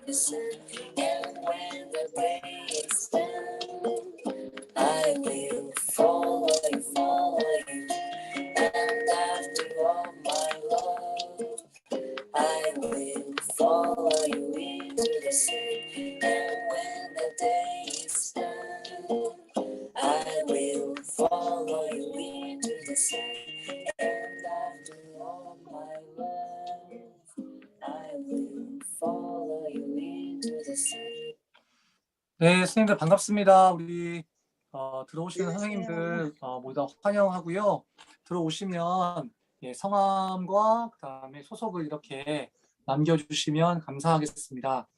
And when the day is done, I will follow you, and after all my love, I will follow you into the sea. And when the day is done, I will follow you into the sea. And after all my love, I will follow you into the sea. 네, 선생님들 반갑습니다. 우리 들어오시는 선생님들 모두 다 환영하고요. 들어오시면 성함과 그다음에 소속을 이렇게 남겨주시면 감사하겠습니다.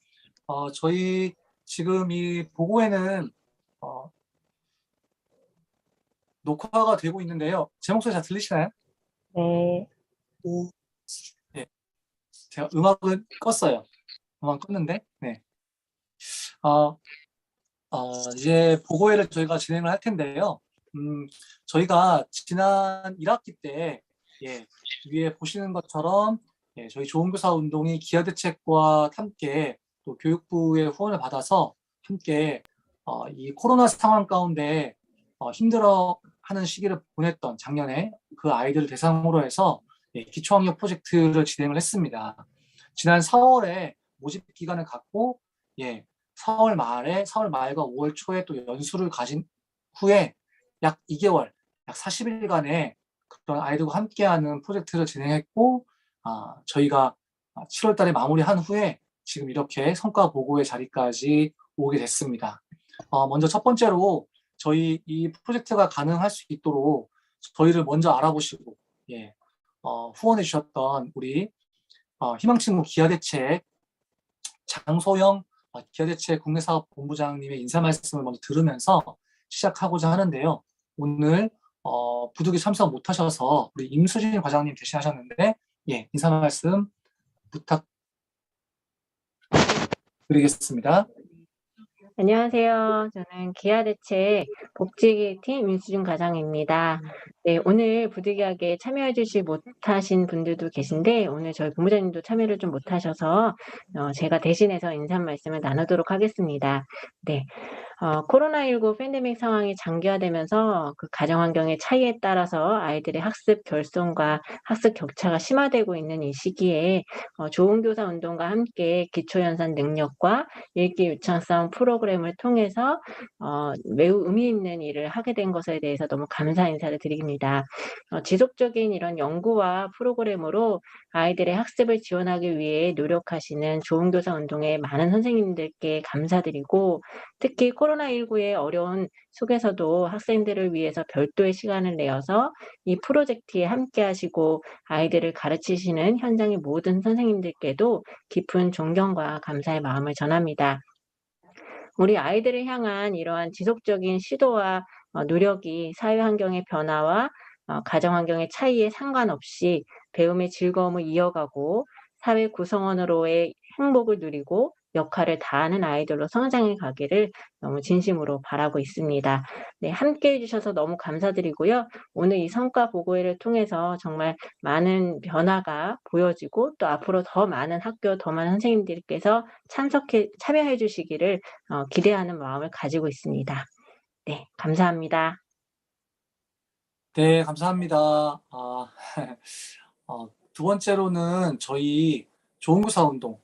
저희 지금 이 보고에는 녹화가 되고 있는데요. 제 목소리 잘 들리시나요? 네. 네. 제가 음악은 껐어요. 음악 껐는데, 네. 이제 보고회를 저희가 진행을 할 텐데요. 저희가 지난 1학기 때 위에 보시는 것처럼 저희 좋은교사 운동이 기아대책과 함께 또 교육부의 후원을 받아서 함께 이 코로나 상황 가운데 힘들어하는 시기를 보냈던 작년에 그 아이들을 대상으로 해서 기초학력 프로젝트를 진행을 했습니다. 지난 4월에 모집 기간을 갖고 4월 말과 5월 초에 또 연수를 가진 후에 약 2개월, 약 40일간의 그런 아이들과 함께하는 프로젝트를 진행했고, 저희가 7월 달에 마무리한 후에 지금 이렇게 성과 보고의 자리까지 오게 됐습니다. 먼저 첫 번째로 저희 이 프로젝트가 가능할 수 있도록 저희를 먼저 알아보시고 후원해 주셨던 우리 희망친구 기아대책 장소영 기아대책 국내사업본부장님의 인사 말씀을 먼저 들으면서 시작하고자 하는데요. 오늘 부득이 참석 못하셔서 우리 임수진 과장님 대신하셨는데 인사 말씀 부탁드리겠습니다. 안녕하세요. 저는 기아대책 복지팀 임수진 과장입니다. 네, 오늘 부득이하게 참여해 주지 못하신 분들도 계신데 오늘 저희 본부장님도 참여를 좀 못하셔서 제가 대신해서 인사 말씀을 나누도록 하겠습니다. 네. 코로나19 팬데믹 상황이 장기화되면서 그 가정환경의 차이에 따라서 아이들의 학습 결손과 학습 격차가 심화되고 있는 이 시기에 좋은 교사 운동과 함께 기초연산 능력과 읽기 유창성 프로그램을 통해서 매우 의미 있는 일을 하게 된 것에 대해서 너무 감사 인사를 드립니다. 지속적인 이런 연구와 프로그램으로 아이들의 학습을 지원하기 위해 노력하시는 좋은 교사 운동의 많은 선생님들께 감사드리고 특히 코로나19의 어려운 속에서도 학생들을 위해서 별도의 시간을 내어서 이 프로젝트에 함께 하시고 아이들을 가르치시는 현장의 모든 선생님들께도 깊은 존경과 감사의 마음을 전합니다. 우리 아이들을 향한 이러한 지속적인 시도와 노력이 사회 환경의 변화와 가정 환경의 차이에 상관없이 배움의 즐거움을 이어가고 사회 구성원으로의 행복을 누리고 역할을 다하는 아이들로 성장해 가기를 너무 진심으로 바라고 있습니다. 네, 함께 해주셔서 너무 감사드리고요. 오늘 이 성과 보고회를 통해서 정말 많은 변화가 보여지고 또 앞으로 더 많은 학교, 더 많은 선생님들께서 참여해 주시기를 기대하는 마음을 가지고 있습니다. 네, 감사합니다. 네, 감사합니다. 두 번째로는 저희 좋은교사 운동,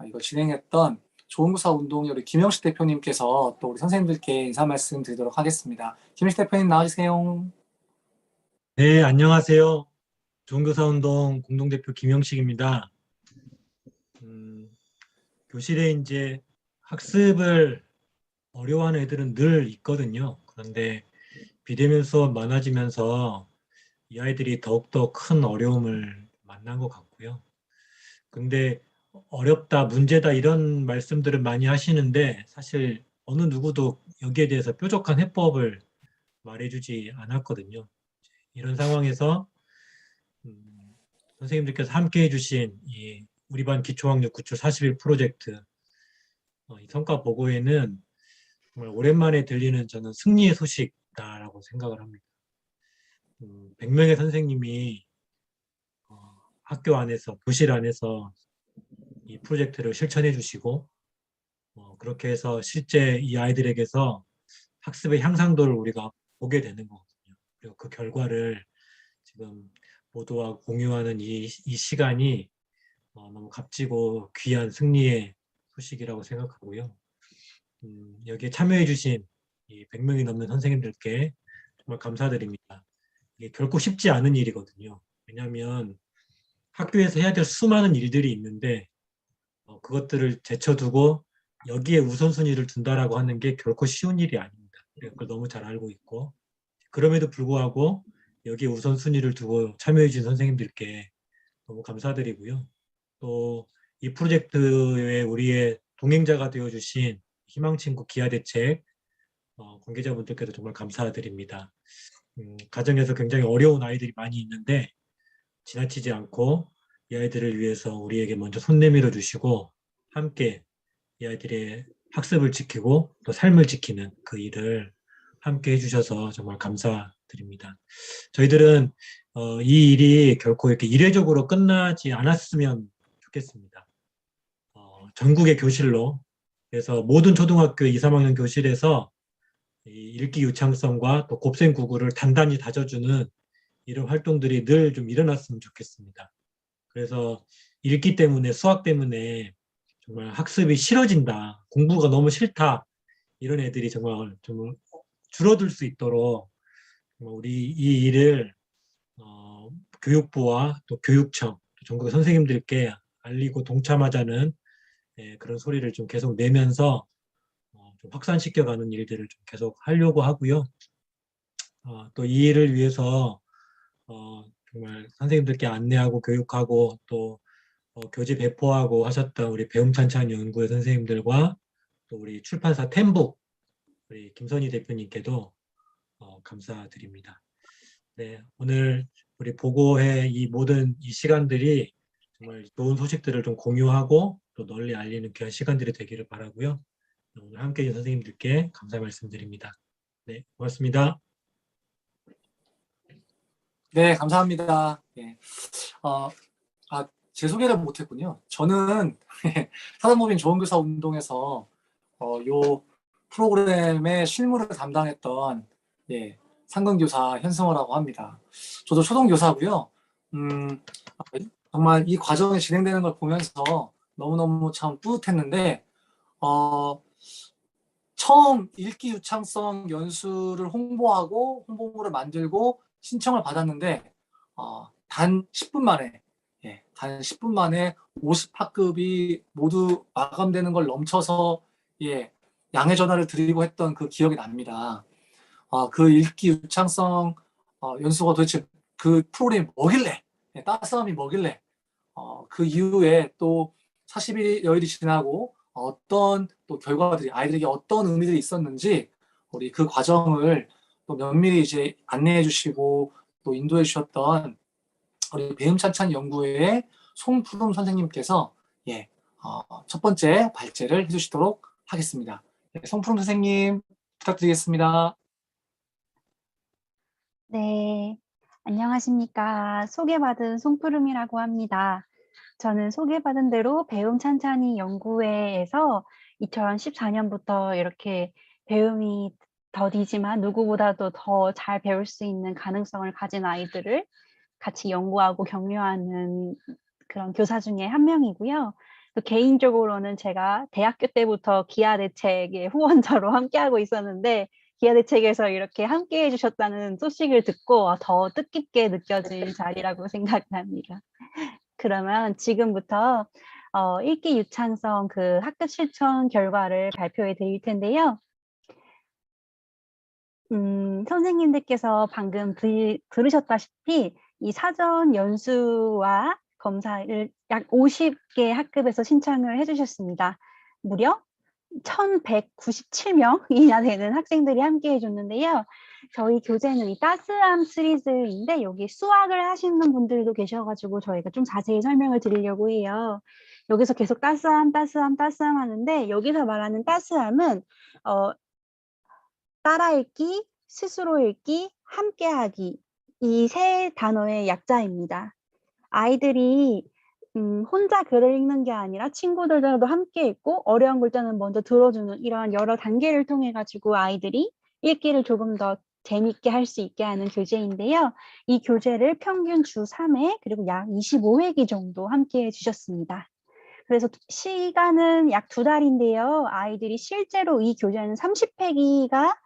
이거 진행했던 좋은교사 운동의 우리 김영식 대표님께서 또 우리 선생님들께 인사 말씀 드리도록 하겠습니다. 김영식 대표님 나와주세요. 네, 안녕하세요. 좋은교사 운동 공동대표 김영식입니다. 교실에 이제 학습을 어려워하는 애들은 늘 있거든요. 그런데 비대면 수업 많아지면서 이 아이들이 더욱더 큰 어려움을 만난 것 같고요. 근데 어렵다, 문제다 이런 말씀들을 많이 하시는데 사실 어느 누구도 여기에 대해서 뾰족한 해법을 말해주지 않았거든요. 이런 상황에서 선생님들께서 함께 해주신 이 우리 반 기초학력 구출 41 프로젝트 이 성과 보고에는 정말 오랜만에 들리는 저는 승리의 소식이다라고 생각을 합니다. 100명의 선생님이 학교 안에서, 교실 안에서 이 프로젝트를 실천해 주시고 그렇게 해서 실제 이 아이들에게서 학습의 향상도를 우리가 보게 되는 거거든요. 그리고 그 결과를 지금 모두와 공유하는 이 시간이 너무 값지고 귀한 승리의 소식이라고 생각하고요. 여기에 참여해 주신 이 100명이 넘는 선생님들께 정말 감사드립니다. 이게 결코 쉽지 않은 일이거든요. 왜냐하면 학교에서 해야 될 수많은 일들이 있는데 그것들을 제쳐두고 여기에 우선순위를 둔다라고 하는 게 결코 쉬운 일이 아닙니다. 그걸 너무 잘 알고 있고 그럼에도 불구하고 여기에 우선순위를 두고 참여해 주신 선생님들께 너무 감사드리고요. 또 이 프로젝트에 우리의 동행자가 되어주신 희망친구 기아대책 관계자분들께도 정말 감사드립니다. 가정에서 굉장히 어려운 아이들이 많이 있는데 지나치지 않고 이 아이들을 위해서 우리에게 먼저 손 내밀어 주시고 함께 이 아이들의 학습을 지키고 또 삶을 지키는 그 일을 함께 해주셔서 정말 감사드립니다. 저희들은 이 일이 결코 이렇게 이례적으로 끝나지 않았으면 좋겠습니다. 전국의 교실로 그래서 모든 초등학교 2, 3학년 교실에서 이 읽기 유창성과 또 곱셈 구구를 단단히 다져주는 이런 활동들이 늘 좀 일어났으면 좋겠습니다. 그래서 읽기 때문에 수학 때문에 정말 학습이 싫어진다, 공부가 너무 싫다 이런 애들이 정말 좀 줄어들 수 있도록 우리 이 일을 교육부와 또 교육청, 또 전국 선생님들께 알리고 동참하자는 그런 소리를 좀 계속 내면서 좀 확산시켜가는 일들을 좀 계속 하려고 하고요. 또 이 일을 위해서 정말 선생님들께 안내하고 교육하고 또 교재 배포하고 하셨던 우리 배움찬찬 연구회 선생님들과 또 우리 출판사 템북 우리 김선희 대표님께도 감사드립니다. 네, 오늘 우리 보고회 이 모든 이 시간들이 정말 좋은 소식들을 좀 공유하고 또 널리 알리는 귀한 시간들이 되기를 바라고요. 오늘 함께해 주신 선생님들께 감사 말씀드립니다. 네, 고맙습니다. 네, 감사합니다. 예. 제 소개를 못했군요. 저는 사단법인 좋은교사 운동에서 요 프로그램의 실무를 담당했던 상근교사 현승호라고 합니다. 저도 초등교사고요. 정말 이 과정이 진행되는 걸 보면서 너무너무 참 뿌듯했는데 처음 읽기 유창성 연수를 홍보하고 홍보물을 만들고 신청을 받았는데 단 10분 만에 단 10분 만에 50학급이 모두 마감되는 걸 넘쳐서 양해 전화를 드리고 했던 그 기억이 납니다. 그 읽기 유창성 연수가 도대체 그 프로그램이 뭐길래 따스함이 뭐길래 그 이후에 또 40여일이 지나고 어떤 또 결과들이 아이들에게 어떤 의미들이 있었는지 우리 그 과정을 또 면밀히 이제 안내해 주시고 또 인도해 주셨던 우리 배움찬찬 연구회의 송푸름 선생님께서 첫 번째 발제를 해주시도록 하겠습니다. 송푸름 선생님 부탁드리겠습니다. 네, 안녕하십니까. 소개받은 송푸름이라고 합니다. 저는 소개받은 대로 배움찬찬히 연구회에서 2014년부터 이렇게 배움이 더디지만 누구보다도 더 잘 배울 수 있는 가능성을 가진 아이들을 같이 연구하고 격려하는 그런 교사 중에 한 명이고요. 또 개인적으로는 제가 대학교 때부터 기아대책의 후원자로 함께하고 있었는데 기아대책에서 이렇게 함께해 주셨다는 소식을 듣고 더 뜻깊게 느껴진 자리라고 생각합니다. 그러면 지금부터 읽기 유창성 그 학급 실천 결과를 발표해 드릴 텐데요. 선생님들께서 방금 들으셨다시피 이 사전 연수와 검사를 약 50개 학급에서 신청을 해주셨습니다. 무려 1197명이나 되는 학생들이 함께 해줬는데요. 저희 교재는 이 따스함 시리즈인데 여기 수학을 하시는 분들도 계셔가지고 저희가 좀 자세히 설명을 드리려고 해요. 여기서 계속 따스함 하는데 여기서 말하는 따스함은 따라 읽기, 스스로 읽기, 함께하기 이 세 단어의 약자입니다. 아이들이 혼자 글을 읽는 게 아니라 친구들과도 함께 읽고 어려운 글자는 먼저 들어주는 이러한 여러 단계를 통해 가지고 아이들이 읽기를 조금 더 재밌게 할 수 있게 하는 교재인데요. 이 교재를 평균 주 3회 그리고 약 25회기 정도 함께 해주셨습니다. 그래서 시간은 약 2달인데요. 아이들이 실제로 이 교재는 30회기가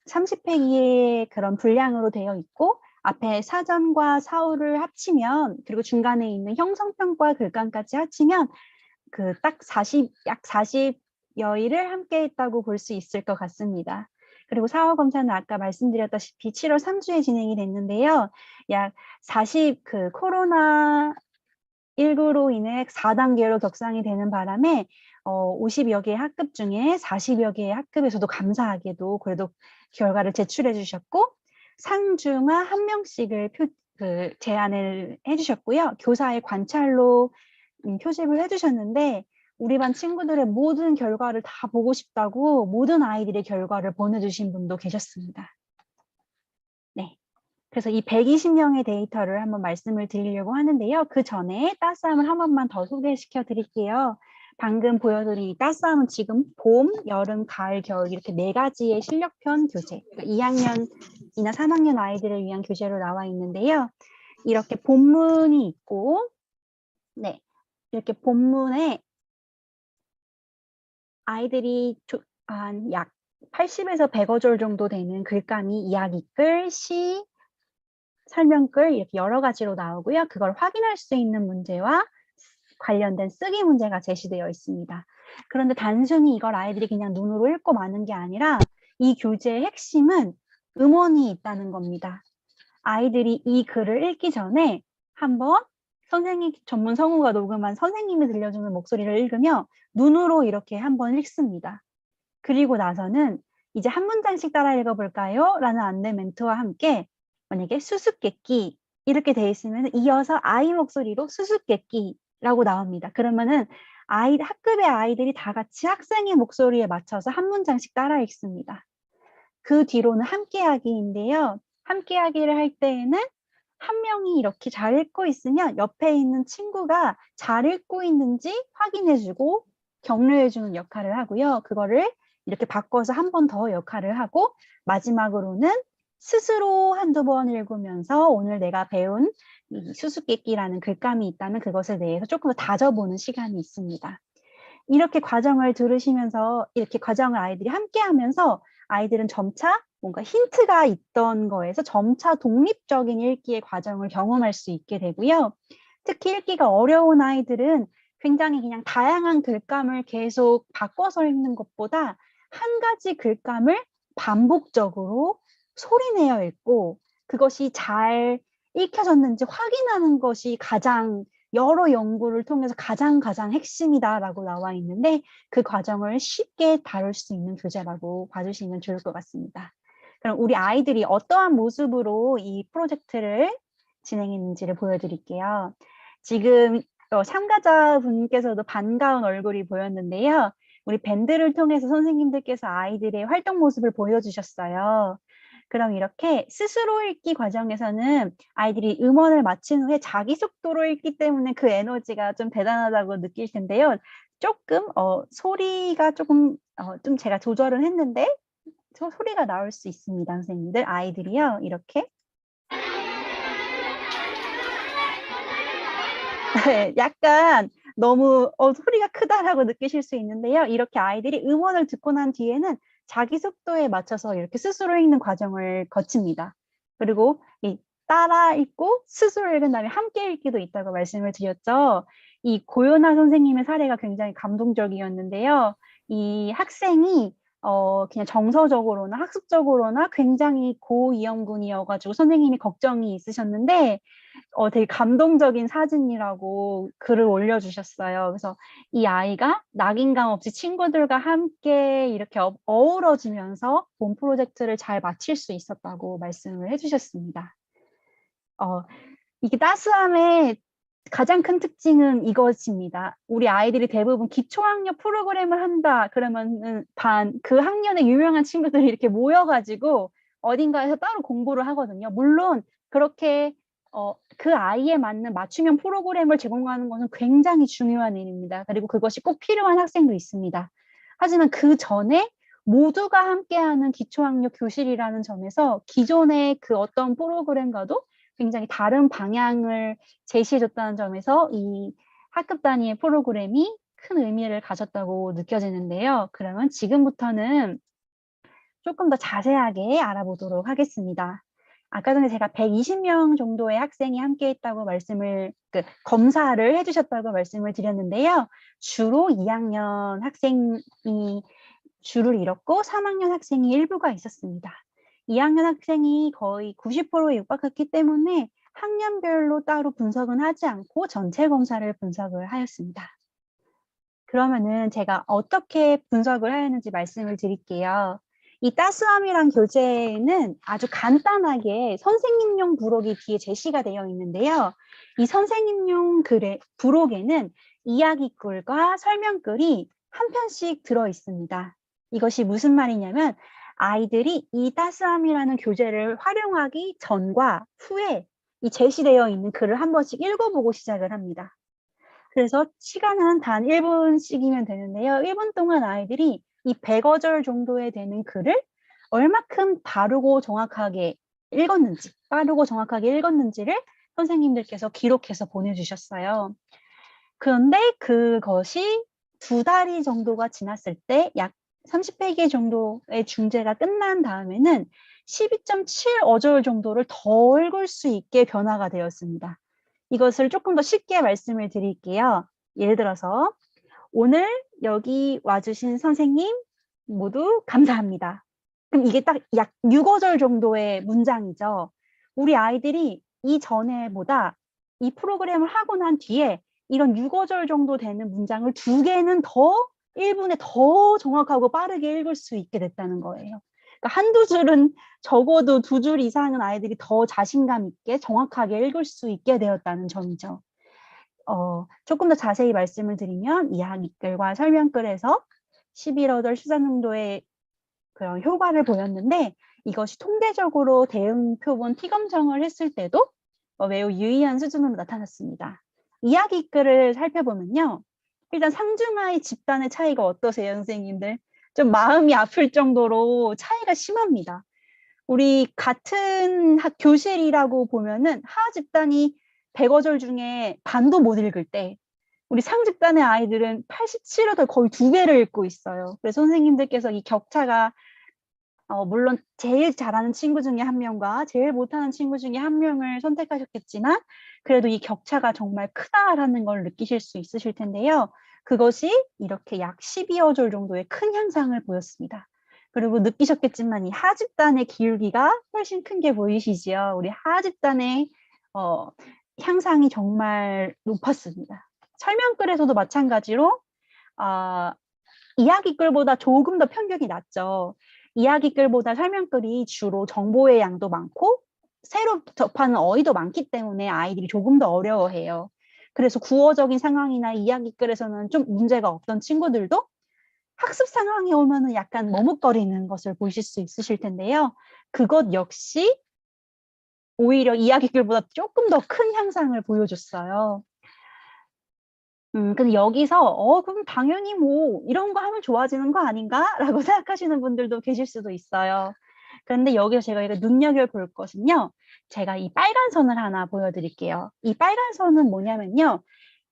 30회기의 그런 분량으로 되어 있고 앞에 사전과 사후를 합치면 그리고 중간에 있는 형성평가 글감까지 합치면 그 딱 약 40여일을 함께 했다고 볼 수 있을 것 같습니다. 그리고 사후 검사는 아까 말씀드렸다시피 7월 3주에 진행이 됐는데요. 약 40 그 코로나 19로 인해 4단계로 격상이 되는 바람에 50여 개의 학급 중에 40여 개의 학급에서도 감사하게도 그래도 결과를 제출해 주셨고 상중하 1명씩을 제안을 해주셨고요. 교사의 관찰로 표집을 해주셨는데 우리 반 친구들의 모든 결과를 다 보고 싶다고 모든 아이들의 결과를 보내주신 분도 계셨습니다. 네. 그래서 이 120명의 데이터를 한번 말씀을 드리려고 하는데요. 그 전에 따스함을 한 번만 더 소개시켜 드릴게요. 방금 보여드린 이 따스함은 지금 봄, 여름, 가을, 겨울 이렇게 4가지의 실력편 교재, 그러니까 2학년이나 3학년 아이들을 위한 교재로 나와 있는데요. 이렇게 본문이 있고, 네, 이렇게 본문에 아이들이 한 약 80에서 100어절 정도 되는 글감이 이야기글, 시, 설명글 이렇게 여러 가지로 나오고요. 그걸 확인할 수 있는 문제와 관련된 쓰기 문제가 제시되어 있습니다. 그런데 단순히 이걸 아이들이 그냥 눈으로 읽고 마는 게 아니라 이 교재의 핵심은 음원이 있다는 겁니다. 아이들이 이 글을 읽기 전에 한번 선생님 전문 성우가 녹음한 선생님이 들려주는 목소리를 읽으며 눈으로 이렇게 한번 읽습니다. 그리고 나서는 이제 한 문장씩 따라 읽어볼까요? 라는 안내 멘트와 함께 만약에 수수께끼 이렇게 돼 있으면 이어서 아이 목소리로 수수께끼라고 나옵니다. 그러면은 학급의 아이들이 다 같이 학생의 목소리에 맞춰서 한 문장씩 따라 읽습니다. 그 뒤로는 함께하기인데요. 함께하기를 할 때에는 한 명이 이렇게 잘 읽고 있으면 옆에 있는 친구가 잘 읽고 있는지 확인해주고 격려해주는 역할을 하고요. 그거를 이렇게 바꿔서 한 번 더 역할을 하고 마지막으로는 스스로 한두 번 읽으면서 오늘 내가 배운 이 수수께끼라는 글감이 있다면 그것에 대해서 조금 더 다져보는 시간이 있습니다. 이렇게 과정을 들으시면서 이렇게 과정을 아이들이 함께 하면서 아이들은 점차 뭔가 힌트가 있던 거에서 점차 독립적인 읽기의 과정을 경험할 수 있게 되고요. 특히 읽기가 어려운 아이들은 굉장히 그냥 다양한 글감을 계속 바꿔서 읽는 것보다 한 가지 글감을 반복적으로 소리내어 읽고 그것이 잘 읽혀졌는지 확인하는 것이 가장 여러 연구를 통해서 가장 핵심이다라고 나와 있는데 그 과정을 쉽게 다룰 수 있는 교재라고 봐주시면 좋을 것 같습니다. 그럼 우리 아이들이 어떠한 모습으로 이 프로젝트를 진행했는지를 보여드릴게요. 지금 참가자분께서도 반가운 얼굴이 보였는데요. 우리 밴드를 통해서 선생님들께서 아이들의 활동 모습을 보여주셨어요. 그럼 이렇게 스스로 읽기 과정에서는 아이들이 음원을 마친 후에 자기 속도로 읽기 때문에 그 에너지가 좀 대단하다고 느낄 텐데요. 조금 소리가 조금 좀 제가 조절을 했는데 소리가 나올 수 있습니다, 선생님들. 아이들이요, 이렇게 약간 너무 소리가 크다라고 느끼실 수 있는데요. 이렇게 아이들이 음원을 듣고 난 뒤에는 자기 속도에 맞춰서 이렇게 스스로 읽는 과정을 거칩니다. 그리고 따라 읽고 스스로 읽은 다음에 함께 읽기도 있다고 말씀을 드렸죠. 이 고연아 선생님의 사례가 굉장히 감동적이었는데요. 이 학생이 그냥 정서적으로나 학습적으로나 굉장히 고위험군이어가지고 선생님이 걱정이 있으셨는데 되게 감동적인 사진이라고 글을 올려주셨어요. 그래서 이 아이가 낙인감 없이 친구들과 함께 이렇게 어우러지면서 본 프로젝트를 잘 마칠 수 있었다고 말씀을 해주셨습니다. 이게 따스함의 가장 큰 특징은 이것입니다. 우리 아이들이 대부분 기초학력 프로그램을 한다 그러면 그 학년의 유명한 친구들이 이렇게 모여가지고 어딘가에서 따로 공부를 하거든요. 물론 그렇게 그 아이에 맞는 맞춤형 프로그램을 제공하는 것은 굉장히 중요한 일입니다. 그리고 그것이 꼭 필요한 학생도 있습니다. 하지만 그 전에 모두가 함께하는 기초학력 교실이라는 점에서 기존의 그 어떤 프로그램과도 굉장히 다른 방향을 제시해줬다는 점에서 이 학급 단위의 프로그램이 큰 의미를 가졌다고 느껴지는데요. 그러면 지금부터는 조금 더 자세하게 알아보도록 하겠습니다. 아까 전에 제가 120명 정도의 학생이 함께 했다고 검사를 해주셨다고 말씀을 드렸는데요. 주로 2학년 학생이 주를 이뤘고 3학년 학생이 일부가 있었습니다. 2학년 학생이 거의 90%에 육박했기 때문에 학년별로 따로 분석은 하지 않고 전체 검사를 분석을 하였습니다. 그러면은 제가 어떻게 분석을 하였는지 말씀을 드릴게요. 이 따스함이란 교재는 아주 간단하게 선생님용 부록이 뒤에 제시가 되어 있는데요. 이 선생님용 부록에는 이야기글과 설명글이 한 편씩 들어 있습니다. 이것이 무슨 말이냐면 아이들이 이 따스함이라는 교재를 활용하기 전과 후에 이 제시되어 있는 글을 한 번씩 읽어보고 시작을 합니다. 그래서 시간은 단 1분씩이면 되는데요. 1분 동안 아이들이 이 100어절 정도에 되는 글을 얼마큼 빠르고 정확하게 읽었는지를 선생님들께서 기록해서 보내주셨어요. 그런데 그것이 2달이 정도가 지났을 때 약 30페이지 정도의 중재가 끝난 다음에는 12.7어절 정도를 더 읽을 수 있게 변화가 되었습니다. 이것을 조금 더 쉽게 말씀을 드릴게요. 예를 들어서 오늘 여기 와주신 선생님 모두 감사합니다. 그럼 이게 딱 약 6어절 정도의 문장이죠. 우리 아이들이 이전에보다 이 프로그램을 하고 난 뒤에 이런 6어절 정도 되는 문장을 2개는 더 1분에 더 정확하고 빠르게 읽을 수 있게 됐다는 거예요. 그러니까 한두 줄은 적어도 2줄 이상은 아이들이 더 자신감 있게 정확하게 읽을 수 있게 되었다는 점이죠. 조금 더 자세히 말씀을 드리면 이야기글과 설명글에서 11어절 수상 정도의 그런 효과를 보였는데 이것이 통계적으로 대응 표본 티 검정을 했을 때도 매우 유의한 수준으로 나타났습니다. 이야기글을 살펴보면요. 일단 상중하의 집단의 차이가 어떠세요, 선생님들? 좀 마음이 아플 정도로 차이가 심합니다. 우리 같은 교실이라고 보면은 하 집단이 100어절 중에 반도 못 읽을 때 우리 상 집단의 아이들은 87어절 거의 2배를 읽고 있어요. 그래서 선생님들께서 이 격차가 물론 제일 잘하는 친구 중에 한 명과 제일 못하는 친구 중에 한 명을 선택하셨겠지만 그래도 이 격차가 정말 크다라는 걸 느끼실 수 있으실 텐데요. 그것이 이렇게 약 12어절 정도의 큰 향상을 보였습니다. 그리고 느끼셨겠지만 이 하집단의 기울기가 훨씬 큰 게 보이시지요. 우리 하집단의 향상이 정말 높았습니다. 설명글에서도 마찬가지로 이야기글보다 조금 더 편견이 낮죠. 이야기글보다 설명글이 주로 정보의 양도 많고 새로 접하는 어휘도 많기 때문에 아이들이 조금 더 어려워해요. 그래서 구어적인 상황이나 이야기글에서는 좀 문제가 없던 친구들도 학습 상황에 오면은 약간 머뭇거리는 것을 보실 수 있으실 텐데요. 그것 역시 오히려 이야기글보다 조금 더 큰 향상을 보여줬어요. 근데 여기서 그럼 당연히 뭐 이런 거 하면 좋아지는 거 아닌가? 라고 생각하시는 분들도 계실 수도 있어요. 그런데 여기서 제가 이거 눈여겨볼 것은요. 제가 이 빨간 선을 하나 보여드릴게요. 이 빨간 선은 뭐냐면요.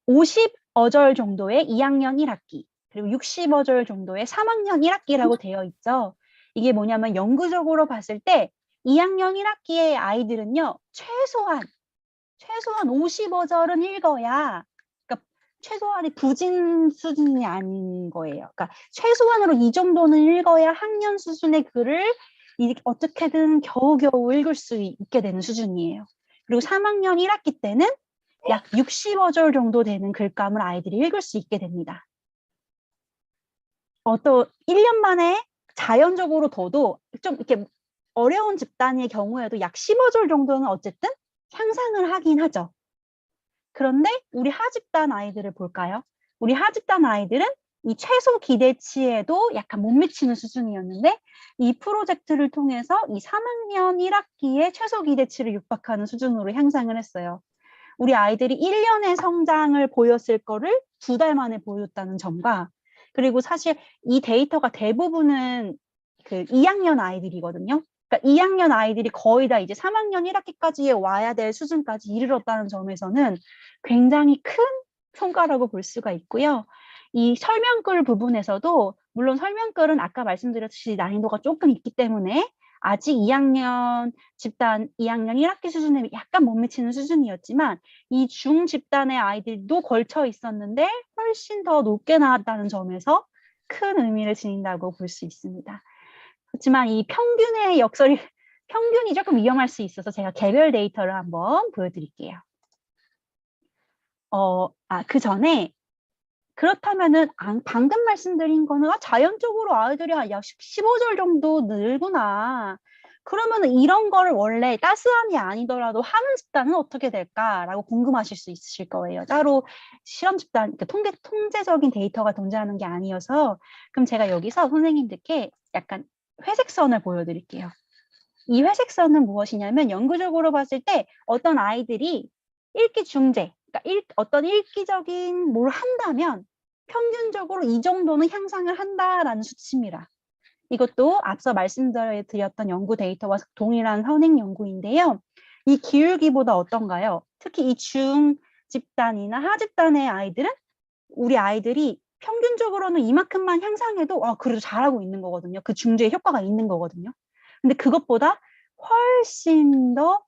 50어절 정도의 2학년 1학기, 그리고 60어절 정도의 3학년 1학기라고 되어 있죠. 이게 뭐냐면 영구적으로 봤을 때 2학년 1학기의 아이들은요. 최소한 50어절은 읽어야 최소한의 부진 수준이 아닌 거예요. 그러니까 최소한으로 이 정도는 읽어야 학년 수준의 글을 어떻게든 겨우겨우 읽을 수 있게 되는 수준이에요. 그리고 3학년 1학기 때는 약 60어절 정도 되는 글감을 아이들이 읽을 수 있게 됩니다. 또 1년 만에 자연적으로 더도 좀 이렇게 어려운 집단의 경우에도 약 10어절 정도는 어쨌든 향상을 하긴 하죠. 그런데 우리 하집단 아이들을 볼까요? 우리 하집단 아이들은 이 최소 기대치에도 약간 못 미치는 수준이었는데 이 프로젝트를 통해서 이 3학년 1학기에 최소 기대치를 육박하는 수준으로 향상을 했어요. 우리 아이들이 1년의 성장을 보였을 거를 2달 만에 보였다는 점과 그리고 사실 이 데이터가 대부분은 그 2학년 아이들이거든요. 그러니까 2학년 아이들이 거의 다 이제 3학년 1학기까지에 와야 될 수준까지 이르렀다는 점에서는 굉장히 큰 성과라고 볼 수가 있고요. 이 설명글 부분에서도 물론 설명글은 아까 말씀드렸듯이 난이도가 조금 있기 때문에 아직 2학년 집단 2학년 1학기 수준에 약간 못 미치는 수준이었지만 이 중 집단의 아이들도 걸쳐 있었는데 훨씬 더 높게 나왔다는 점에서 큰 의미를 지닌다고 볼 수 있습니다. 그렇지만 이 평균의 역설이 평균이 조금 위험할 수 있어서 제가 개별 데이터를 한번 보여드릴게요. 그 전에 그렇다면은 방금 말씀드린 거는 자연적으로 아이들이 약 15절 정도 늘구나. 그러면은 이런 거를 원래 따스함이 아니더라도 하는 집단은 어떻게 될까라고 궁금하실 수 있으실 거예요. 따로 실험 집단, 그러니까 통제적인 데이터가 존재하는 게 아니어서 그럼 제가 여기서 선생님들께 약간 회색 선을 보여드릴게요. 이 회색 선은 무엇이냐면 연구적으로 봤을 때 어떤 아이들이 읽기 중재, 그러니까 어떤 읽기적인 뭘 한다면 평균적으로 이 정도는 향상을 한다라는 수치입니다. 이것도 앞서 말씀드렸던 연구 데이터와 동일한 선행 연구인데요. 이 기울기보다 어떤가요? 특히 이 중 집단이나 하 집단의 아이들은 우리 아이들이 평균적으로는 이만큼만 향상해도 그래도 잘하고 있는 거거든요. 그 중재의 효과가 있는 거거든요. 근데 그것보다 훨씬 더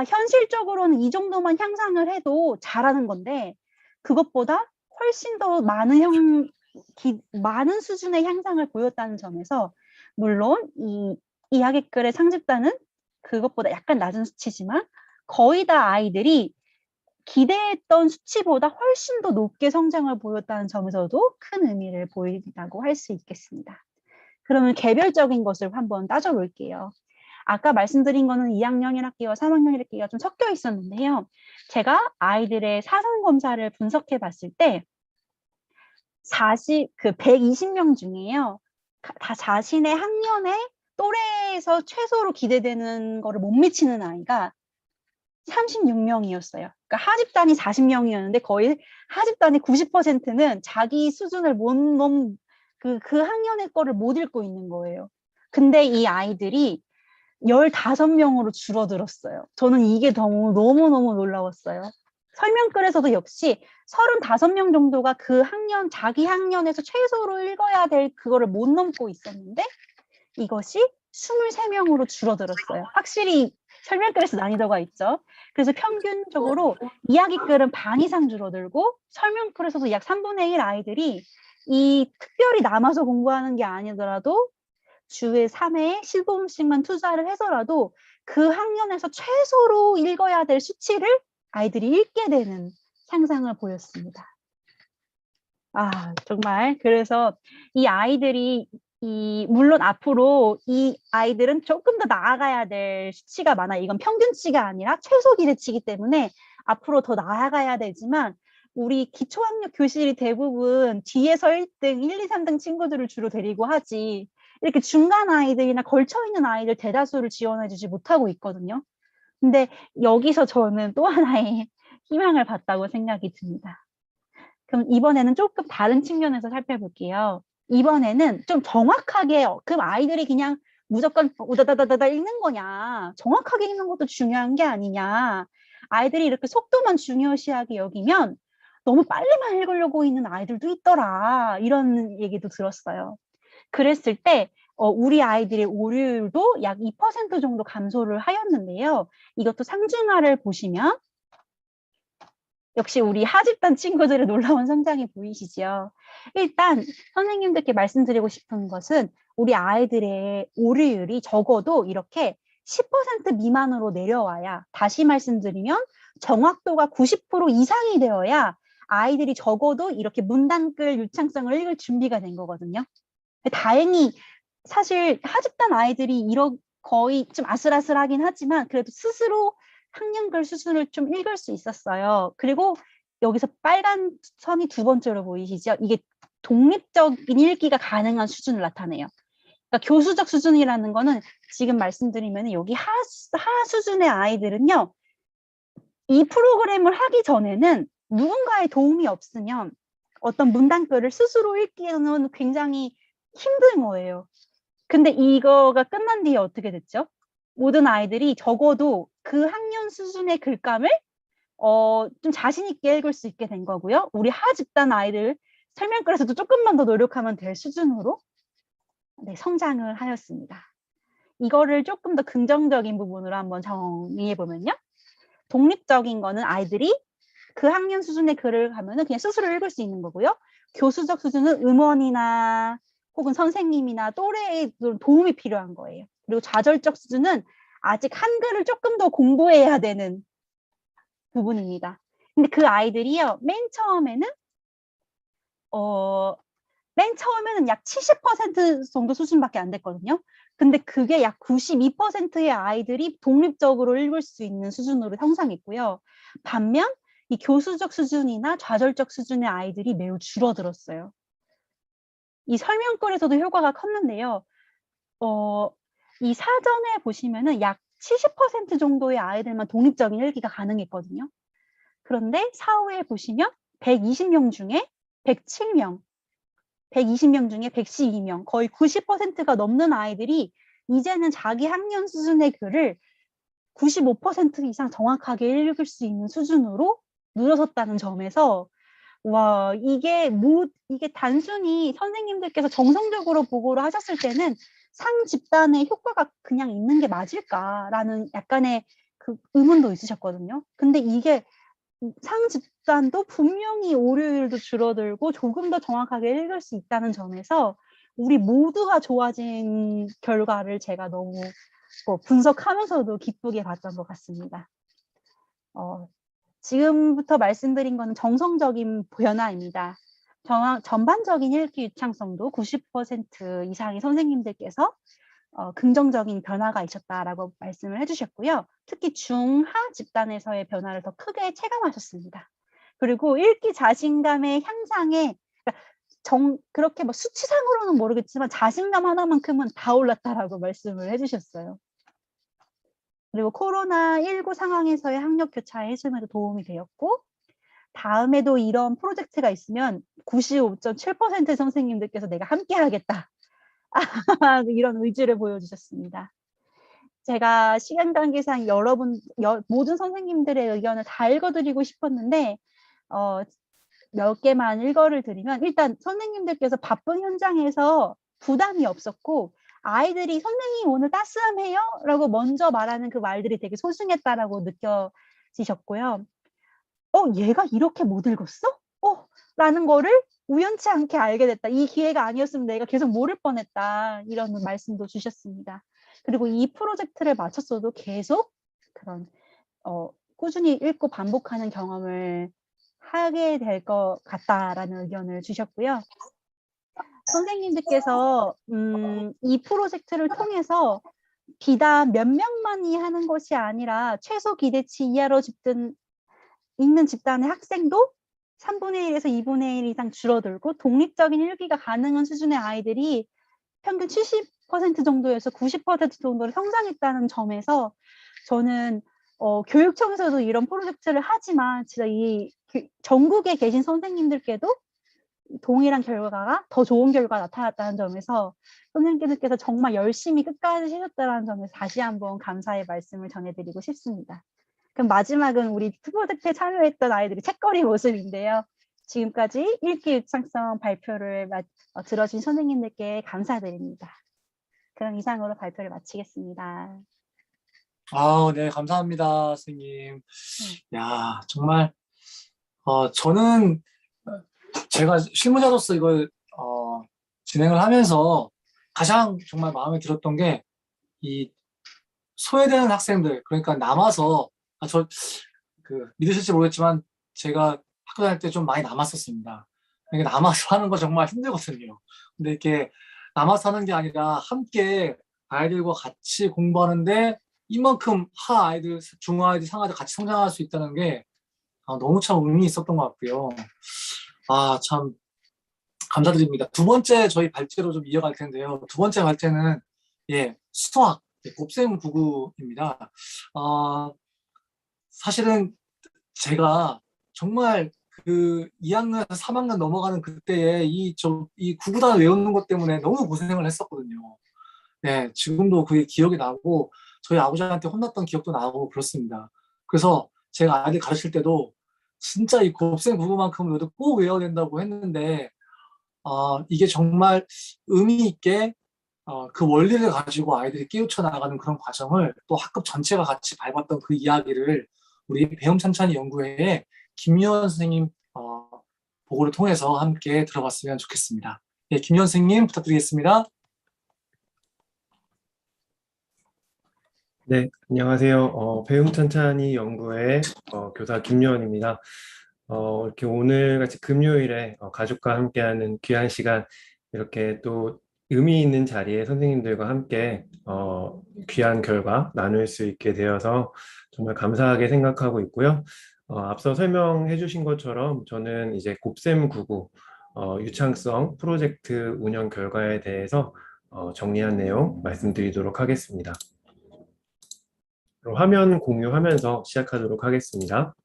현실적으로는 이 정도만 향상을 해도 잘하는 건데 그것보다 훨씬 더 많은 수준의 향상을 보였다는 점에서 물론 이 하객글의 상집단은 그것보다 약간 낮은 수치지만 거의 다 아이들이 기대했던 수치보다 훨씬 더 높게 성장을 보였다는 점에서도 큰 의미를 보인다고 할 수 있겠습니다. 그러면 개별적인 것을 한번 따져볼게요. 아까 말씀드린 거는 2학년 1학기와 3학년 1학기가 좀 섞여 있었는데요. 제가 아이들의 사상 검사를 분석해 봤을 때 120명 중에요. 다 자신의 학년의 또래에서 최소로 기대되는 거를 못 미치는 아이가 36명이었어요. 그러니까 하집단이 40명이었는데 거의 하집단의 90%는 자기 수준을 못 그 학년의 거를 못 읽고 있는 거예요. 근데 이 아이들이 15명으로 줄어들었어요. 저는 이게 너무너무 놀라웠어요. 설명글에서도 역시 35명 정도가 그 자기 학년에서 최소로 읽어야 될 그거를 못 넘고 있었는데 이것이 23명으로 줄어들었어요. 확실히 설명글에서 난이도가 있죠. 그래서 평균적으로 이야기글은 반 이상 줄어들고 설명글에서도 약 3분의 1 아이들이 이 특별히 남아서 공부하는 게 아니더라도 주에 3회에 15분씩만 투자를 해서라도 그 학년에서 최소로 읽어야 될 수치를 아이들이 읽게 되는 향상을 보였습니다. 정말 그래서 이 아이들이 물론 앞으로 이 아이들은 조금 더 나아가야 될 수치가 많아요. 이건 평균치가 아니라 최소 기대치이기 때문에 앞으로 더 나아가야 되지만 우리 기초학력 교실이 대부분 뒤에서 1등, 1, 2, 3등 친구들을 주로 데리고 하지 이렇게 중간 아이들이나 걸쳐있는 아이들 대다수를 지원해주지 못하고 있거든요. 근데 여기서 저는 또 하나의 희망을 봤다고 생각이 듭니다. 그럼 이번에는 조금 다른 측면에서 살펴볼게요. 이번에는 좀 정확하게 그럼 아이들이 그냥 무조건 우다다다다다 읽는 거냐 정확하게 읽는 것도 중요한 게 아니냐 아이들이 이렇게 속도만 중요시하게 여기면 너무 빨리만 읽으려고 있는 아이들도 있더라 이런 얘기도 들었어요. 그랬을 때 우리 아이들의 오류율도 약 2% 정도 감소를 하였는데요. 이것도 상중하를 보시면 역시 우리 하집단 친구들의 놀라운 성장이 보이시죠? 일단 선생님들께 말씀드리고 싶은 것은 우리 아이들의 오류율이 적어도 이렇게 10% 미만으로 내려와야 다시 말씀드리면 정확도가 90% 이상이 되어야 아이들이 적어도 이렇게 문단글 유창성을 읽을 준비가 된 거거든요. 다행히 사실 하집단 아이들이 거의 좀 아슬아슬하긴 하지만 그래도 스스로 학년글 수준을 좀 읽을 수 있었어요. 그리고 여기서 빨간 선이 두 번째로 보이시죠? 이게 독립적인 읽기가 가능한 수준을 나타내요. 그러니까 교수적 수준이라는 거는 지금 말씀드리면 여기 하 수준의 아이들은요, 이 프로그램을 하기 전에는 누군가의 도움이 없으면 어떤 문단글을 스스로 읽기는 굉장히 힘든 거예요. 근데 이거가 끝난 뒤에 어떻게 됐죠? 모든 아이들이 적어도 그 학년 수준의 글감을 좀 자신 있게 읽을 수 있게 된 거고요. 우리 하 집단 아이들 설명글에서도 조금만 더 노력하면 될 수준으로 네, 성장을 하였습니다. 이거를 조금 더 긍정적인 부분으로 한번 정리해 보면요. 독립적인 거는 아이들이 그 학년 수준의 글을 가면은 그냥 스스로 읽을 수 있는 거고요. 교수적 수준은 음원이나 혹은 선생님이나 또래의 도움이 필요한 거예요. 그리고 좌절적 수준은 아직 한글을 조금 더 공부해야 되는 부분입니다. 근데 그 아이들이요, 맨 처음에는 약 70% 정도 수준밖에 안 됐거든요. 근데 그게 약 92%의 아이들이 독립적으로 읽을 수 있는 수준으로 형성했고요. 반면 이 교수적 수준이나 좌절적 수준의 아이들이 매우 줄어들었어요. 이 설명글에서도 효과가 컸는데요. 이 사전에 보시면은 약 70% 정도의 아이들만 독립적인 읽기가 가능했거든요. 그런데 사후에 보시면 120명 중에 107명, 120명 중에 112명, 거의 90%가 넘는 아이들이 이제는 자기 학년 수준의 글을 95% 이상 정확하게 읽을 수 있는 수준으로 늘어섰다는 점에서 와, 이게 단순히 선생님들께서 정성적으로 보고를 하셨을 때는 상 집단의 효과가 그냥 있는 게 맞을까라는 약간의 그 의문도 있으셨거든요. 근데 이게 상 집단도 분명히 오류율도 줄어들고 조금 더 정확하게 읽을 수 있다는 점에서 우리 모두가 좋아진 결과를 제가 너무 분석하면서도 기쁘게 봤던 것 같습니다. 지금부터 말씀드린 것은 정성적인 변화입니다. 전반적인 읽기 유창성도 90% 이상의 선생님들께서 긍정적인 변화가 있었다라고 말씀을 해주셨고요. 특히 중하 집단에서의 변화를 더 크게 체감하셨습니다. 그리고 읽기 자신감의 향상에 그렇게 뭐 수치상으로는 모르겠지만 자신감 하나만큼은 다 올랐다라고 말씀을 해주셨어요. 그리고 코로나19 상황에서의 학력 교차 해소에도 도움이 되었고, 다음에도 이런 프로젝트가 있으면 95.7%의 선생님들께서 내가 함께 하겠다. 이런 의지를 보여주셨습니다. 제가 시간 관계상 모든 선생님들의 의견을 다 읽어드리고 싶었는데 몇 개만 읽어드리면 일단 선생님들께서 바쁜 현장에서 부담이 없었고 아이들이 선생님 오늘 따스함해요? 라고 먼저 말하는 그 말들이 되게 소중했다라고 느껴지셨고요. 얘가 이렇게 못 읽었어? 라는 거를 우연치 않게 알게 됐다. 이 기회가 아니었으면 내가 계속 모를 뻔했다. 이런 말씀도 주셨습니다. 그리고 이 프로젝트를 마쳤어도 계속 그런 꾸준히 읽고 반복하는 경험을 하게 될 것 같다라는 의견을 주셨고요. 선생님들께서 이 프로젝트를 통해서 비단 몇 명만이 하는 것이 아니라 최소 기대치 이하로 읽는 집단의 학생도 3분의 1에서 2분의 1 이상 줄어들고 독립적인 읽기가 가능한 수준의 아이들이 평균 70% 정도에서 90% 정도로 성장했다는 점에서 저는 교육청에서도 이런 프로젝트를 하지만 진짜 이 전국에 계신 선생님들께도 동일한 결과가 더 좋은 결과가 나타났다는 점에서 선생님께서 정말 열심히 끝까지 하셨다는 점에서 다시 한번 감사의 말씀을 전해드리고 싶습니다. 그럼 마지막은 우리 프로젝트에 참여했던 아이들의 책거리 모습인데요. 지금까지 읽기 유창성 발표를 들어준 선생님들께 감사드립니다. 그럼 이상으로 발표를 마치겠습니다. 네, 감사합니다, 선생님. 야, 정말 저는 제가 실무자로서 이걸 진행을 하면서 가장 정말 마음에 들었던 게 이 소외되는 학생들, 그러니까 남아서 믿으실지 모르겠지만 제가 학교 다닐 때 좀 많이 남았었습니다. 이게 남아서 하는 거 정말 힘들거든요. 근데 이렇게 남아서 하는 게 아니라 함께 아이들과 같이 공부하는데 이만큼 하 아이들, 중 아이들, 상 아이들 같이 성장할 수 있다는 게 너무 참 의미 있었던 것 같고요. 참 감사드립니다. 두 번째 저희 발제로 좀 이어갈 텐데요. 두 번째 발제는 수학 곱셈 구구입니다. 사실은 제가 정말 그 2학년에서 3학년 넘어가는 그때에 이 구구단 외우는 것 때문에 너무 고생을 했었거든요. 네, 지금도 그게 기억이 나고 저희 아버지한테 혼났던 기억도 나고 그렇습니다. 그래서 제가 아이들 가르칠 때도 진짜 이 곱셈 구구만큼은 꼭 외워야 된다고 했는데 이게 정말 의미 있게 그 원리를 가지고 아이들이 깨우쳐 나가는 그런 과정을 또 학급 전체가 같이 밟았던 그 이야기를 우리 배움 찬찬히 연구회의 김유원 선생님 보고를 통해서 함께 들어봤으면 좋겠습니다. 네, 김유원 선생님 부탁드리겠습니다. 네, 안녕하세요. 배움 찬찬히 연구회 교사 김요원입니다. 이렇게 오늘 같이 금요일에 가족과 함께하는 귀한 시간, 이렇게 또 의미 있는 자리에 선생님들과 함께 귀한 결과 나눌 수 있게 되어서 정말 감사하게 생각하고 있고요. 앞서 설명해 주신 것처럼 저는 이제 곱셈 구구 유창성 프로젝트 운영 결과에 대해서 정리한 내용 말씀드리도록 하겠습니다. 화면 공유하면서 시작하도록 하겠습니다.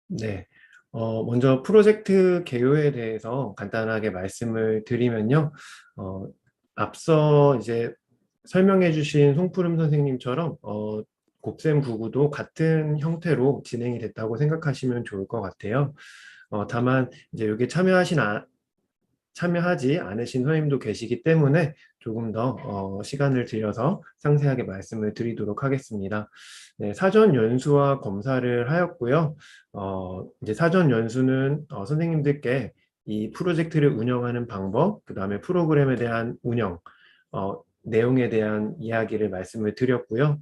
네, 먼저 프로젝트 개요에 대해서 간단하게 말씀을 드리면요. 앞서 이제 설명해 주신 송푸름 선생님처럼 곱셈 구구도 같은 형태로 진행이 됐다고 생각하시면 좋을 것 같아요. 다만 이제 여기 참여하지 않으신 선생님도 계시기 때문에 조금 더 시간을 들여서 상세하게 말씀을 드리도록 하겠습니다. 네, 사전 연수와 검사를 하였고요. 이제 사전 연수는 선생님들께 이 프로젝트를 운영하는 방법, 그 다음에 프로그램에 대한 운영, 내용에 대한 이야기를 말씀을 드렸고요.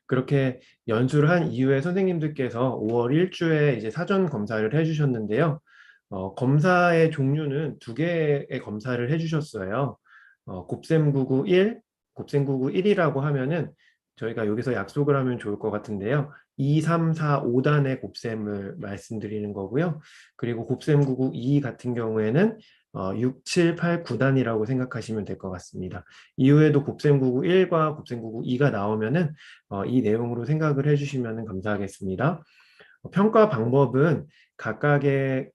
그렇게 연수를 한 이후에 선생님들께서 5월 1주에 이제 사전 검사를 해주셨는데요. 검사의 종류는 두 개의 검사를 해주셨어요. 곱셈구구 1, 곱셈구구 1이라고 하면은 저희가 여기서 약속을 하면 좋을 것 같은데요. 2, 3, 4, 5단의 곱셈을 말씀드리는 거고요. 그리고 곱셈구구 2 같은 경우에는 6, 7, 8, 9단이라고 생각하시면 될 것 같습니다. 이후에도 곱셈구구 1과 곱셈구구 2가 나오면은 이 내용으로 생각을 해주시면 감사하겠습니다. 평가 방법은 각각의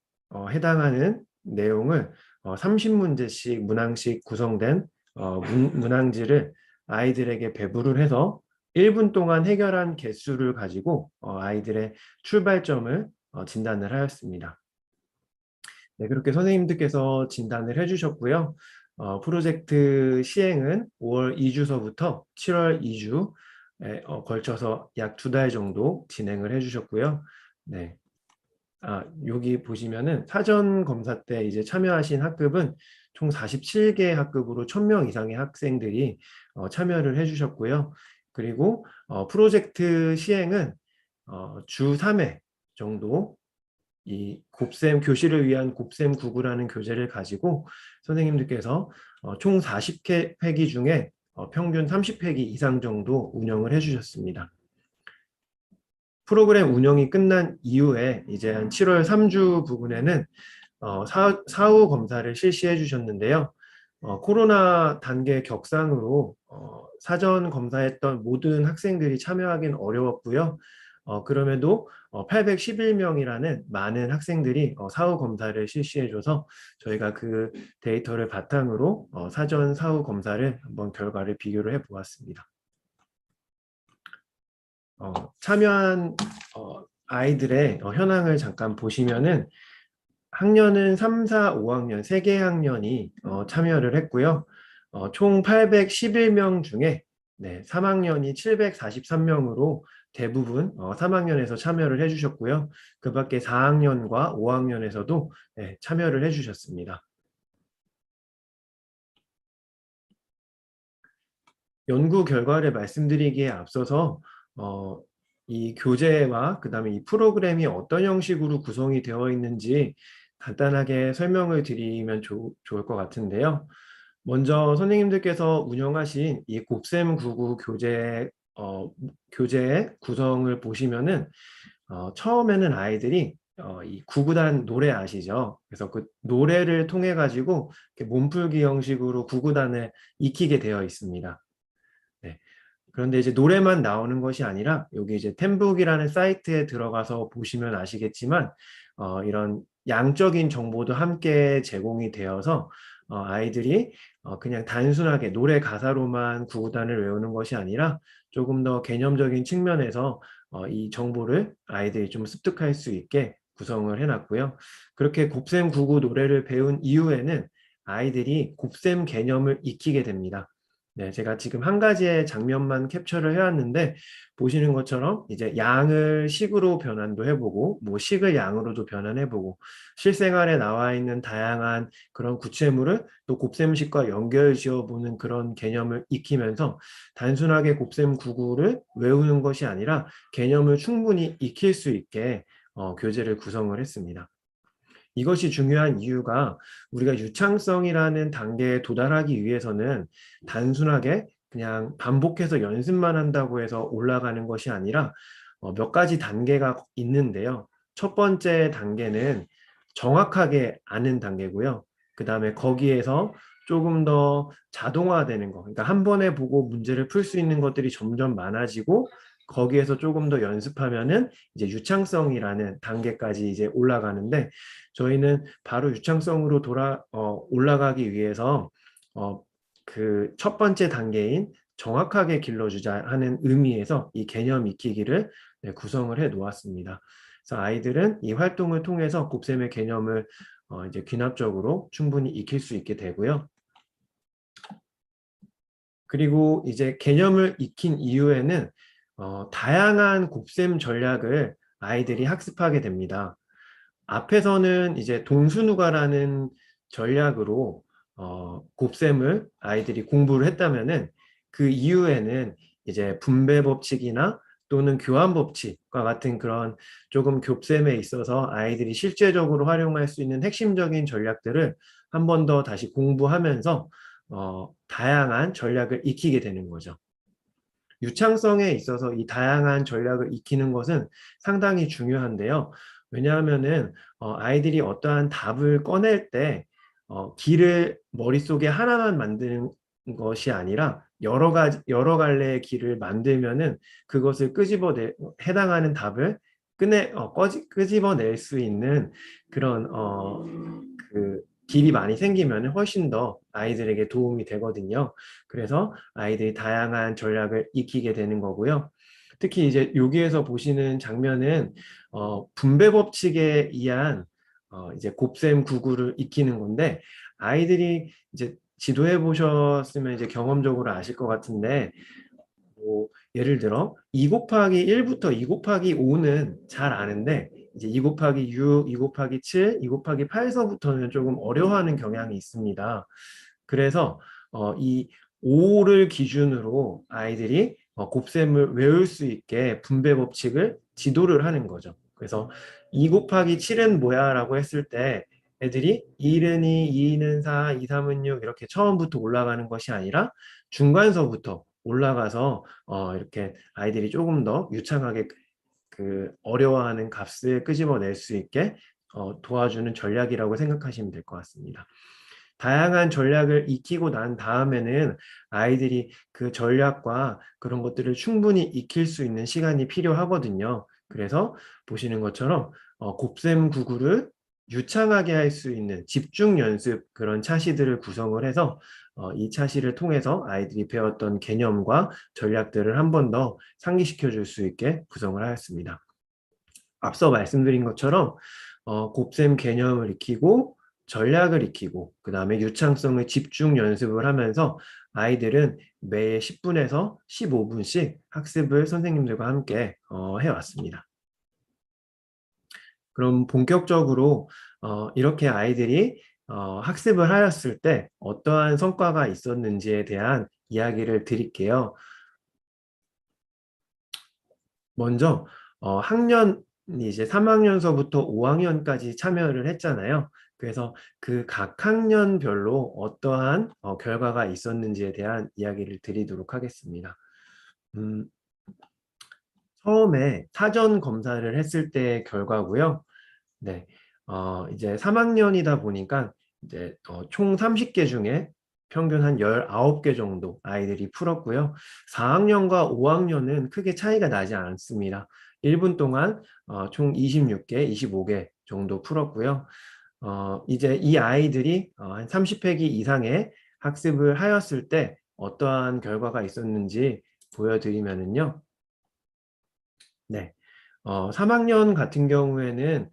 해당하는 내용을 30문제씩 문항씩 구성된 문항지를 아이들에게 배부를 해서 1분 동안 해결한 개수를 가지고 아이들의 출발점을 진단을 하였습니다. 네, 그렇게 선생님들께서 진단을 해주셨고요. 프로젝트 시행은 5월 2주서부터 7월 2주에 걸쳐서 약 2달 정도 진행을 해주셨고요. 네. 여기 보시면은 사전 검사 때 이제 참여하신 학급은 총 47개 학급으로 1000명 이상의 학생들이 참여를 해주셨고요. 그리고 프로젝트 시행은 주 3회 정도 이 곱셈 교실을 위한 곱셈 구구라는 교재를 가지고 선생님들께서 총 40회기 중에 평균 30회기 이상 정도 운영을 해주셨습니다. 프로그램 운영이 끝난 이후에 이제 한 7월 3주 부분에는 사후 검사를 실시해 주셨는데요. 코로나 단계 격상으로 사전 검사했던 모든 학생들이 참여하기는 어려웠고요. 그럼에도 811명이라는 많은 학생들이 사후 검사를 실시해줘서 저희가 그 데이터를 바탕으로 사전 사후 검사를 한번 결과를 비교를 해보았습니다. 참여한 아이들의 현황을 잠깐 보시면은 학년은 3, 4, 5학년 3개 학년이 참여를 했고요. 총 811명 중에 3학년이 743명으로 대부분 3학년에서 참여를 해주셨고요. 그 밖에 4학년과 5학년에서도 참여를 해주셨습니다. 연구 결과를 말씀드리기에 앞서서 이 교재와 그 다음에 이 프로그램이 어떤 형식으로 구성이 되어 있는지 간단하게 설명을 드리면 좋을 것 같은데요. 먼저 선생님들께서 운영하신 이 곱셈 구구 교재의 구성을 보시면은 처음에는 아이들이 이 구구단 노래 아시죠? 그래서 그 노래를 통해 가지고 몸풀기 형식으로 구구단을 익히게 되어 있습니다. 네. 그런데 이제 노래만 나오는 것이 아니라 여기 이제 템북이라는 사이트에 들어가서 보시면 아시겠지만 이런 양적인 정보도 함께 제공이 되어서 아이들이 그냥 단순하게 노래 가사로만 구구단을 외우는 것이 아니라 조금 더 개념적인 측면에서 이 정보를 아이들이 좀 습득할 수 있게 구성을 해놨고요. 그렇게 곱셈 구구 노래를 배운 이후에는 아이들이 곱셈 개념을 익히게 됩니다. 네, 제가 지금 한 가지의 장면만 캡처를 해왔는데 보시는 것처럼 이제 양을 식으로 변환도 해보고 뭐 식을 양으로도 변환해보고 실생활에 나와 있는 다양한 그런 구체물을 또 곱셈식과 연결 지어보는 그런 개념을 익히면서 단순하게 곱셈 구구를 외우는 것이 아니라 개념을 충분히 익힐 수 있게 교재를 구성을 했습니다. 이것이 중요한 이유가 우리가 유창성이라는 단계에 도달하기 위해서는 단순하게 그냥 반복해서 연습만 한다고 해서 올라가는 것이 아니라 몇 가지 단계가 있는데요. 첫 번째 단계는 정확하게 아는 단계고요. 그 다음에 거기에서 조금 더 자동화되는 거, 그러니까 한 번에 보고 문제를 풀 수 있는 것들이 점점 많아지고 거기에서 조금 더 연습하면은 이제 유창성이라는 단계까지 이제 올라가는데 저희는 바로 유창성으로 올라가기 위해서 그 첫 번째 단계인 정확하게 길러주자 하는 의미에서 이 개념 익히기를 구성을 해 놓았습니다. 그래서 아이들은 이 활동을 통해서 곱셈의 개념을 이제 귀납적으로 충분히 익힐 수 있게 되고요. 그리고 이제 개념을 익힌 이후에는 다양한 곱셈 전략을 아이들이 학습하게 됩니다. 앞에서는 이제 동수누가라는 전략으로 곱셈을 아이들이 공부를 했다면은 그 이후에는 이제 분배 법칙이나 또는 교환 법칙과 같은 그런 조금 곱셈에 있어서 아이들이 실제적으로 활용할 수 있는 핵심적인 전략들을 한 번 더 다시 공부하면서 다양한 전략을 익히게 되는 거죠. 유창성에 있어서 이 다양한 전략을 익히는 것은 상당히 중요한데요. 왜냐하면은 아이들이 어떠한 답을 꺼낼 때 길을 머릿속에 하나만 만드는 것이 아니라 여러 갈래의 길을 만들면은 그것을 해당하는 답을 끄집어낼 수 있는 그런 그 길이 많이 생기면 훨씬 더 아이들에게 도움이 되거든요. 그래서 아이들이 다양한 전략을 익히게 되는 거고요. 특히 이제 여기에서 보시는 장면은 분배 법칙에 의한 이제 곱셈 구구를 익히는 건데 아이들이 이제 지도해 보셨으면 이제 경험적으로 아실 것 같은데 뭐 예를 들어 2 곱하기 1부터 2 곱하기 5는 잘 아는데 이제 2 곱하기 6, 2 곱하기 7, 2 곱하기 8서부터는 조금 어려워하는 경향이 있습니다. 그래서 이 5를 기준으로 아이들이 곱셈을 외울 수 있게 분배 법칙을 지도를 하는 거죠. 그래서 2 곱하기 7은 뭐야? 라고 했을 때 애들이 1은 2, 2는 4, 2, 3은 6 이렇게 처음부터 올라가는 것이 아니라 중간서부터 올라가서 이렇게 아이들이 조금 더 유창하게 그 어려워하는 값을 끄집어낼 수 있게 도와주는 전략이라고 생각하시면 될 것 같습니다. 다양한 전략을 익히고 난 다음에는 아이들이 그 전략과 그런 것들을 충분히 익힐 수 있는 시간이 필요하거든요. 그래서 보시는 것처럼 곱셈 구구를 유창하게 할 수 있는 집중 연습 그런 차시들을 구성을 해서 이 차시를 통해서 아이들이 배웠던 개념과 전략들을 한 번 더 상기시켜 줄 수 있게 구성을 하였습니다. 앞서 말씀드린 것처럼 곱셈 개념을 익히고 전략을 익히고 그 다음에 유창성을 집중 연습을 하면서 아이들은 매 10분에서 15분씩 학습을 선생님들과 함께 해왔습니다. 그럼 본격적으로 이렇게 아이들이 학습을 하였을 때 어떠한 성과가 있었는지에 대한 이야기를 드릴게요. 먼저 학년이 이제 3학년서부터 5학년까지 참여를 했잖아요. 그래서 그 각 학년별로 어떠한 결과가 있었는지에 대한 이야기를 드리도록 하겠습니다. 처음에 사전 검사를 했을 때의 결과고요. 네, 이제 3학년이다 보니까 이제 총 30개 중에 평균 한 19개 정도 아이들이 풀었고요. 4학년과 5학년은 크게 차이가 나지 않습니다. 1분 동안 총 26개, 25개 정도 풀었고요. 이제 이 아이들이 한 30회기 이상의 학습을 하였을 때 어떠한 결과가 있었는지 보여드리면은요. 네, 3학년 같은 경우에는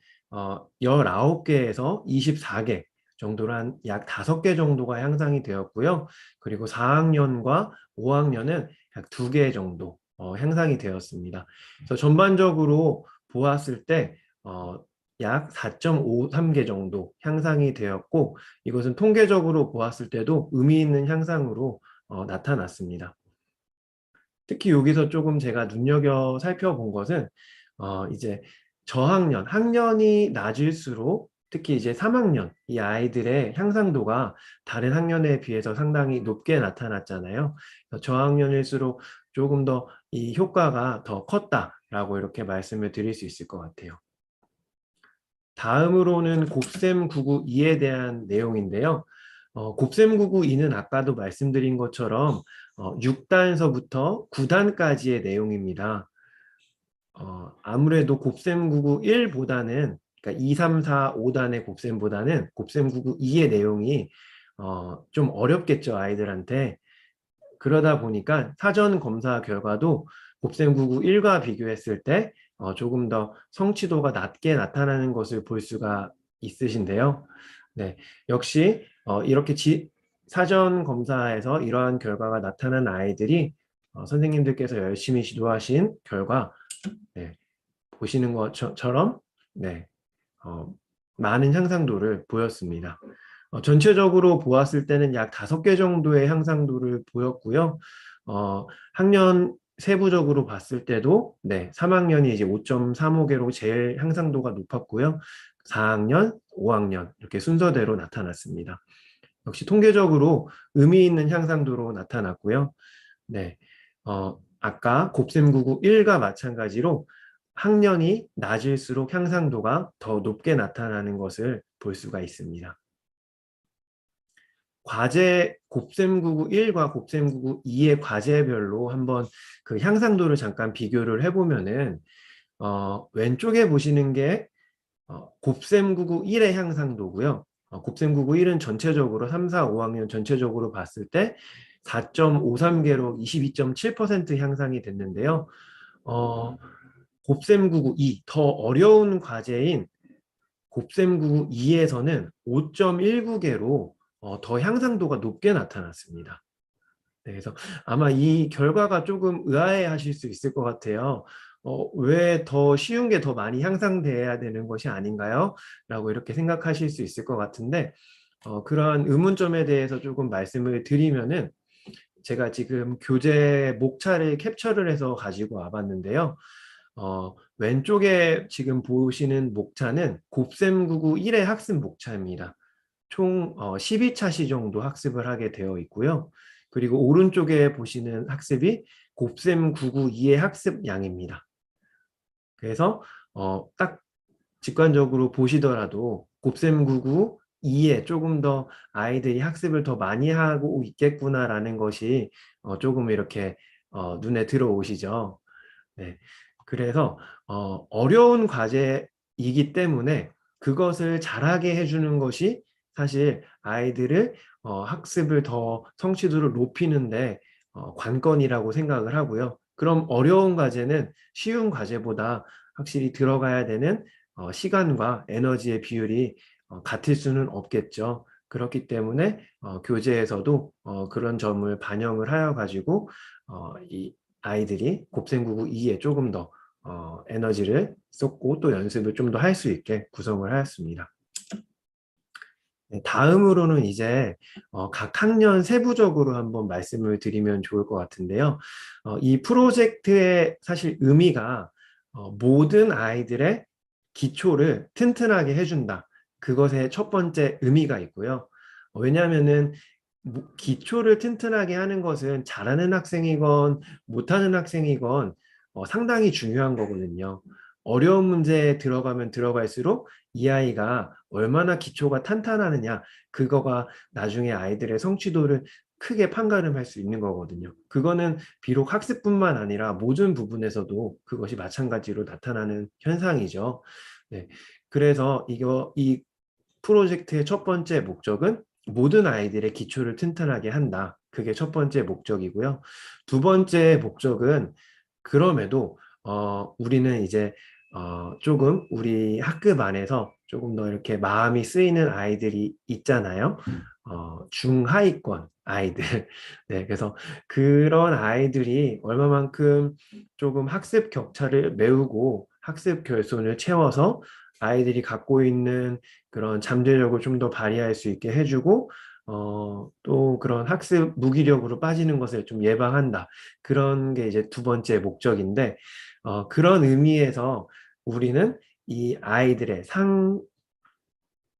19개에서 24개 정도로 한 약 5개 정도가 향상이 되었고요. 그리고 4학년과 5학년은 약 2개 정도 향상이 되었습니다. 그래서 전반적으로 보았을 때 약 4.53개 정도 향상이 되었고, 이것은 통계적으로 보았을 때도 의미 있는 향상으로 나타났습니다. 특히 여기서 조금 제가 눈여겨 살펴본 것은 이제 저학년, 학년이 낮을수록 특히 이제 3학년 이 아이들의 향상도가 다른 학년에 비해서 상당히 높게 나타났잖아요. 저학년일수록 조금 더 이 효과가 더 컸다라고 이렇게 말씀을 드릴 수 있을 것 같아요. 다음으로는 곱셈 992에 대한 내용인데요. 곱셈 992는 아까도 말씀드린 것처럼 6단서부터 9단까지의 내용입니다. 아무래도 곱셈 991보다는 그러니까 2, 3, 4, 5단의 곱셈보다는 곱셈 992의 내용이 좀 어렵겠죠, 아이들한테. 그러다 보니까 사전 검사 결과도 곱셈 991과 비교했을 때 조금 더 성취도가 낮게 나타나는 것을 볼 수가 있으신데요. 네, 역시 이렇게 사전 검사에서 이러한 결과가 나타난 아이들이 선생님들께서 열심히 지도하신 결과 네, 보시는 것처럼 네, 많은 향상도를 보였습니다. 전체적으로 보았을 때는 약 5개 정도의 향상도를 보였고요. 학년 세부적으로 봤을 때도 네, 3학년이 이제 5.35개로 제일 향상도가 높았고요. 4학년, 5학년 이렇게 순서대로 나타났습니다. 역시 통계적으로 의미 있는 향상도로 나타났고요. 네, 아까 곱셈 991과 마찬가지로 학년이 낮을수록 향상도가 더 높게 나타나는 것을 볼 수가 있습니다. 과제 곱셈 991과 곱셈 992의 과제별로 한번 그 향상도를 잠깐 비교를 해보면은 왼쪽에 보시는 게 곱셈 991의 향상도고요. 곱셈 991은 전체적으로 3, 4, 5학년 전체적으로 봤을 때 4.53개로 22.7% 향상이 됐는데요. 곱셈 992, 더 어려운 과제인 곱셈 992에서는 5.19개로 더 향상도가 높게 나타났습니다. 네, 그래서 아마 이 결과가 조금 의아해 하실 수 있을 것 같아요. 왜 더 쉬운 게 더 많이 향상돼야 되는 것이 아닌가요? 라고 이렇게 생각하실 수 있을 것 같은데 그러한 의문점에 대해서 조금 말씀을 드리면은 제가 지금 교재 목차를 캡처를 해서 가지고 와봤는데요. 왼쪽에 지금 보시는 목차는 곱셈 991의 학습 목차입니다. 총 12차시 정도 학습을 하게 되어 있고요. 그리고 오른쪽에 보시는 학습이 곱셈 992의 학습량입니다. 그래서 딱 직관적으로 보시더라도 곱셈 992에 조금 더 아이들이 학습을 더 많이 하고 있겠구나라는 것이 조금 이렇게 눈에 들어오시죠. 네. 그래서 어려운 과제이기 때문에 그것을 잘하게 해주는 것이 사실 아이들을 학습을 더 성취도를 높이는데 관건이라고 생각을 하고요. 그럼 어려운 과제는 쉬운 과제보다 확실히 들어가야 되는 시간과 에너지의 비율이 같을 수는 없겠죠. 그렇기 때문에 교재에서도 그런 점을 반영을 하여 가지고 이 아이들이 곱셈 992에 조금 더 에너지를 쏟고 또 연습을 좀 더 할 수 있게 구성을 하였습니다. 네, 다음으로는 이제 각 학년 세부적으로 한번 말씀을 드리면 좋을 것 같은데요. 이 프로젝트의 사실 의미가 모든 아이들의 기초를 튼튼하게 해준다. 그것의 첫 번째 의미가 있고요. 왜냐하면은 기초를 튼튼하게 하는 것은 잘하는 학생이건 못하는 학생이건 상당히 중요한 거거든요. 어려운 문제에 들어가면 들어갈수록 이 아이가 얼마나 기초가 탄탄하느냐, 그거가 나중에 아이들의 성취도를 크게 판가름할 수 있는 거거든요. 그거는 비록 학습뿐만 아니라 모든 부분에서도 그것이 마찬가지로 나타나는 현상이죠. 네. 그래서 이 프로젝트의 첫 번째 목적은 모든 아이들의 기초를 튼튼하게 한다. 그게 첫 번째 목적이고요. 두 번째 목적은 그럼에도 우리는 이제 조금 우리 학급 안에서 조금 더 이렇게 마음이 쓰이는 아이들이 있잖아요. 중하위권 아이들. 네, 그래서 그런 아이들이 얼마만큼 조금 학습 격차를 메우고 학습 결손을 채워서 아이들이 갖고 있는 그런 잠재력을 좀 더 발휘할 수 있게 해주고 또 그런 학습 무기력으로 빠지는 것을 좀 예방한다. 그런 게 이제 두 번째 목적인데 그런 의미에서 우리는 이 아이들의 상,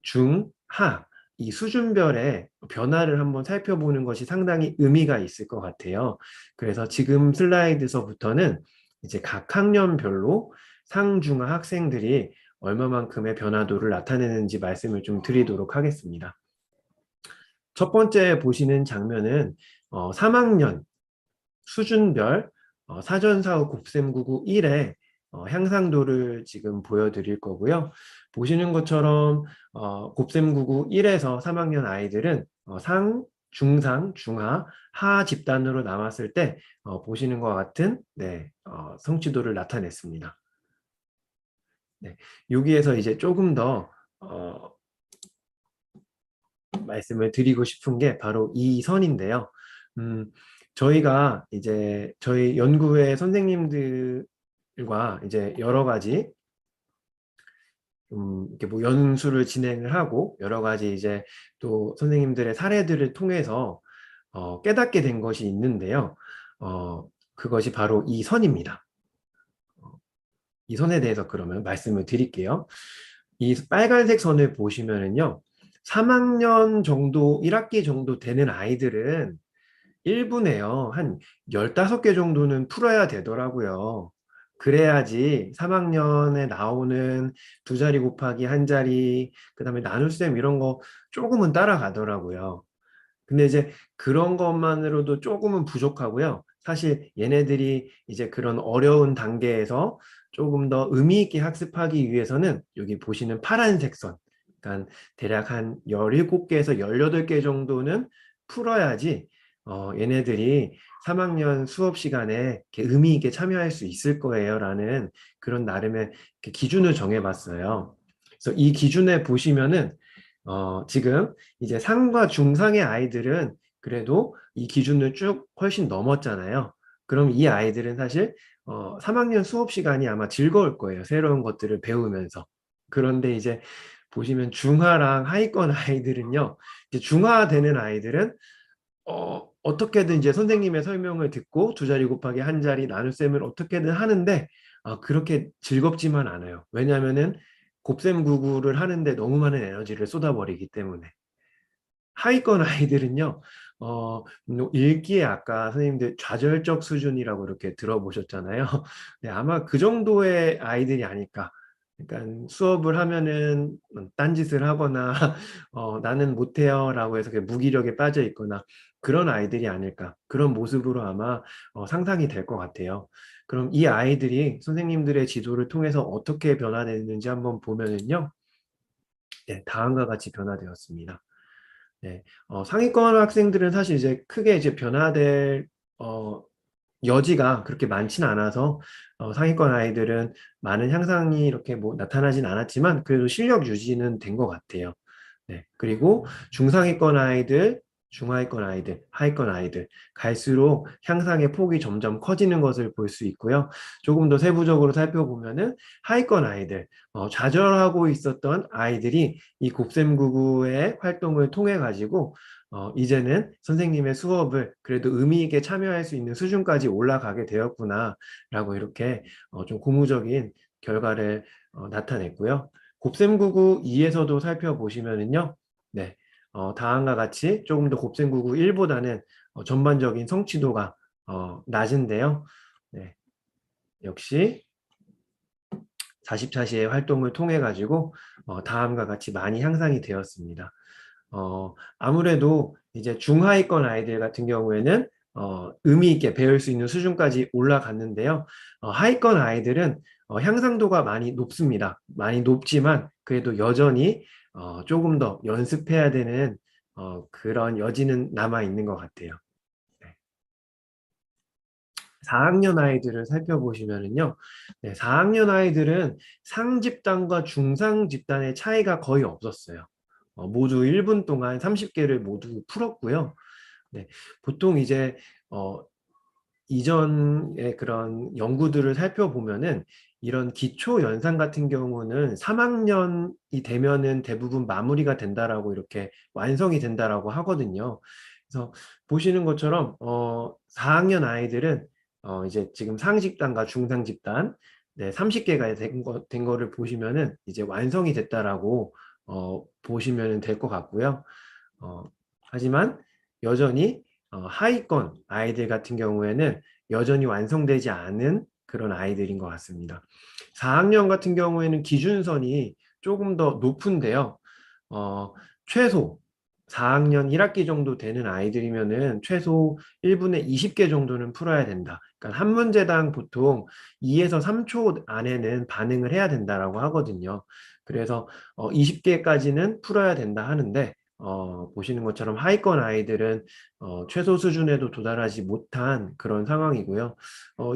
중, 하 이 수준별의 변화를 한번 살펴보는 것이 상당히 의미가 있을 것 같아요. 그래서 지금 슬라이드서부터는 이제 각 학년별로 상중하 학생들이 얼마만큼의 변화도를 나타내는지 말씀을 좀 드리도록 하겠습니다. 첫 번째 보시는 장면은 3학년 수준별 사전사후 곱셈구구 1의 향상도를 지금 보여드릴 거고요. 보시는 것처럼 곱셈구구 1에서 3학년 아이들은 상, 중상, 중하, 하 집단으로 남았을 때 보시는 것과 같은 네, 성취도를 나타냈습니다. 네, 여기에서 이제 조금 더 말씀을 드리고 싶은 게 바로 이 선인데요. 저희가 이제 저희 연구회 선생님들과 이제 여러 가지 이렇게 뭐 연수를 진행을 하고 여러 가지 이제 또 선생님들의 사례들을 통해서 깨닫게 된 것이 있는데요. 그것이 바로 이 선입니다. 이 선에 대해서 그러면 말씀을 드릴게요. 이 빨간색 선을 보시면은요, 3학년 정도, 1학기 정도 되는 아이들은 1분에요. 한 15개 정도는 풀어야 되더라고요. 그래야지 3학년에 나오는 두 자리 곱하기 한 자리, 그 다음에 나눗셈 이런 거 조금은 따라가더라고요. 근데 이제 그런 것만으로도 조금은 부족하고요. 사실 얘네들이 이제 그런 어려운 단계에서 조금 더 의미 있게 학습하기 위해서는 여기 보시는 파란색 선, 그러니까 대략 한 17개에서 18개 정도는 풀어야지 얘네들이 3학년 수업 시간에 이렇게 의미 있게 참여할 수 있을 거예요 라는 그런 나름의 기준을 정해봤어요. 그래서 이 기준에 보시면은 지금 이제 상과 중상의 아이들은 그래도 이 기준을 쭉 훨씬 넘었잖아요. 그럼 이 아이들은 사실 3학년 수업 시간이 아마 즐거울 거예요. 새로운 것들을 배우면서. 그런데 이제 보시면 중하랑 하위권 아이들은요. 이제 중하되는 아이들은 어떻게든 이제 선생님의 설명을 듣고 두 자리 곱하기 한 자리 나눗셈을 어떻게든 하는데 그렇게 즐겁지만 않아요. 왜냐하면은 곱셈구구를 하는데 너무 많은 에너지를 쏟아버리기 때문에. 하위권 아이들은요, 읽기에 아까 선생님들 좌절적 수준이라고 이렇게 들어보셨잖아요. 네, 아마 그 정도의 아이들이 아닐까. 그러니까 수업을 하면은 딴짓을 하거나 나는 못해요 라고 해서 무기력에 빠져 있거나 그런 아이들이 아닐까. 그런 모습으로 아마 상상이 될 것 같아요. 그럼 이 아이들이 선생님들의 지도를 통해서 어떻게 변화됐는지 한번 보면은요. 네, 다음과 같이 변화되었습니다. 네, 상위권 학생들은 사실 이제 크게 이제 변화될 여지가 그렇게 많지는 않아서 상위권 아이들은 많은 향상이 이렇게 뭐 나타나진 않았지만 그래도 실력 유지는 된 것 같아요. 네, 그리고 중상위권 아이들, 중하위권 아이들, 하위권 아이들 갈수록 향상의 폭이 점점 커지는 것을 볼 수 있고요. 조금 더 세부적으로 살펴보면은 하위권 아이들, 좌절하고 있었던 아이들이 이 곱셈구구의 활동을 통해 가지고 이제는 선생님의 수업을 그래도 의미 있게 참여할 수 있는 수준까지 올라가게 되었구나 라고 이렇게 좀 고무적인 결과를 나타냈고요. 곱셈구구 2에서도 살펴보시면은요. 네, 다음과 같이 조금 더 곱셈구구 1보다는 전반적인 성취도가 낮은데요. 네, 역시 40차 시의 활동을 통해 가지고 다음과 같이 많이 향상이 되었습니다. 아무래도 이제 중하위권 아이들 같은 경우에는 의미 있게 배울 수 있는 수준까지 올라갔는데요. 하위권 아이들은 향상도가 많이 높습니다. 많이 높지만 그래도 여전히 조금 더 연습해야 되는 그런 여지는 남아 있는 것 같아요. 4학년 아이들을 살펴보시면은요, 4학년 아이들은 상집단과 중상집단의 차이가 거의 없었어요. 모두 1분 동안 30개를 모두 풀었고요. 네, 보통 이제 이전의 그런 연구들을 살펴보면은 이런 기초 연산 같은 경우는 3학년이 되면은 대부분 마무리가 된다라고 이렇게 완성이 된다라고 하거든요. 그래서 보시는 것처럼 4학년 아이들은 이제 지금 상집단과 중상집단 30개가 된 거를 보시면은 이제 완성이 됐다라고 보시면 될 것 같고요. 하지만 여전히 하위권 아이들 같은 경우에는 여전히 완성되지 않은 그런 아이들인 것 같습니다. 4학년 같은 경우에는 기준선이 조금 더 높은데요. 최소 4학년 1학기 정도 되는 아이들이면은 최소 1분에 20개 정도는 풀어야 된다. 그러니까 한 문제당 보통 2에서 3초 안에는 반응을 해야 된다라고 하거든요. 그래서 20개까지는 풀어야 된다 하는데 보시는 것처럼 하위권 아이들은 최소 수준에도 도달하지 못한 그런 상황이고요.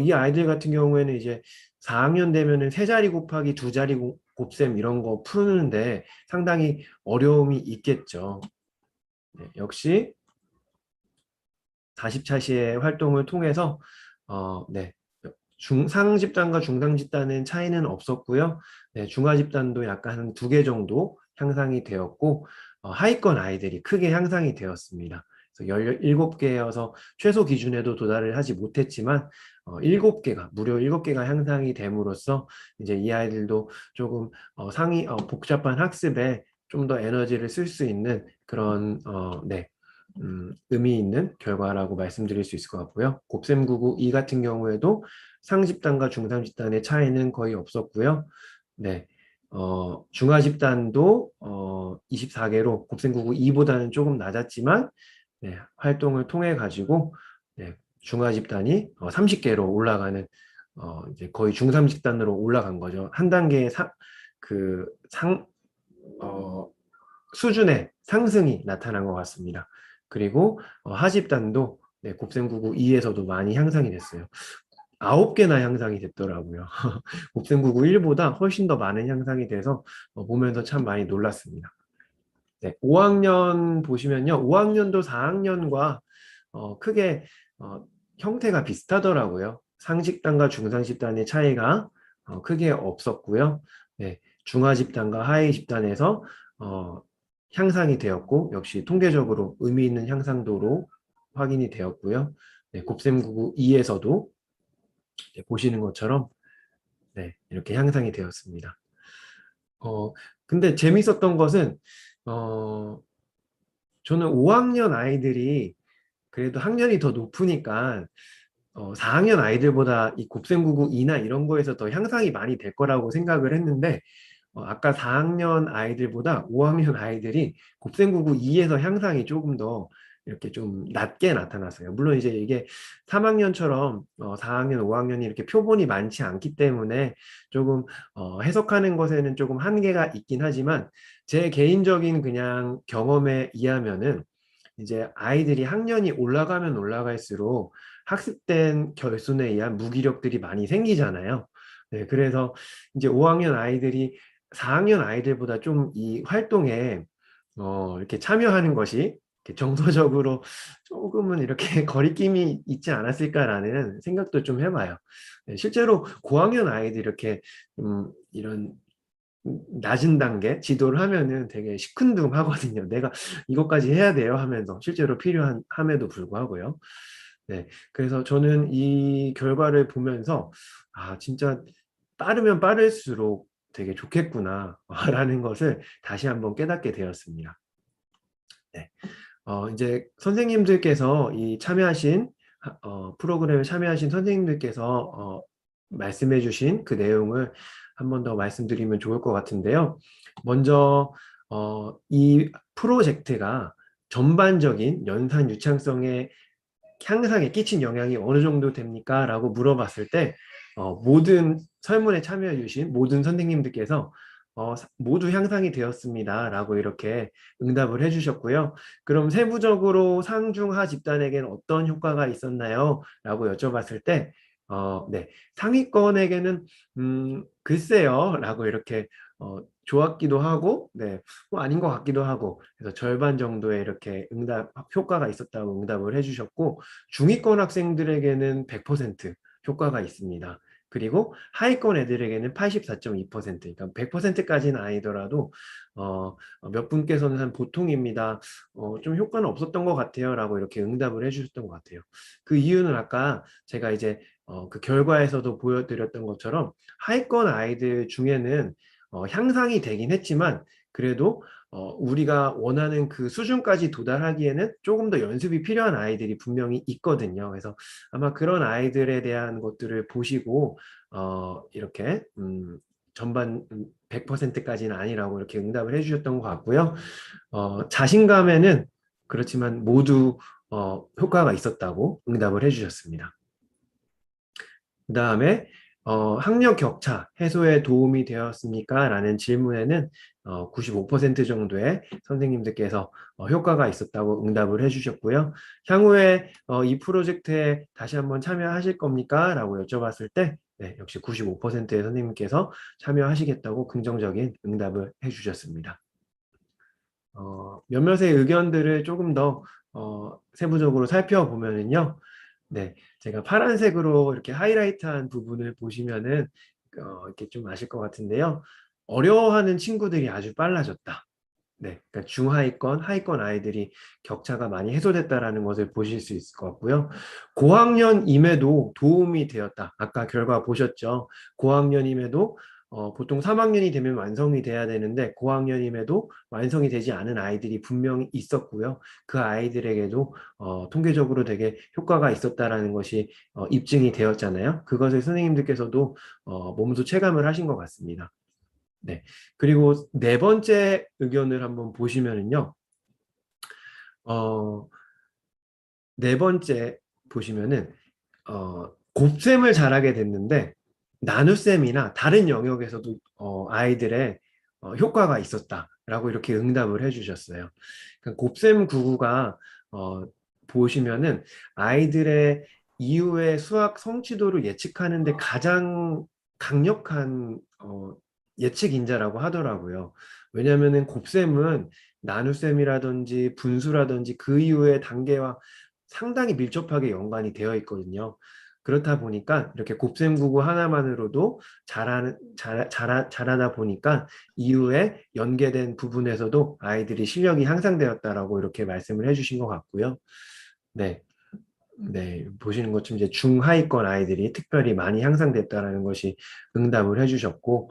이 아이들 같은 경우에는 이제 4학년 되면은 세 자리 곱하기 두 자리 곱셈 이런 거 푸는데 상당히 어려움이 있겠죠. 네, 역시 40차 시의 활동을 통해서 네, 상집단과 중상집단은 차이는 없었고요. 네, 중하집단도 약간 한 2개 정도 향상이 되었고 하위권 아이들이 크게 향상이 되었습니다. 그래서 17개여서 최소 기준에도 도달을 하지 못했지만 7개가 무려 7개가 향상이 됨으로써 이제 이 아이들도 조금 복잡한 학습에 좀 더 에너지를 쓸 수 있는 그런 네, 의미 있는 결과라고 말씀드릴 수 있을 것 같고요. 곱셈 9구 2 같은 경우에도 상집단과 중상집단의 차이는 거의 없었고요. 네, 중하집단도 24개로 곱셈 9구 2보다는 조금 낮았지만 네, 활동을 통해 가지고 네, 중하집단이 30개로 올라가는 이제 거의 중상집단으로 올라간 거죠. 한 단계의 수준의 상승이 나타난 것 같습니다. 그리고 하집단도 네, 곱셈 9구 2에서도 많이 향상이 됐어요. 9개나 향상이 됐더라고요. 곱셈 9구 1보다 훨씬 더 많은 향상이 돼서 보면서 참 많이 놀랐습니다. 네, 5학년 보시면요. 5학년도 4학년과 크게 형태가 비슷하더라고요. 상집단과 중상집단의 차이가 크게 없었고요. 네, 중하집단과 하위집단에서 향상이 되었고 역시 통계적으로 의미 있는 향상도로 확인이 되었고요. 네, 곱셈 9구 2에서도 보시는 것처럼 네, 이렇게 향상이 되었습니다. 근데 재밌었던 것은 저는 5학년 아이들이 그래도 학년이 더 높으니까 4학년 아이들보다 이 곱셈 9구 2나 이런 거에서 더 향상이 많이 될 거라고 생각을 했는데 아까 4학년 아이들보다 5학년 아이들이 곱셈 9구 2에서 향상이 조금 더 이렇게 좀 낮게 나타났어요. 물론 이제 이게 3학년처럼 4학년, 5학년이 이렇게 표본이 많지 않기 때문에 조금 해석하는 것에는 조금 한계가 있긴 하지만 제 개인적인 그냥 경험에 의하면은 이제 아이들이 학년이 올라가면 올라갈수록 학습된 결손에 의한 무기력들이 많이 생기잖아요. 네, 그래서 이제 5학년 아이들이 4학년 아이들보다 좀 이 활동에 이렇게 참여하는 것이 이렇게 정서적으로 조금은 이렇게 거리낌이 있지 않았을까라는 생각도 좀 해봐요. 네, 실제로 고학년 아이들 이렇게 이런 낮은 단계 지도를 하면은 되게 시큰둥하거든요. 내가 이것까지 해야 돼요 하면서 실제로 필요함에도 불구하고요. 네, 그래서 저는 이 결과를 보면서 아 진짜 빠르면 빠를수록 되게 좋겠구나 라는 것을 다시 한번 깨닫게 되었습니다. 네, 이제 선생님들께서 이 참여하신 프로그램에 참여하신 선생님들께서 말씀해 주신 그 내용을 한 번 더 말씀드리면 좋을 것 같은데요. 먼저 이 프로젝트가 전반적인 연산 유창성의 향상에 끼친 영향이 어느 정도 됩니까? 라고 물어봤을 때 모든 설문에 참여해 주신 모든 선생님들께서 모두 향상이 되었습니다. 라고 이렇게 응답을 해주셨고요. 그럼 세부적으로 상중하 집단에게는 어떤 효과가 있었나요? 라고 여쭤봤을 때 네, 상위권에게는 글쎄요. 라고 이렇게 좋았기도 하고 네, 뭐 아닌 것 같기도 하고 그래서 절반 정도의 이렇게 효과가 있었다고 응답을 해주셨고 중위권 학생들에게는 100% 효과가 있습니다. 그리고 하위권 애들에게는 84.2%, 그러니까 100%까지는 아니더라도 몇 분께서는 한 보통입니다. 좀 효과는 없었던 것 같아요. 라고 이렇게 응답을 해주셨던 것 같아요. 그 이유는 아까 제가 이제 그 결과에서도 보여드렸던 것처럼 하위권 아이들 중에는 향상이 되긴 했지만 그래도 우리가 원하는 그 수준까지 도달하기에는 조금 더 연습이 필요한 아이들이 분명히 있거든요. 그래서 아마 그런 아이들에 대한 것들을 보시고 이렇게 전반 100%까지는 아니라고 이렇게 응답을 해주셨던 것 같고요. 자신감에는 그렇지만 모두 효과가 있었다고 응답을 해주셨습니다. 그 다음에 학력 격차 해소에 도움이 되었습니까? 라는 질문에는 95% 정도의 선생님들께서 효과가 있었다고 응답을 해주셨고요. 향후에 이 프로젝트에 다시 한번 참여하실 겁니까? 라고 여쭤봤을 때 네, 역시 95%의 선생님께서 참여하시겠다고 긍정적인 응답을 해주셨습니다. 몇몇의 의견들을 조금 더 세부적으로 살펴보면은요. 네, 제가 파란색으로 이렇게 하이라이트한 부분을 보시면은 이렇게 좀 아실 것 같은데요. 어려워하는 친구들이 아주 빨라졌다. 네, 그러니까 중하위권, 하위권 아이들이 격차가 많이 해소됐다라는 것을 보실 수 있을 것 같고요. 고학년임에도 도움이 되었다. 아까 결과 보셨죠? 고학년임에도 보통 3학년이 되면 완성이 돼야 되는데 고학년임에도 완성이 되지 않은 아이들이 분명히 있었고요. 그 아이들에게도 통계적으로 되게 효과가 있었다라는 것이 입증이 되었잖아요. 그것을 선생님들께서도 몸소 체감을 하신 것 같습니다. 네. 그리고 네 번째 의견을 한번 보시면은요. 네 번째 보시면은 곱셈을 잘하게 됐는데 나눗셈이나 다른 영역에서도 아이들의 효과가 있었다라고 이렇게 응답을 해주셨어요. 그러니까 곱셈 구구가 보시면은 아이들의 이후의 수학 성취도를 예측하는데 가장 강력한 예측 인자라고 하더라고요. 왜냐하면은 곱셈은 나눗셈이라든지 분수라든지 그 이후의 단계와 상당히 밀접하게 연관이 되어 있거든요. 그렇다 보니까 이렇게 곱셈 구구 하나만으로도 잘하다 보니까 이후에 연계된 부분에서도 아이들이 실력이 향상되었다라고 이렇게 말씀을 해주신 것 같고요. 네. 네, 보시는 것처럼 이제 중하위권 아이들이 특별히 많이 향상됐다라는 것이 응답을 해주셨고,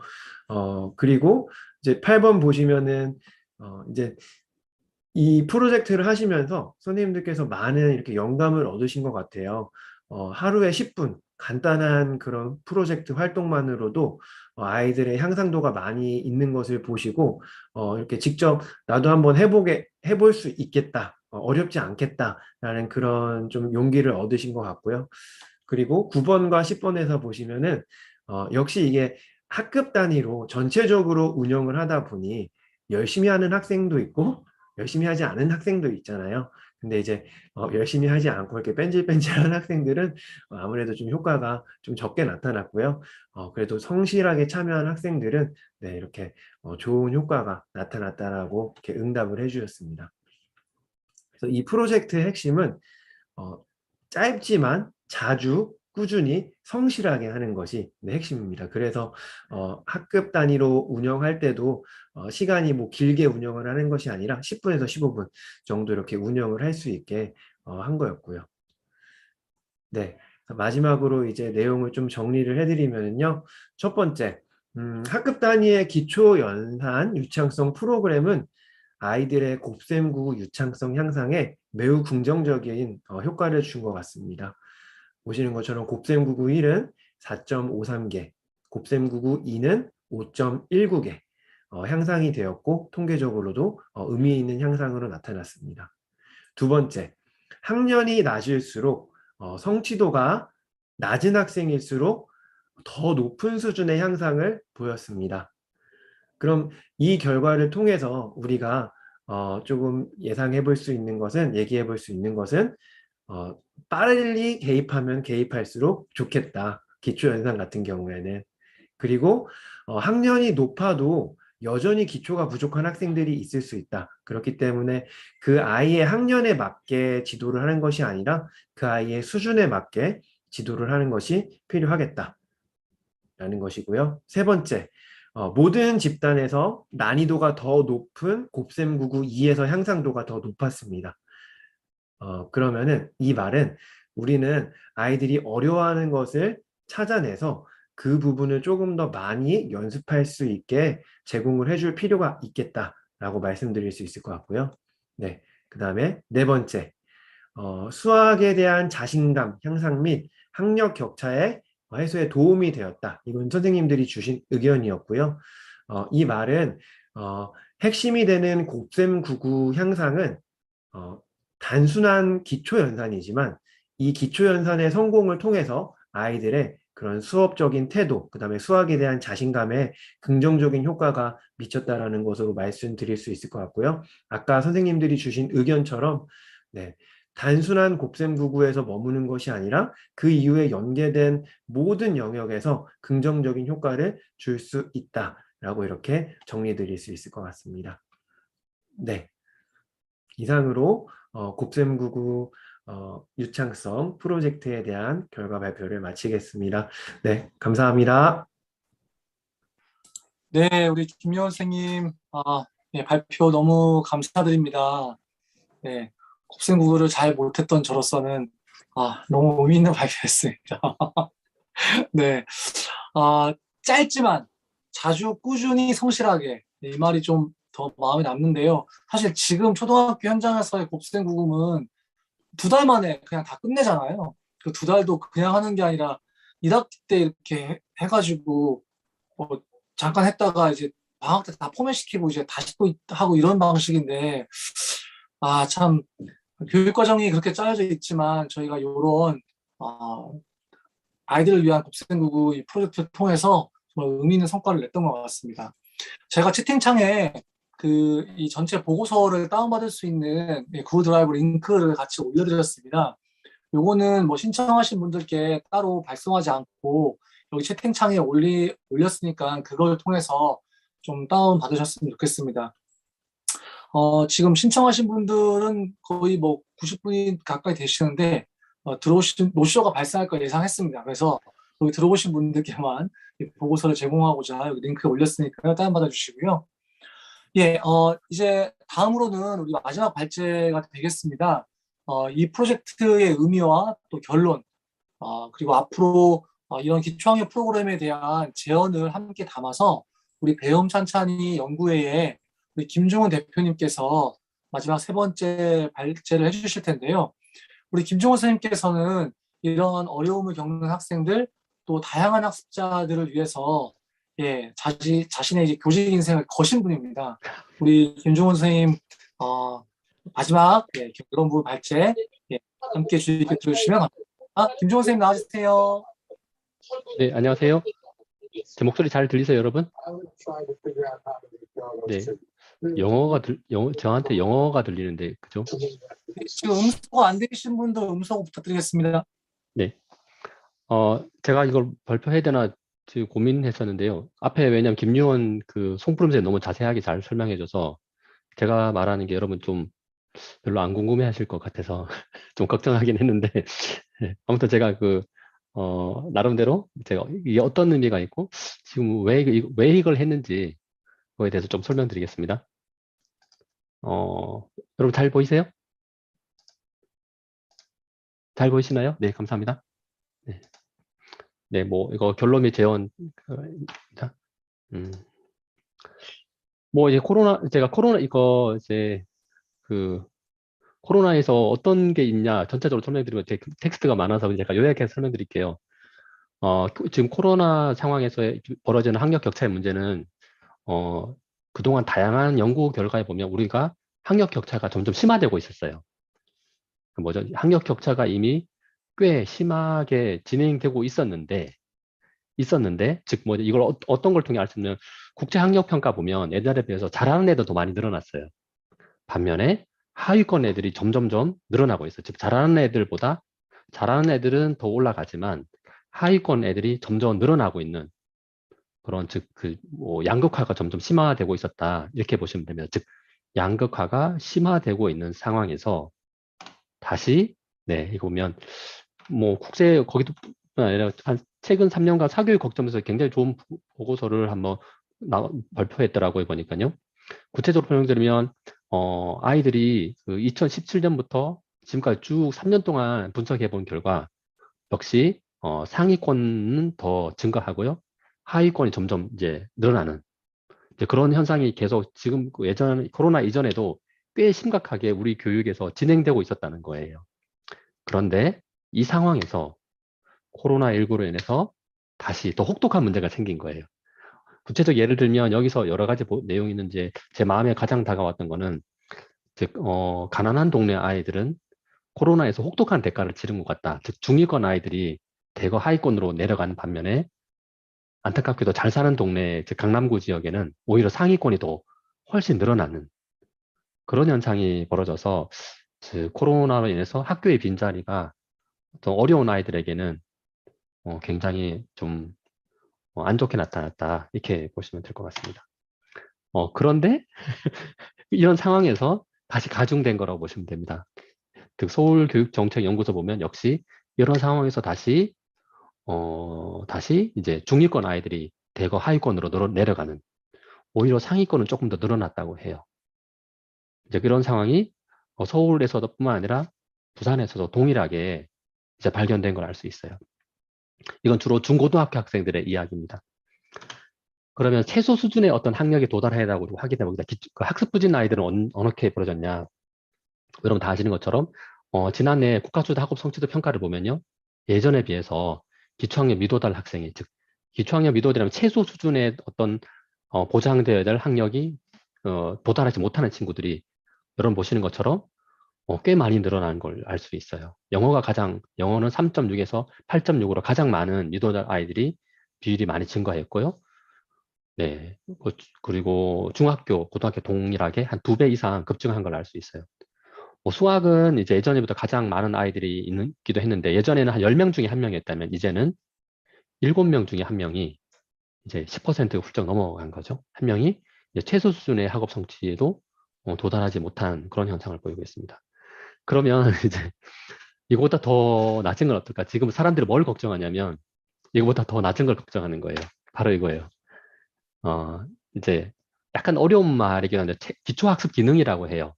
그리고 이제 8번 보시면은, 이제 이 프로젝트를 하시면서 선생님들께서 많은 이렇게 영감을 얻으신 것 같아요. 하루에 10분 간단한 그런 프로젝트 활동만으로도 아이들의 향상도가 많이 있는 것을 보시고 이렇게 직접 나도 한번 해볼 수 있겠다. 어렵지 않겠다라는 그런 좀 용기를 얻으신 것 같고요. 그리고 9번과 10번에서 보시면은 역시 이게 학급 단위로 전체적으로 운영을 하다 보니 열심히 하는 학생도 있고 열심히 하지 않은 학생도 있잖아요. 근데 이제 열심히 하지 않고 이렇게 뺀질뺀질한 학생들은 아무래도 좀 효과가 좀 적게 나타났고요. 그래도 성실하게 참여한 학생들은 네, 이렇게 좋은 효과가 나타났다라고 이렇게 응답을 해주셨습니다. 그래서 이 프로젝트의 핵심은 짧지만 자주 꾸준히 성실하게 하는 것이 핵심입니다. 그래서 학급 단위로 운영할 때도 시간이 뭐 길게 운영을 하는 것이 아니라 10분에서 15분 정도 이렇게 운영을 할 수 있게 한 거였고요. 네, 마지막으로 이제 내용을 좀 정리를 해드리면요. 첫 번째, 학급 단위의 기초 연산 유창성 프로그램은 아이들의 곱셈구구 유창성 향상에 매우 긍정적인 효과를 준 것 같습니다. 보시는 것처럼 곱셈구구 1은 4.53개, 곱셈구구 2는 5.19개 향상이 되었고 통계적으로도 의미 있는 향상으로 나타났습니다. 두 번째, 학년이 낮을수록 성취도가 낮은 학생일수록 더 높은 수준의 향상을 보였습니다. 그럼 이 결과를 통해서 우리가 조금 예상해 볼 수 있는 것은, 얘기해 볼 수 있는 것은 빨리 개입하면 개입할수록 좋겠다. 기초연산 같은 경우에는. 그리고 학년이 높아도 여전히 기초가 부족한 학생들이 있을 수 있다. 그렇기 때문에 그 아이의 학년에 맞게 지도를 하는 것이 아니라 그 아이의 수준에 맞게 지도를 하는 것이 필요하겠다. 라는 것이고요. 세 번째, 모든 집단에서 난이도가 더 높은 곱셈구구 2에서 향상도가 더 높았습니다. 그러면은 이 말은 우리는 아이들이 어려워하는 것을 찾아내서 그 부분을 조금 더 많이 연습할 수 있게 제공을 해줄 필요가 있겠다라고 말씀드릴 수 있을 것 같고요. 네, 그 다음에 네 번째, 수학에 대한 자신감 향상 및 학력 격차의 해소에 도움이 되었다. 이건 선생님들이 주신 의견이었고요. 이 말은 핵심이 되는 곱셈구구 향상은 단순한 기초연산이지만 이 기초연산의 성공을 통해서 아이들의 그런 수업적인 태도, 그 다음에 수학에 대한 자신감에 긍정적인 효과가 미쳤다라는 것으로 말씀드릴 수 있을 것 같고요. 아까 선생님들이 주신 의견처럼 네, 단순한 곱셈구구에서 머무는 것이 아니라 그 이후에 연계된 모든 영역에서 긍정적인 효과를 줄 수 있다라고 이렇게 정리드릴 수 있을 것 같습니다. 네, 이상으로 곱셈구구 유창성 프로젝트에 대한 결과 발표를 마치겠습니다. 네, 감사합니다. 네, 우리 김여원 선생님, 네, 발표 너무 감사드립니다. 네, 곱셈구구를 잘 못했던 저로서는 너무 의미 있는 발표였습니다. 네, 짧지만 자주 꾸준히 성실하게, 이 말이 좀 더 마음에 남는데요. 사실 지금 초등학교 현장에서의 곱셈구구는 2달 만에 그냥 다 끝내잖아요. 그 2달도 그냥 하는 게 아니라 1학기 때 이렇게 해가지고 잠깐 했다가 이제 방학 때 다 포맷시키고 이제 다시 또 하고 이런 방식인데 참 교육 과정이 그렇게 짜여져 있지만 저희가 이런 아이들을 위한 곱셈구구 이 프로젝트를 통해서 정말 의미 있는 성과를 냈던 것 같습니다. 제가 채팅창에 이 전체 보고서를 다운받을 수 있는 구글 드라이브 링크를 같이 올려드렸습니다. 요거는 뭐 신청하신 분들께 따로 발송하지 않고 여기 채팅창에 올렸으니까 그걸 통해서 좀 다운받으셨으면 좋겠습니다. 지금 신청하신 분들은 거의 뭐 90분이 가까이 되시는데 노쇼가 발생할 걸 예상했습니다. 그래서 여기 들어오신 분들께만 보고서를 제공하고자 여기 링크에 올렸으니까 다운받아 주시고요. 예, 이제 다음으로는 우리 마지막 발제가 되겠습니다. 이 프로젝트의 의미와 또 결론, 그리고 앞으로 이런 기초학력 프로그램에 대한 제언을 함께 담아서 우리 배움 찬찬히 연구회에 우리 김종훈 대표님께서 마지막 3번째 발제를 해주실 텐데요. 우리 김종훈 선생님께서는 이런 어려움을 겪는 학생들 또 다양한 학습자들을 위해서 자신의 이제 교직 인생을 거신 분입니다. 우리 김종훈 선생님 마지막 결론 부분 발제 함께 주의 깊게 들어주시면 감사합니다. 김종훈 선생님 나와주세요. 네, 안녕하세요. 제 목소리 잘 들리세요, 여러분? 네, 저한테 영어가 들리는데, 그죠? 지금 음소거 안 되신 분도 음소거 부탁드리겠습니다. 네. 제가 이걸 발표해야 되나 지금 고민했었는데요. 앞에 왜냐면 김유원 송푸름쌤 너무 자세하게 잘 설명해줘서 제가 말하는 게 여러분 좀 별로 안 궁금해 하실 것 같아서 좀 걱정하긴 했는데, 아무튼 제가 나름대로 제가 이게 어떤 의미가 있고 지금 왜 이걸 했는지 그거에 대해서 좀 설명드리겠습니다. 여러분 잘 보이세요? 잘 보이시나요? 네, 감사합니다. 네, 뭐 이거 결론 및 제언 뭐 이제 제가 이거 이제 코로나에서 어떤 게 있냐 전체적으로 설명드리면 텍스트가 많아서 제가 요약해서 설명드릴게요. 지금 코로나 상황에서 벌어지는 학력 격차의 문제는 그동안 다양한 연구 결과에 보면 우리가 학력 격차가 점점 심화되고 있었어요. 뭐죠? 학력 격차가 이미 꽤 심하게 진행되고 있었는데, 즉, 뭐, 이걸 어떤 걸 통해 알 수 있는 국제 학력 평가 보면 옛날에 비해서 잘하는 애들 더 많이 늘어났어요. 반면에 하위권 애들이 점점점 늘어나고 있어요. 즉, 잘하는 애들보다 잘하는 애들은 더 올라가지만 하위권 애들이 점점 늘어나고 있는 그런, 즉, 뭐 양극화가 점점 심화되고 있었다. 이렇게 보시면 됩니다. 즉, 양극화가 심화되고 있는 상황에서 다시, 네, 이거 보면, 뭐, 거기도 아니라 최근 3년간 사교육 걱정에서 굉장히 좋은 보고서를 한번 발표했더라고요, 보니까요. 구체적으로 설명드리면, 아이들이 2017년부터 지금까지 쭉 3년 동안 분석해 본 결과, 역시, 상위권은 더 증가하고요. 하위권이 점점 이제 늘어나는 이제 그런 현상이 계속 지금 코로나 이전에도 꽤 심각하게 우리 교육에서 진행되고 있었다는 거예요. 그런데 이 상황에서 코로나19로 인해서 다시 더 혹독한 문제가 생긴 거예요. 구체적 예를 들면 여기서 여러 가지 내용이 있는지 제 마음에 가장 다가왔던 거는 즉 가난한 동네 아이들은 코로나에서 혹독한 대가를 치른 것 같다. 즉 중위권 아이들이 대거 하위권으로 내려가는 반면에 안타깝게도 잘 사는 동네, 즉 강남구 지역에는 오히려 상위권이 더 훨씬 늘어나는 그런 현상이 벌어져서 즉 코로나로 인해서 학교의 빈자리가 더 어려운 아이들에게는 굉장히 좀 안 좋게 나타났다. 이렇게 보시면 될 것 같습니다. 그런데 이런 상황에서 다시 가중된 거라고 보시면 됩니다. 즉 서울교육정책연구소 보면 역시 이런 상황에서 다시 이제 중위권 아이들이 대거 하위권으로 내려가는 오히려 상위권은 조금 더 늘어났다고 해요. 이제 그런 상황이 서울에서도 뿐만 아니라 부산에서도 동일하게 이제 발견된 걸 알 수 있어요. 이건 주로 중고등학교 학생들의 이야기입니다. 그러면 최소 수준의 어떤 학력에 도달하다고 확인해 봅니다. 학습 부진 아이들은 어떻게 벌어졌냐? 여러분 다 아시는 것처럼 지난해 국가주도 학업 성취도 평가를 보면요. 예전에 비해서 기초학력 미도달 학생이 즉 기초학력 미도달이라면 최소 수준의 어떤 보장되어야 될 학력이 도달하지 못하는 친구들이 여러분 보시는 것처럼 꽤 많이 늘어나는 걸 알 수 있어요. 영어는 3.6에서 8.6으로 가장 많은 미도달 아이들이 비율이 많이 증가했고요. 네, 그리고 중학교, 고등학교 동일하게 한 2배 이상 급증한 걸 알 수 있어요. 수학은 이제 예전에부터 가장 많은 아이들이 있기도 했는데 예전에는 한 10명 중에 1명이었다면 이제는 7명 중에 1명이 이제 10%가 훌쩍 넘어간 거죠. 1명이 이제 최소 수준의 학업 성취에도 도달하지 못한 그런 현상을 보이고 있습니다. 그러면 이제 이거보다 더 낮은 건 어떨까? 지금 사람들이 뭘 걱정하냐면 이거보다 더 낮은 걸 걱정하는 거예요. 바로 이거예요. 이제 약간 어려운 말이긴 한데 기초학습 기능이라고 해요.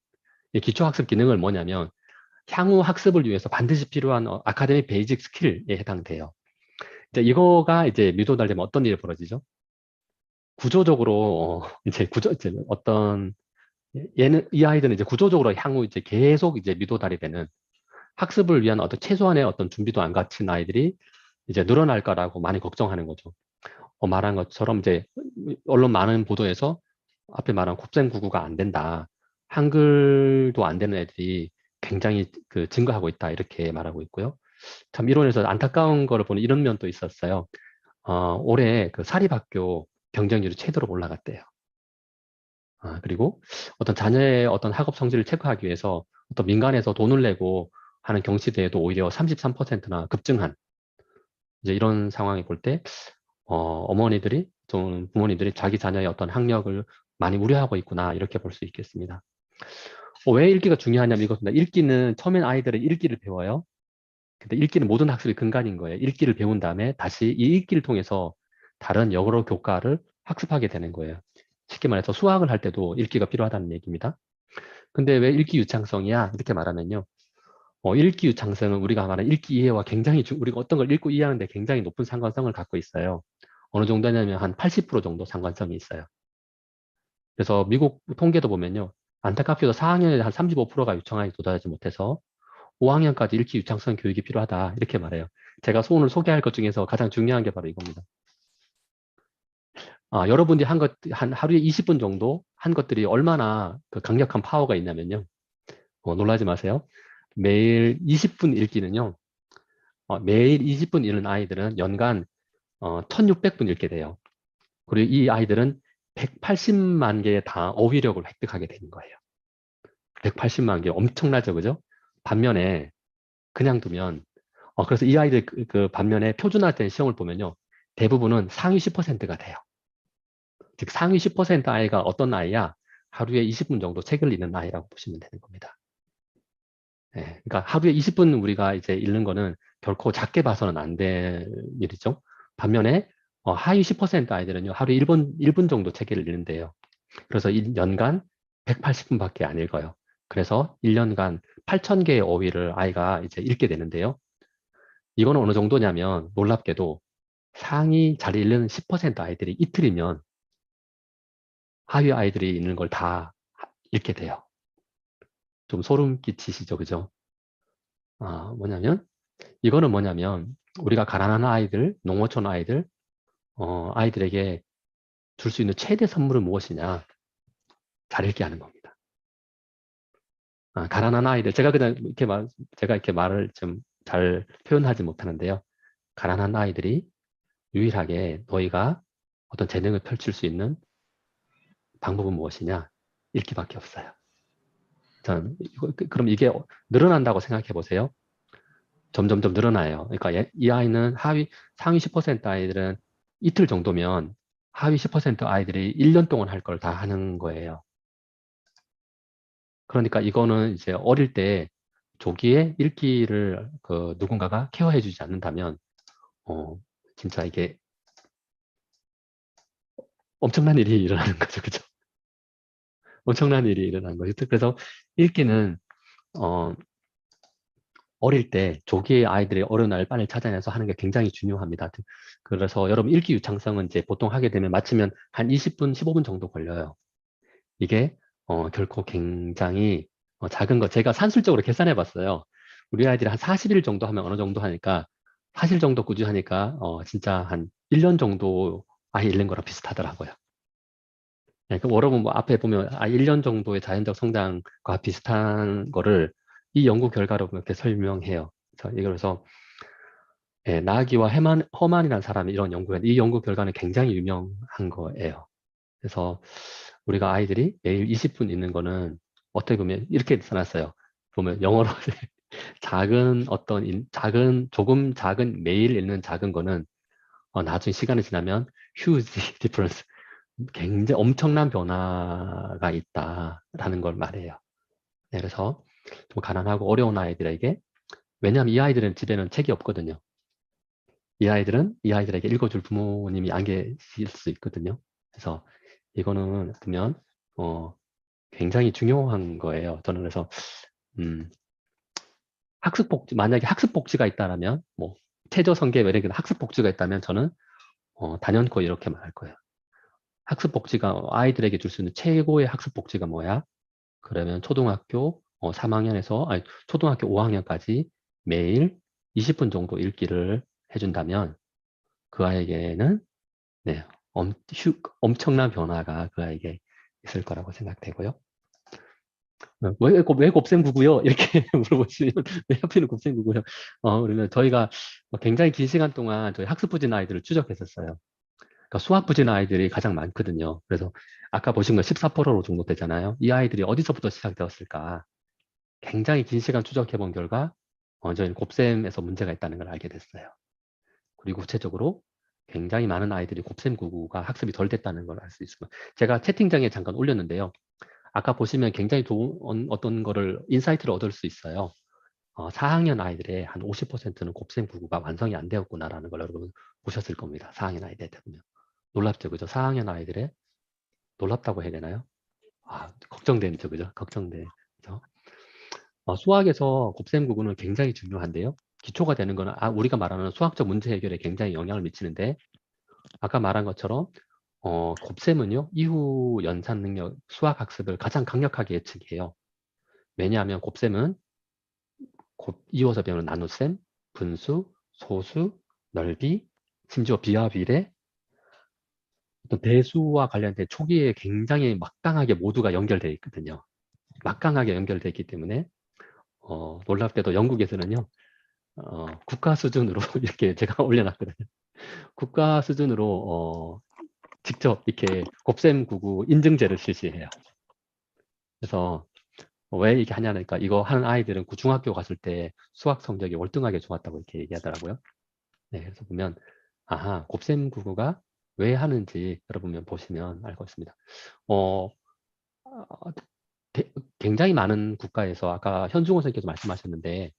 이 기초학습 기능은 뭐냐면 향후 학습을 위해서 반드시 필요한 아카데믹 베이직 스킬에 해당돼요. 이제 이거가 이제 미도달되면 어떤 일이 벌어지죠? 구조적으로 이제 이 아이들은 이제 구조적으로 향후 이제 계속 이제 미도달이 되는 학습을 위한 어떤 최소한의 어떤 준비도 안 갖춘 아이들이 이제 늘어날 거라고 많이 걱정하는 거죠. 말한 것처럼 이제 언론 많은 보도에서 앞에 말한 곱셈구구가 안 된다. 한글도 안 되는 애들이 굉장히 증가하고 있다. 이렇게 말하고 있고요. 참 이론에서 안타까운 거를 보는 이런 면도 있었어요. 올해 사립학교 경쟁률이 최대로 올라갔대요. 그리고 어떤 자녀의 어떤 학업 성질을 체크하기 위해서 어떤 민간에서 돈을 내고 하는 경시대에도 오히려 33%나 급증한 이제 이런 상황을 볼 때 어머니들이 또는 부모님들이 자기 자녀의 어떤 학력을 많이 우려하고 있구나 이렇게 볼 수 있겠습니다. 왜 읽기가 중요하냐면 이것입니다. 읽기는 처음엔 아이들은 읽기를 배워요. 근데 읽기는 모든 학습의 근간인 거예요. 읽기를 배운 다음에 다시 이 읽기를 통해서 다른 여러 교과를 학습하게 되는 거예요. 쉽게 말해서 수학을 할 때도 읽기가 필요하다는 얘기입니다. 근데 왜 읽기 유창성이야? 이렇게 말하면요. 읽기 유창성은 우리가 말하는 읽기 이해와 굉장히 우리가 어떤 걸 읽고 이해하는데 굉장히 높은 상관성을 갖고 있어요. 어느 정도냐면 한 80% 정도 상관성이 있어요. 그래서 미국 통계도 보면요. 안타깝게도 4학년에 한 35%가 유창하게 도달하지 못해서 5학년까지 읽기 유창성 교육이 필요하다 이렇게 말해요. 제가 오늘 소개할 것 중에서 가장 중요한 게 바로 이겁니다. 여러분이 한 하루에 20분 정도 한 것들이 얼마나 그 강력한 파워가 있냐면요. 놀라지 마세요. 매일 20분 읽기는요. 매일 20분 읽는 아이들은 연간 1600분 읽게 돼요. 그리고 이 아이들은 180만 개의 다 어휘력을 획득하게 되는 거예요. 180만 개 엄청나죠, 그죠? 반면에 그냥 두면 그래서 이 아이들 그 반면에 표준화된 시험을 보면요. 대부분은 상위 10%가 돼요. 즉 상위 10% 아이가 어떤 아이야? 하루에 20분 정도 책을 읽는 아이라고 보시면 되는 겁니다. 예, 그러니까 하루에 20분 우리가 이제 읽는 거는 결코 작게 봐서는 안 될 일이죠. 반면에 하위 10% 아이들은요. 하루에 1분 정도 책을 읽는데요. 그래서 연간 180분밖에 안 읽어요. 그래서 1년간 8,000개의 어휘를 아이가 이제 읽게 되는데요. 이거는 어느 정도냐면 놀랍게도 상위 잘 읽는 10% 아이들이 이틀이면 하위 아이들이 읽는 걸 다 읽게 돼요. 좀 소름 끼치시죠, 그죠? 이거는 뭐냐면 우리가 가난한 아이들, 농어촌 아이들, 아이들에게 줄 수 있는 최대 선물은 무엇이냐? 잘 읽게 하는 겁니다. 가난한 아이들, 제가 이렇게 말을 좀 잘 표현하지 못하는데요. 가난한 아이들이 유일하게 너희가 어떤 재능을 펼칠 수 있는 방법은 무엇이냐? 읽기밖에 없어요. 그럼 이게 늘어난다고 생각해 보세요. 점점점 늘어나요. 그러니까 이 아이는 상위 10% 아이들은 이틀 정도면 하위 10% 아이들이 1년 동안 할 걸 다 하는 거예요. 그러니까 이거는 이제 어릴 때 조기에 읽기를 누군가가 케어해 주지 않는다면 진짜 이게 엄청난 일이 일어나는 거죠. 그죠? 엄청난 일이 일어나는 거죠. 그래서 읽기는 어릴 때 조기에 아이들이 어려운 날 빨리 찾아내서 하는 게 굉장히 중요합니다. 그래서 여러분 읽기 유창성은 이제 보통 하게 되면 마치면 한 20분, 15분 정도 걸려요. 이게 결코 굉장히 작은 거. 제가 산술적으로 계산해 봤어요. 우리 아이들이 한 40일 정도 하면 어느 정도 하니까 40일 정도 꾸준히 하니까 진짜 한 1년 정도 아이 읽는 거랑 비슷하더라고요. 네, 그럼 여러분 뭐 앞에 보면 1년 정도의 자연적 성장과 비슷한 거를 이 연구 결과로 이렇게 설명해요. 그래서 나아기와 허만이라는 사람이 이런 연구했는데 이 연구 결과는 굉장히 유명한 거예요. 그래서 우리가 아이들이 매일 20분 읽는 거는 어떻게 보면 이렇게 써놨어요. 보면 영어로 조금 작은 매일 읽는 작은 거는 나중에 시간이 지나면 huge difference, 굉장히 엄청난 변화가 있다라는 걸 말해요. 네, 그래서 좀 가난하고 어려운 아이들에게, 왜냐하면 이 아이들은 집에는 책이 없거든요. 이 아이들에게 읽어줄 부모님이 안 계실 수 있거든요. 그래서 이거는 보면 굉장히 중요한 거예요. 저는 그래서 만약에 학습 복지가 있다라면 뭐 최저성계 이런 학습 복지가 있다면 저는 단연코 이렇게 말할 거예요. 학습 복지가 아이들에게 줄 수 있는 최고의 학습 복지가 뭐야? 그러면 초등학교 3학년에서 초등학교 5학년까지 매일 20분 정도 읽기를 해준다면 그 아이에게는 네, 엄청난 변화가 그 아이에게 있을 거라고 생각되고요. 왜 곱셈9고요? 이렇게 물어보시면 왜 하필은 곱셈9고요? 그러면 저희가 굉장히 긴 시간 동안 저희 학습 부진 아이들을 추적했었어요. 그러니까 수학 부진 아이들이 가장 많거든요. 그래서 아까 보신 거 14% 정도 되잖아요. 이 아이들이 어디서부터 시작되었을까? 굉장히 긴 시간 추적해 본 결과 저희는 곱셈에서 문제가 있다는 걸 알게 됐어요. 그리고 구체적으로 굉장히 많은 아이들이 곱셈9구가 학습이 덜 됐다는 걸 알 수 있습니다. 제가 채팅창에 잠깐 올렸는데요. 아까 보시면 굉장히 좋은 어떤 거를 인사이트를 얻을 수 있어요. 4학년 아이들의 한 50%는 곱셈9구가 완성이 안 되었구나라는 걸 여러분 보셨을 겁니다. 4학년 아이들 보면. 놀랍죠, 그죠? 4학년 아이들의 놀랍다고 해야 되나요? 걱정되죠, 그죠? 걱정돼. 그죠? 수학에서 곱셈9구는 굉장히 중요한데요. 기초가 되는 거는 우리가 말하는 수학적 문제 해결에 굉장히 영향을 미치는데 아까 말한 것처럼 곱셈은요, 이후 연산 능력, 수학 학습을 가장 강력하게 예측해요. 왜냐하면 곱셈은 이어서 배우는 나눗셈, 분수, 소수, 넓이, 심지어 비와 비례, 어떤 대수와 관련된 초기에 굉장히 막강하게 모두가 연결되어 있거든요. 막강하게 연결되어 있기 때문에 놀랍게도 영국에서는요. 국가 수준으로 이렇게 제가 올려놨거든요. 국가 수준으로 직접 이렇게 곱셈99 인증제를 실시해요. 그래서 왜 이렇게 하냐니까 이거 하는 아이들은 중학교 갔을 때 수학 성적이 월등하게 좋았다고 이렇게 얘기하더라고요. 네, 그래서 보면 아하, 곱셈99가 왜 하는지 여러분 보시면 알 것 있습니다. 어, 굉장히 많은 국가에서 아까 현중호 선생님께서 말씀하셨는데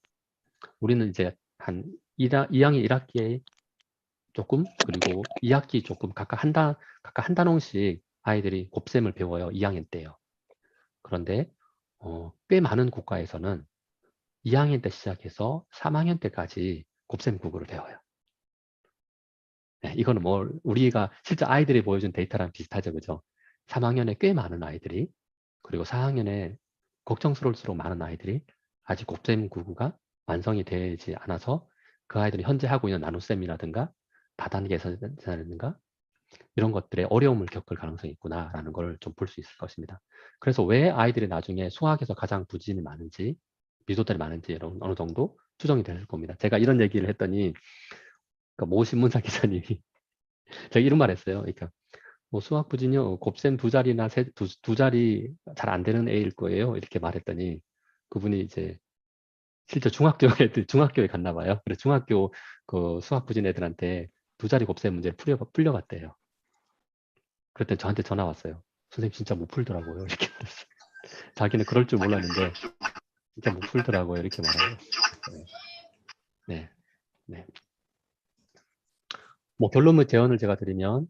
우리는 이제 한 2학년 1학기에 조금 그리고 2학기 조금 각각 한 단원씩 아이들이 곱셈을 배워요. 2학년 때요. 그런데 꽤 많은 국가에서는 2학년 때 시작해서 3학년 때까지 곱셈 국어를 배워요. 네, 이거는 뭐 우리가 실제 아이들이 보여준 데이터랑 비슷하죠, 그죠? 3학년에 꽤 많은 아이들이 그리고 4학년에 걱정스러울수록 많은 아이들이 아직 곱셈 구구가 완성이 되지 않아서 그 아이들이 현재 하고 있는 나눗셈이라든가 다단계 계산이라든가 이런 것들에 어려움을 겪을 가능성이 있구나라는 걸 좀 볼 수 있을 것입니다. 그래서 왜 아이들이 나중에 수학에서 가장 부진이 많은지 미소들이 많은지 어느 정도 추정이 될 겁니다. 제가 이런 얘기를 했더니 모 신문사 기자님이 제가 이런 말 했어요. 그러니까 뭐 수학 부진요 곱셈 두 자리나 두 자리 잘 안 되는 애일 거예요. 이렇게 말했더니 그분이 이제 실제 중학교에 갔나 봐요. 그래서 중학교 그 수학 부진 애들한테 두 자리 곱셈 문제를 풀려봤대요. 그랬더니 저한테 전화 왔어요. 선생님 진짜 못 풀더라고요. 이렇게 말했어요. 자기는 그럴 줄 몰랐는데 진짜 못 풀더라고요. 이렇게 말해요. 네. 네. 뭐 결론을 제언을 제가 드리면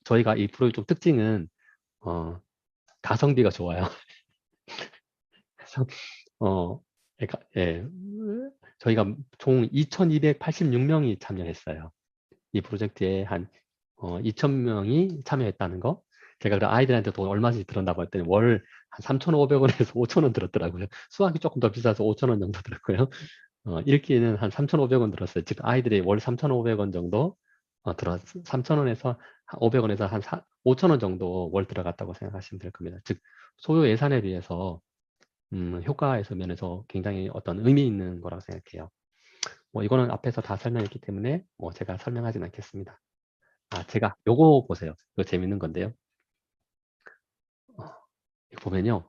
저희가 이 프로의 좀 특징은 가성비가 좋아요. 그래서 예, 저희가 총 2,286명이 참여했어요. 이 프로젝트에 한 2,000명이 참여했다는 거. 제가 그 아이들한테 돈 얼마씩 들었다고 했더니 월 한 3,500원에서 5,000원 들었더라고요. 수학이 조금 더 비싸서 5,000원 정도 들었고요. 읽기는 한 3,500원 들었어요. 즉 아이들이 월 3,500원 정도 3,000원에서 500원에서 한 5,000원 정도 월 들어갔다고 생각하시면 될 겁니다. 즉 소요 예산에 비해서 효과에서 면에서 굉장히 어떤 의미 있는 거라고 생각해요. 뭐 이거는 앞에서 다 설명했기 때문에 뭐 제가 설명하진 않겠습니다. 제가 요거 보세요. 이거 재밌는 건데요. 보면요.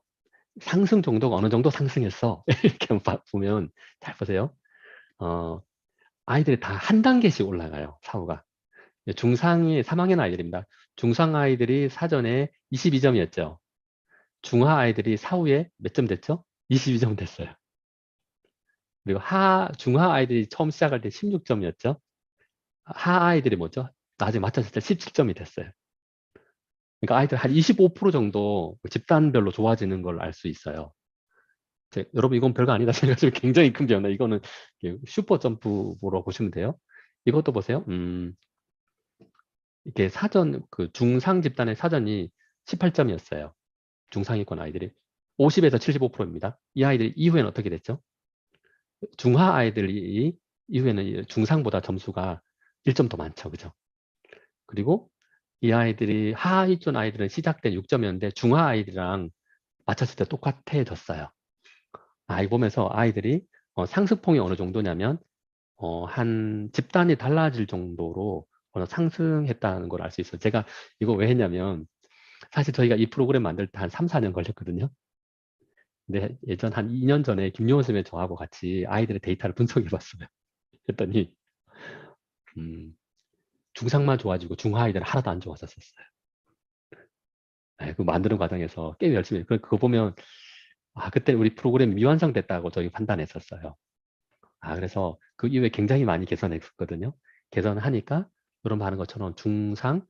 상승 정도가 어느 정도 상승했어. 이렇게 보면 잘 보세요. 아이들이 다 한 단계씩 올라가요. 사후가. 중상이 3학년 아이들입니다. 중상 아이들이 사전에 22점이었죠. 중하 아이들이 사후에 몇 점 됐죠? 22점 됐어요. 그리고 중하 아이들이 처음 시작할 때 16점이었죠. 하 아이들이 뭐죠? 나중에 맞췄을 때 17점이 됐어요. 그러니까 아이들 한 25% 정도 집단별로 좋아지는 걸 알 수 있어요. 여러분 이건 별거 아니다 생각하시면 굉장히 큰 변화. 이거는 슈퍼 점프로 보시면 돼요. 이것도 보세요. 이렇게 사전 그 중상 집단의 사전이 18점이었어요. 중상위권 아이들이 50에서 75%입니다. 이 아이들이 이후에는 어떻게 됐죠? 중하 아이들이 이후에는 중상보다 점수가 1점 더 많죠. 그죠? 그리고 이 아이들이 하위권 아이들은 시작 때 6점이었는데 중하 아이들이랑 맞췄을 때 똑같아졌어요. 이거 보면서 아이들이 상승폭이 어느 정도냐면 한 집단이 달라질 정도로 상승했다는 걸 알 수 있어요. 제가 이거 왜 했냐면 사실 저희가 이 프로그램 만들 때 한 3, 4년 걸렸거든요. 근데 예전 한 2년 전에 김용원 선생님 저하고 같이 아이들의 데이터를 분석해 봤어요. 했더니 중상만 좋아지고 중하 아이들은 하나도 안 좋았었어요. 그 만드는 과정에서 꽤 열심히 그거 보면 그때 우리 프로그램이 미완성됐다고 저희 판단했었어요. 그래서 그 이후에 굉장히 많이 개선했었거든요. 개선하니까 여러분 하는 것처럼 중상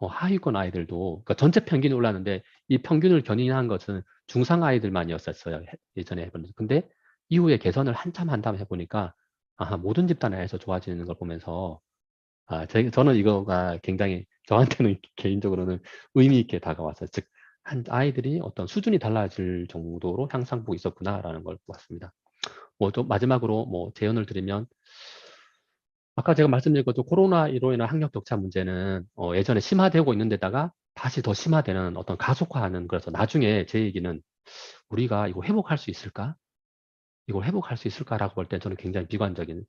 하위권 아이들도 그러니까 전체 평균이 올랐는데 이 평균을 견인한 것은 중상 아이들만이었어요. 예전에 해봤는데 근데 이후에 개선을 한참 한 다음에 해보니까 모든 집단에서 좋아지는 걸 보면서 저는 이거가 굉장히 저한테는 개인적으로는 의미 있게 다가왔어요. 즉 한 아이들이 어떤 수준이 달라질 정도로 향상폭이 있었구나라는 걸 보았습니다. 뭐 좀 마지막으로 뭐 제언을 드리면 아까 제가 말씀드린 것도 코로나1로 인한 학력 격차 문제는 예전에 심화되고 있는 데다가 다시 더 심화되는 어떤 가속화하는, 그래서 나중에 제 얘기는 우리가 이거 회복할 수 있을까? 이걸 회복할 수 있을까라고 볼 때 저는 굉장히 비관적인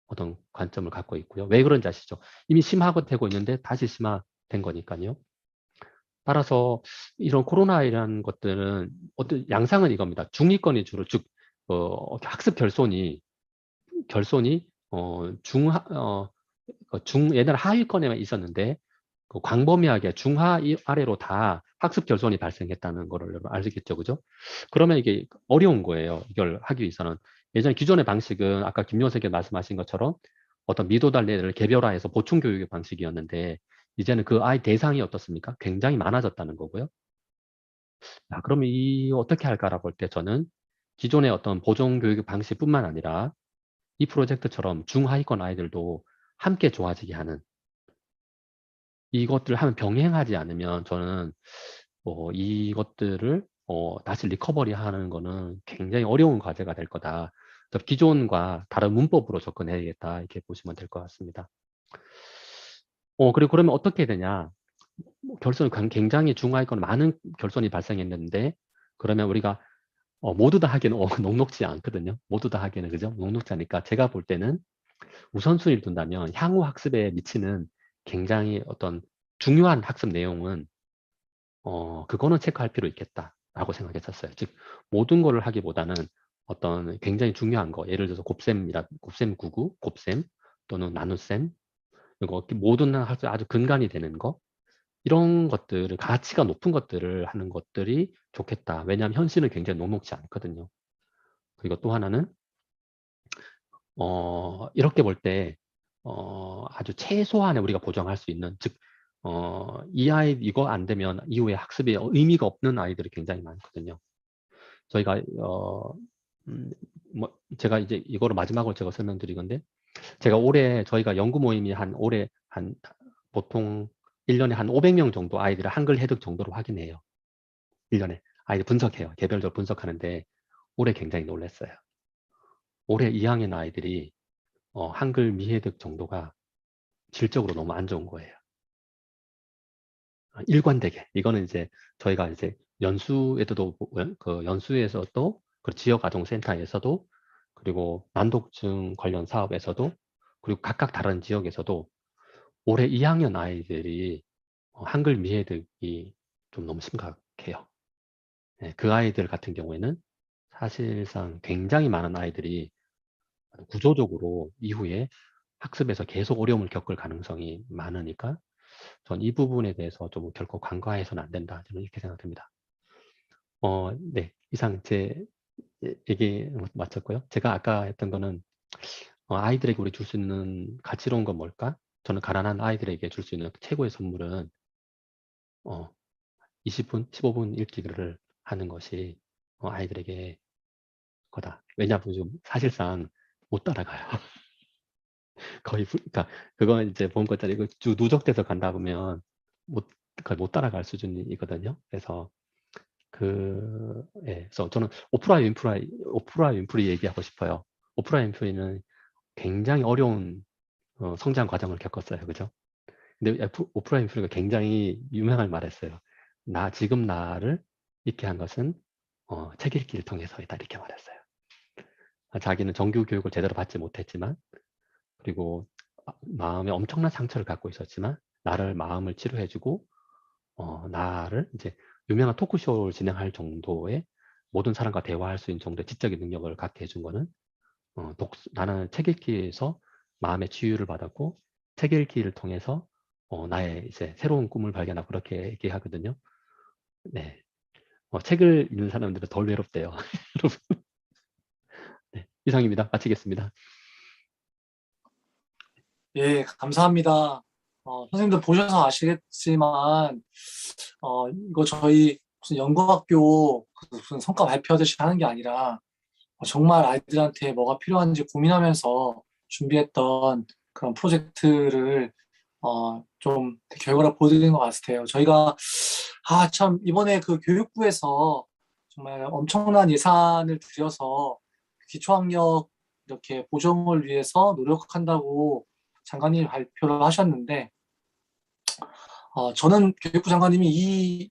어떤 관점을 갖고 있고요. 왜 그런지 아시죠? 이미 심화되고 있는데 다시 심화된 거니까요. 따라서 이런 코로나이라는 것들은 어떤 양상은 이겁니다. 중위권이 주로 즉 학습 결손이 옛날 하위권에만 있었는데 그 광범위하게 중하 아래로 다 학습 결손이 발생했다는 거를 여러분 알겠죠, 그죠? 그러면 이게 어려운 거예요. 이걸 하기 위해서는 예전 기존의 방식은 아까 김용호 선생님 말씀하신 것처럼 어떤 미도달 애를 개별화해서 보충 교육의 방식이었는데 이제는 그 아이 대상이 어떻습니까? 굉장히 많아졌다는 거고요. 그러면 이 어떻게 할까라고 볼 때 저는 기존의 어떤 보존 교육 방식뿐만 아니라 이 프로젝트처럼 중하위권 아이들도 함께 좋아지게 하는 이것들을 하면 병행하지 않으면 저는 이것들을 다시 리커버리 하는 거는 굉장히 어려운 과제가 될 거다. 그래서 기존과 다른 문법으로 접근해야겠다. 이렇게 보시면 될 것 같습니다. 그리고 그러면 어떻게 되냐. 결손이 굉장히 중하위권 많은 결손이 발생했는데 그러면 우리가 모두 다 하기에는 녹록지 않거든요. 모두 다 하기에는 그죠? 녹록지 않으니까 제가 볼 때는 우선순위를 둔다면 향후 학습에 미치는 굉장히 어떤 중요한 학습 내용은 그거는 체크할 필요 있겠다라고 생각했었어요. 즉 모든 거를 하기보다는 어떤 굉장히 중요한 거, 예를 들어서 곱셈 99, 곱셈 또는 나눗셈, 이거 모든 학습 아주 근간이 되는 거, 이런 것들을 가치가 높은 것들을 하는 것들이 좋겠다. 왜냐하면 현실은 굉장히 녹록지 않거든요. 그리고 또 하나는 이렇게 볼 때 아주 최소한의 우리가 보장할 수 있는, 즉 이 아이 이거 안 되면 이후에 학습에 의미가 없는 아이들이 굉장히 많거든요. 저희가 제가 이제 이거를 마지막으로 제가 설명드린 건데 제가 올해 저희가 연구 모임이 올해 보통 1년에 한 500명 정도 아이들을 한글 해독 정도로 확인해요. 1년에 아이들 분석해요. 개별적으로 분석하는데 올해 굉장히 놀랐어요. 올해 2학년 아이들이 한글 미해득 정도가 질적으로 너무 안 좋은 거예요. 일관되게. 이거는 이제 저희가 이제 연수에도 그 연수에서도 그 지역아동센터에서도 그리고 난독증 관련 사업에서도 그리고 각각 다른 지역에서도 올해 2학년 아이들이 한글 미해득이 좀 너무 심각해요. 네, 그 아이들 같은 경우에는 사실상 굉장히 많은 아이들이 구조적으로 이후에 학습에서 계속 어려움을 겪을 가능성이 많으니까 전 이 부분에 대해서 좀 결코 간과해서는 안 된다. 저는 이렇게 생각됩니다. 네. 이상 제 얘기 마쳤고요. 제가 아까 했던 거는 아이들에게 우리 줄 수 있는 가치로운 건 뭘까? 저는 가난한 아이들에게 줄 수 있는 최고의 선물은 20분, 15분 읽기를 하는 것이 아이들에게 거다. 왜냐하면 지금 사실상 못 따라가요. 그러니까 그건 이제 본 것짜리 누적돼서 간다 보면 거의 못 따라갈 수준이거든요. 그래서 그래서 저는 오프라 윈프리 얘기하고 싶어요. 오프라 윈프리는 굉장히 어려운 성장 과정을 겪었어요, 그죠? 근데 오프라 윈프리가 굉장히 유명한 말했어요. 지금 나를 있게 한 것은 책 읽기를 통해서이다, 이렇게 말했어요. 자기는 정규 교육을 제대로 받지 못했지만 그리고 마음에 엄청난 상처를 갖고 있었지만 나를 마음을 치료해주고 나를 이제 유명한 토크쇼를 진행할 정도의 모든 사람과 대화할 수 있는 정도의 지적인 능력을 갖게 해준 거는 나는 책 읽기에서 마음의 치유를 받았고 책 읽기를 통해서 나의 이제 새로운 꿈을 발견하고 그렇게 얘기하거든요. 네, 책을 읽는 사람들은 덜 외롭대요. 여러분. 네, 이상입니다. 마치겠습니다. 예, 감사합니다. 선생님들 보셔서 아시겠지만, 이거 저희 무슨 연구학교 무슨 성과 발표하듯이 하는 게 아니라, 정말 아이들한테 뭐가 필요한지 고민하면서 준비했던 그런 프로젝트를, 좀 결과를 보여드리는 것 같아요. 저희가, 참, 이번에 그 교육부에서 정말 엄청난 예산을 들여서 기초학력 이렇게 보정을 위해서 노력한다고 장관님이 발표를 하셨는데 저는 교육부 장관님이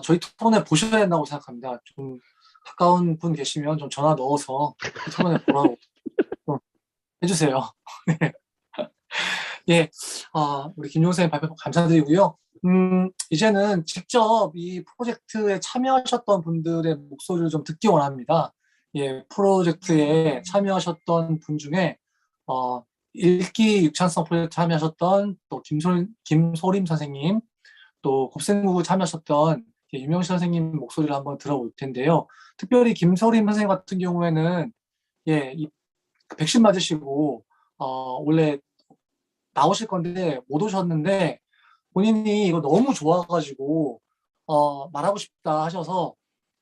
저희 토론회 보셔야 된다고 생각합니다. 좀 가까운 분 계시면 좀 전화 넣어서 이 토론회 보라고 좀 해주세요. 네. 예, 우리 김용생 발표 감사드리고요. 이제는 직접 이 프로젝트에 참여하셨던 분들의 목소리를 좀 듣기 원합니다. 예, 프로젝트에 참여하셨던 분 중에 읽기 육찬성 프로젝트 참여하셨던 또 김소림 선생님, 또 곱셈국어 참여하셨던 유명실 선생님 목소리를 한번 들어볼 텐데요. 특별히 김소림 선생님 같은 경우에는 예, 이 백신 맞으시고 원래 나오실 건데 못 오셨는데 본인이 이거 너무 좋아가지고 말하고 싶다 하셔서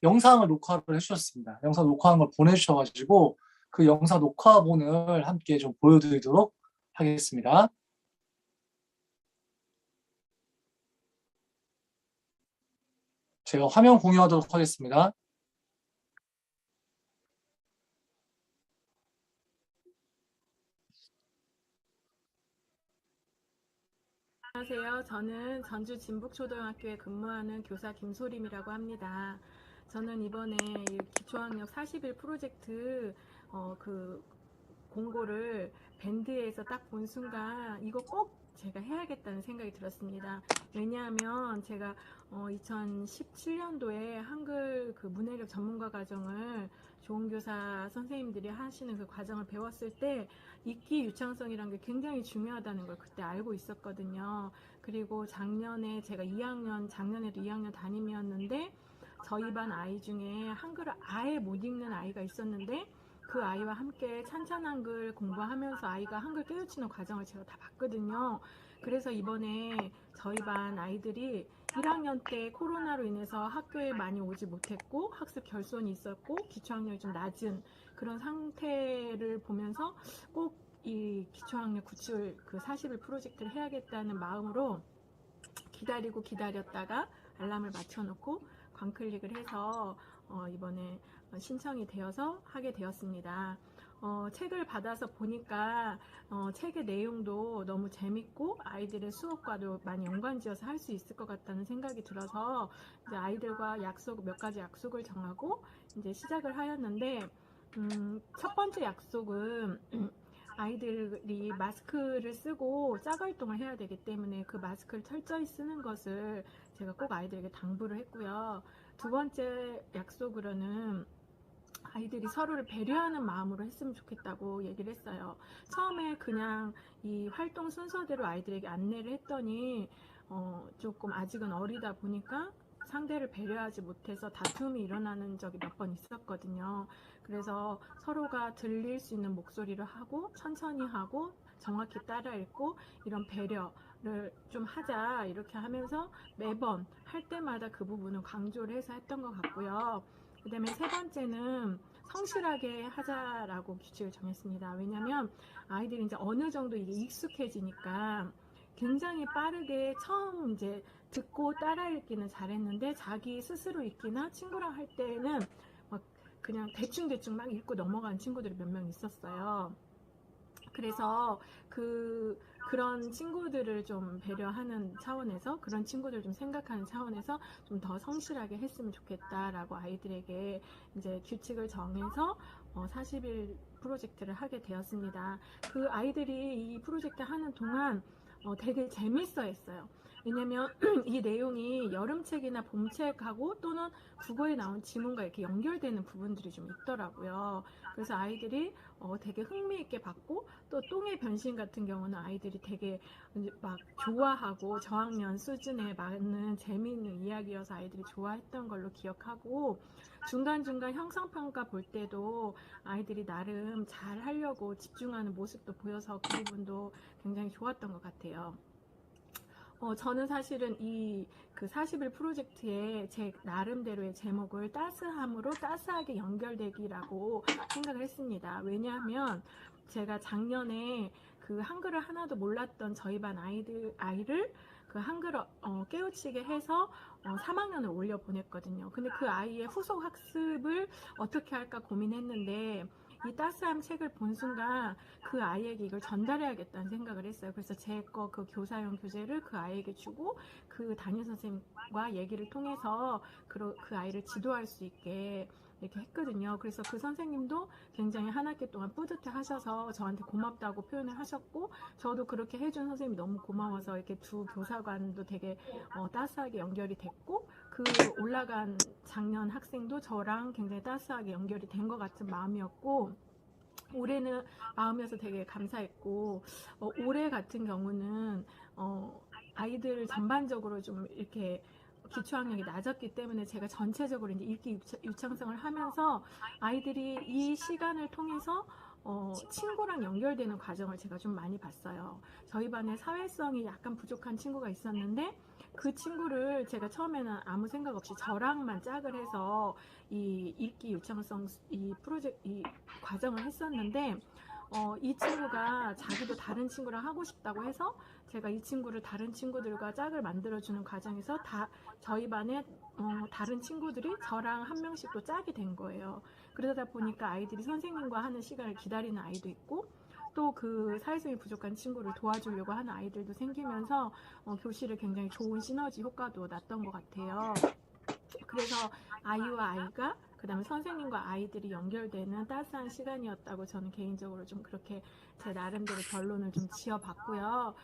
영상을 녹화를 해주셨습니다. 영상 녹화한 걸 보내주셔가지고 그 영상 녹화본을 함께 좀 보여드리도록 하겠습니다. 제가 화면 공유하도록 하겠습니다. 안녕하세요. 저는 전주 진북초등학교에 근무하는 교사 김소림이라고 합니다. 저는 이번에 기초학력 40일 프로젝트 그 공고를 밴드에서 딱 본 순간 이거 꼭 제가 해야겠다는 생각이 들었습니다. 왜냐하면 제가 2017년도에 한글 그 문해력 전문가 과정을 조은교사 선생님들이 하시는 그 과정을 배웠을 때 읽기 유창성이라는 게 굉장히 중요하다는 걸 그때 알고 있었거든요. 그리고 작년에도 2학년 담임이었는데 저희 반 아이 중에 한글을 아예 못 읽는 아이가 있었는데 그 아이와 함께 찬찬한글 공부하면서 아이가 한글 깨우치는 과정을 제가 다 봤거든요. 그래서 이번에 저희 반 아이들이 1학년 때 코로나로 인해서 학교에 많이 오지 못했고 학습 결손이 있었고 기초학력이 좀 낮은 그런 상태를 보면서 꼭 이 기초학력 구출 그 40일 프로젝트를 해야겠다는 마음으로 기다렸다가 알람을 맞춰놓고 광클릭을 해서 이번에 신청이 되어서 하게 되었습니다. 책을 받아서 보니까 책의 내용도 너무 재밌고 아이들의 수업과도 많이 연관지어서 할 수 있을 것 같다는 생각이 들어서 이제 아이들과 몇 가지 약속을 정하고 이제 시작을 하였는데 첫 번째 약속은 아이들이 마스크를 쓰고 짝활동을 해야 되기 때문에 그 마스크를 철저히 쓰는 것을 제가 꼭 아이들에게 당부를 했고요. 두 번째 약속으로는 아이들이 서로를 배려하는 마음으로 했으면 좋겠다고 얘기를 했어요. 처음에 그냥 이 활동 순서대로 아이들에게 안내를 했더니 조금 아직은 어리다 보니까 상대를 배려하지 못해서 다툼이 일어나는 적이 몇 번 있었거든요. 그래서 서로가 들릴 수 있는 목소리를 하고 천천히 하고 정확히 따라 읽고 이런 배려를 좀 하자 이렇게 하면서 매번 할 때마다 그 부분을 강조를 해서 했던 것 같고요. 그 다음에 세 번째는 성실하게 하자라고 규칙을 정했습니다. 왜냐하면 아이들이 이제 어느 정도 이게 익숙해지니까 굉장히 빠르게 처음 이제 듣고 따라 읽기는 잘했는데 자기 스스로 읽기나 친구랑 할 때는 막 그냥 대충 막 읽고 넘어가는 친구들이 몇 명 있었어요. 그래서 그런 친구들을 좀 배려하는 차원에서 그런 친구들 좀 생각하는 차원에서 좀 더 성실하게 했으면 좋겠다라고 아이들에게 이제 규칙을 정해서 40일 프로젝트를 하게 되었습니다. 그 아이들이 이 프로젝트 하는 동안 되게 재밌어 했어요. 왜냐면 이 내용이 여름책이나 봄책하고 또는 국어에 나온 지문과 이렇게 연결되는 부분들이 좀 있더라고요. 그래서 아이들이 되게 흥미있게 봤고 또 똥의 변신 같은 경우는 아이들이 되게 막 좋아하고 저학년 수준에 맞는 재미있는 이야기여서 아이들이 좋아했던 걸로 기억하고 중간중간 형성평가 볼 때도 아이들이 나름 잘 하려고 집중하는 모습도 보여서 그 부분도 굉장히 좋았던 것 같아요. 저는 사실은 그 40일 프로젝트에 제 나름대로의 제목을 따스함으로 따스하게 연결되기라고 생각을 했습니다. 왜냐하면 제가 작년에 그 한글을 하나도 몰랐던 저희 반 아이를 그 한글을 깨우치게 해서 3학년을 올려 보냈거든요. 근데 그 아이의 후속 학습을 어떻게 할까 고민했는데 이 따스한 책을 본 순간 그 아이에게 이걸 전달해야겠다는 생각을 했어요. 그래서 제 거 그 교사용 교재를 그 아이에게 주고 그 담임 선생님과 얘기를 통해서 그 아이를 지도할 수 있게 이렇게 했거든요. 그래서 그 선생님도 굉장히 한 학기 동안 뿌듯해 하셔서 저한테 고맙다고 표현을 하셨고, 저도 그렇게 해준 선생님이 너무 고마워서 이렇게 두 교사관도 되게 따스하게 연결이 됐고, 그 올라간 작년 학생도 저랑 굉장히 따스하게 연결이 된 것 같은 마음이었고, 올해는 마음에서 되게 감사했고, 올해 같은 경우는 아이들 전반적으로 좀 이렇게 기초학력이 낮았기 때문에 제가 전체적으로 이제 읽기 유창성을 하면서 아이들이 이 시간을 통해서 친구랑 연결되는 과정을 제가 좀 많이 봤어요. 저희 반에 사회성이 약간 부족한 친구가 있었는데, 그 친구를 제가 처음에는 아무 생각 없이 저랑만 짝을 해서 이 읽기 유창성 이 과정을 했었는데, 이 친구가 자기도 다른 친구랑 하고 싶다고 해서 제가 이 친구를 다른 친구들과 짝을 만들어주는 과정에서 저희 반에 다른 친구들이 저랑 한 명씩 또 짝이 된 거예요. 그러다 보니까 아이들이 선생님과 하는 시간을 기다리는 아이도 있고, 또 그 사회성이 부족한 친구를 도와주려고 하는 아이들도 생기면서 교실에 굉장히 좋은 시너지 효과도 났던 것 같아요. 그래서 아이와 아이가, 그 다음에 선생님과 아이들이 연결되는 따스한 시간이었다고 저는 개인적으로 좀 그렇게 제 나름대로 결론을 좀 지어봤고요.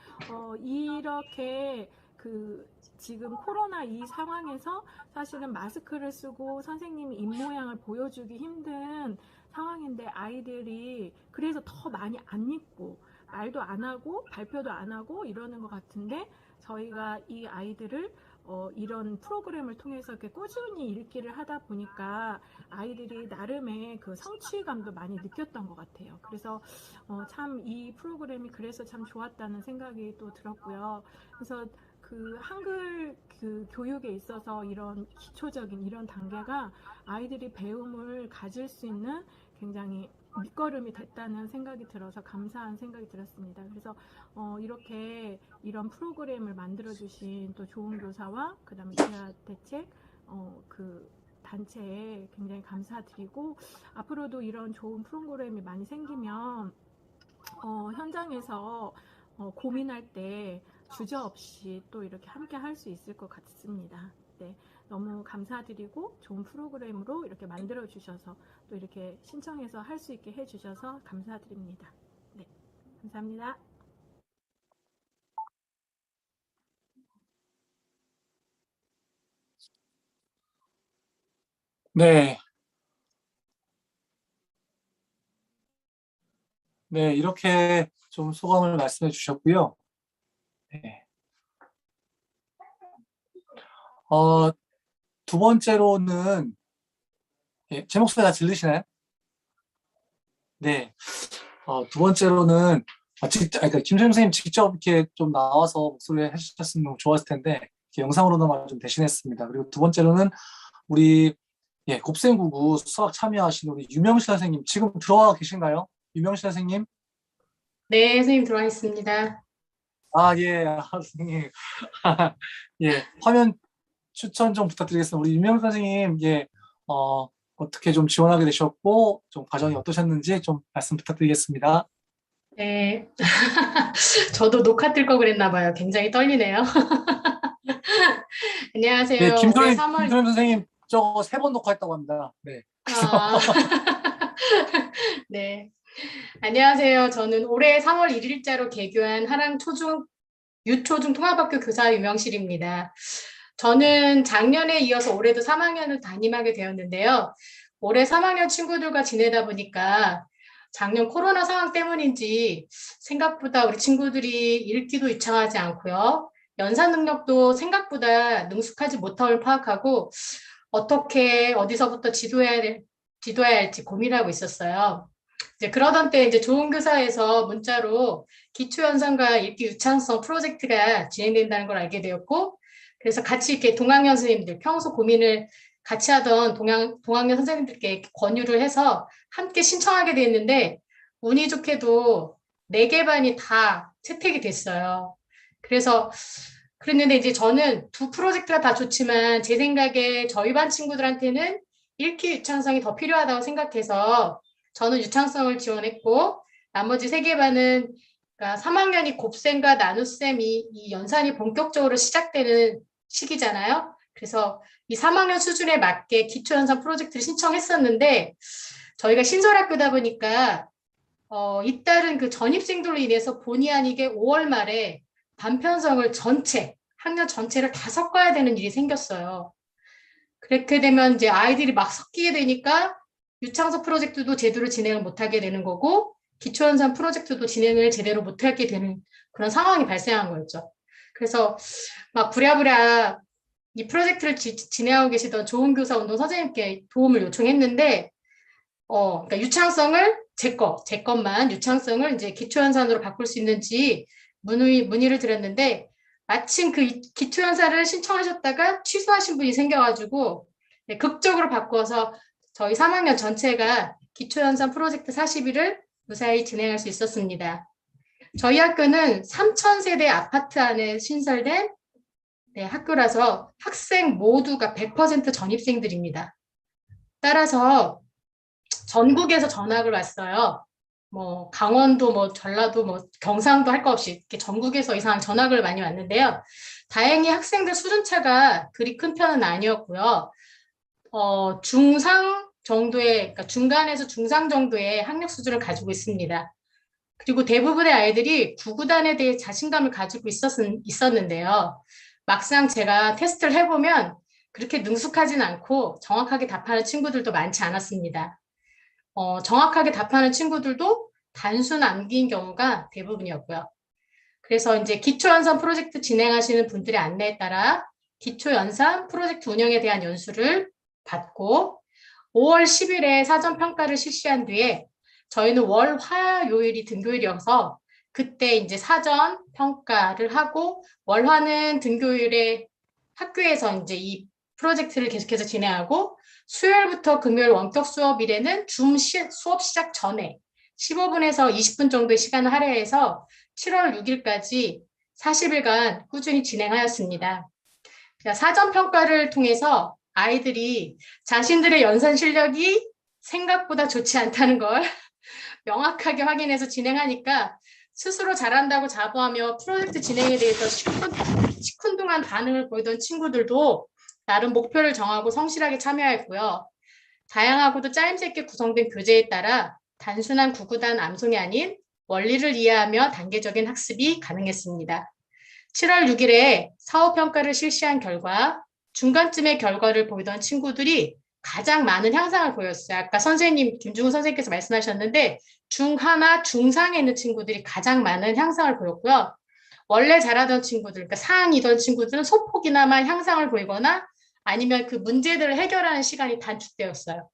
이렇게 지금 코로나 이 상황에서 사실은 마스크를 쓰고 선생님이 입모양을 보여주기 힘든 상황인데, 아이들이 그래서 더 많이 안 읽고 말도 안 하고 발표도 안 하고 이러는 것 같은데, 저희가 이 아이들을 이런 프로그램을 통해서 이렇게 꾸준히 읽기를 하다 보니까 아이들이 나름의 그 성취감도 많이 느꼈던 것 같아요. 그래서 참 이 프로그램이 그래서 참 좋았다는 생각이 또 들었고요. 그래서 그 한글 그 교육에 있어서 이런 기초적인 이런 단계가 아이들이 배움을 가질 수 있는 굉장히 밑거름이 됐다는 생각이 들어서 감사한 생각이 들었습니다. 그래서 이렇게 이런 프로그램을 만들어주신 또 좋은 교사와 그다음에 기하 대책 그 단체에 굉장히 감사드리고, 앞으로도 이런 좋은 프로그램이 많이 생기면 현장에서 고민할 때 주저없이 또 이렇게 함께 할 수 있을 것 같습니다. 네, 너무 감사드리고 좋은 프로그램으로 이렇게 만들어 주셔서 또 이렇게 신청해서 할 수 있게 해 주셔서 감사드립니다. 네, 감사합니다. 네. 네, 이렇게 좀 소감을 말씀해 주셨고요. 네. 두 번째로는, 예, 제 목소리 다 들리시나요? 네. 두 번째로는, 그러니까 김선영 선생님 직접 이렇게 좀 나와서 목소리 해주셨으면 너무 좋았을 텐데, 이렇게 영상으로나마 좀 대신했습니다. 그리고 두 번째로는, 우리, 예, 곱셈99 수학 참여하신 우리 유명실 선생님, 지금 들어와 계신가요? 유명실 선생님? 네, 선생님 들어와 있습니다. 예, 선생님. 예, 화면 추천 좀 부탁드리겠습니다. 우리 유명 선생님, 예, 어떻게 좀 지원하게 되셨고, 좀 과정이 어떠셨는지 좀 말씀 부탁드리겠습니다. 네, 저도 녹화 뜰 거 그랬나 봐요. 굉장히 떨리네요. 안녕하세요. 네, 올해 김소연 3월 선생님, 저거 3번 녹화했다고 합니다. 네. 네. 안녕하세요. 저는 올해 3월 1일자로 개교한 하랑 유초중 통합학교 교사 유명실입니다. 저는 작년에 이어서 올해도 3학년을 담임하게 되었는데요. 올해 3학년 친구들과 지내다 보니까 작년 코로나 상황 때문인지 생각보다 우리 친구들이 읽기도 유창하지 않고요. 연산 능력도 생각보다 능숙하지 못함을 파악하고 어떻게 어디서부터 지도해야 할지 고민하고 있었어요. 이제 그러던 때 이제 좋은 교사에서 문자로 기초연산과 읽기 유창성 프로젝트가 진행된다는 걸 알게 되었고, 그래서 같이 이렇게 동학년 선생님들, 평소 고민을 같이 하던 동학년 선생님들께 권유를 해서 함께 신청하게 됐는데, 운이 좋게도 4개 반이 다 채택이 됐어요. 그랬는데 이제 저는 두 프로젝트가 다 좋지만 제 생각에 저희 반 친구들한테는 읽기 유창성이 더 필요하다고 생각해서 저는 유창성을 지원했고 나머지 3개 반은 그러니까 3학년이 곱셈과 나눗셈이 이 연산이 본격적으로 시작되는 시기잖아요. 그래서 이 3학년 수준에 맞게 기초연산 프로젝트를 신청했었는데 저희가 신설학교다 보니까 잇따른 그 전입생들로 인해서 본의 아니게 5월 말에 단편성을 학년 전체를 다 섞어야 되는 일이 생겼어요. 그렇게 되면 이제 아이들이 막 섞이게 되니까 유창서 프로젝트도 제대로 진행을 못하게 되는 거고 기초연산 프로젝트도 진행을 제대로 못하게 되는 그런 상황이 발생한 거였죠. 그래서 막 부랴부랴 이 프로젝트를 진행하고 계시던 좋은교사 운동 선생님께 도움을 요청했는데 그러니까 유창성을 제 것만 유창성을 이제 기초연산으로 바꿀 수 있는지 문의를 드렸는데 마침 그 기초연산을 신청하셨다가 취소하신 분이 생겨가지고 네, 극적으로 바꿔서 저희 3학년 전체가 기초연산 프로젝트 40일을 무사히 진행할 수 있었습니다. 저희 학교는 3,000세대 아파트 안에 신설된 학교라서 학생 모두가 100% 전입생들입니다. 따라서 전국에서 전학을 왔어요. 뭐 강원도, 뭐 전라도, 뭐 경상도 할 거 없이 이렇게 전국에서 이상 전학을 많이 왔는데요. 다행히 학생들 수준차가 그리 큰 편은 아니었고요. 중상 정도의, 그러니까 중간에서 중상 정도의 학력 수준을 가지고 있습니다. 그리고 대부분의 아이들이 구구단에 대해 자신감을 가지고 있었는데요. 막상 제가 테스트를 해보면 그렇게 능숙하진 않고 정확하게 답하는 친구들도 많지 않았습니다. 정확하게 답하는 친구들도 단수 남긴 경우가 대부분이었고요. 그래서 이제 기초연산 프로젝트 진행하시는 분들의 안내에 따라 기초연산 프로젝트 운영에 대한 연수를 받고 5월 10일에 사전평가를 실시한 뒤에 저희는 월, 화, 요일이 등교일이어서 그때 이제 사전 평가를 하고 월화는 등교일에 학교에서 이제 이 프로젝트를 계속해서 진행하고 수요일부터 금요일 원격 수업일에는 수업 시작 전에 15분에서 20분 정도의 시간을 할애해서 7월 6일까지 40일간 꾸준히 진행하였습니다. 사전 평가를 통해서 아이들이 자신들의 연산 실력이 생각보다 좋지 않다는 걸 명확하게 확인해서 진행하니까 스스로 잘한다고 자부하며 프로젝트 진행에 대해서 시큰둥한 반응을 보이던 친구들도 나름 목표를 정하고 성실하게 참여했고요. 다양하고도 짜임새 있게 구성된 교재에 따라 단순한 구구단 암송이 아닌 원리를 이해하며 단계적인 학습이 가능했습니다. 7월 6일에 사후평가를 실시한 결과 중간쯤의 결과를 보이던 친구들이 가장 많은 향상을 보였어요. 아까 김중훈 선생님께서 말씀하셨는데 중하나 중상에 있는 친구들이 가장 많은 향상을 보였고요. 원래 잘하던 친구들, 그러니까 상이던 친구들은 소폭이나마 향상을 보이거나 아니면 그 문제들을 해결하는 시간이 단축되었어요.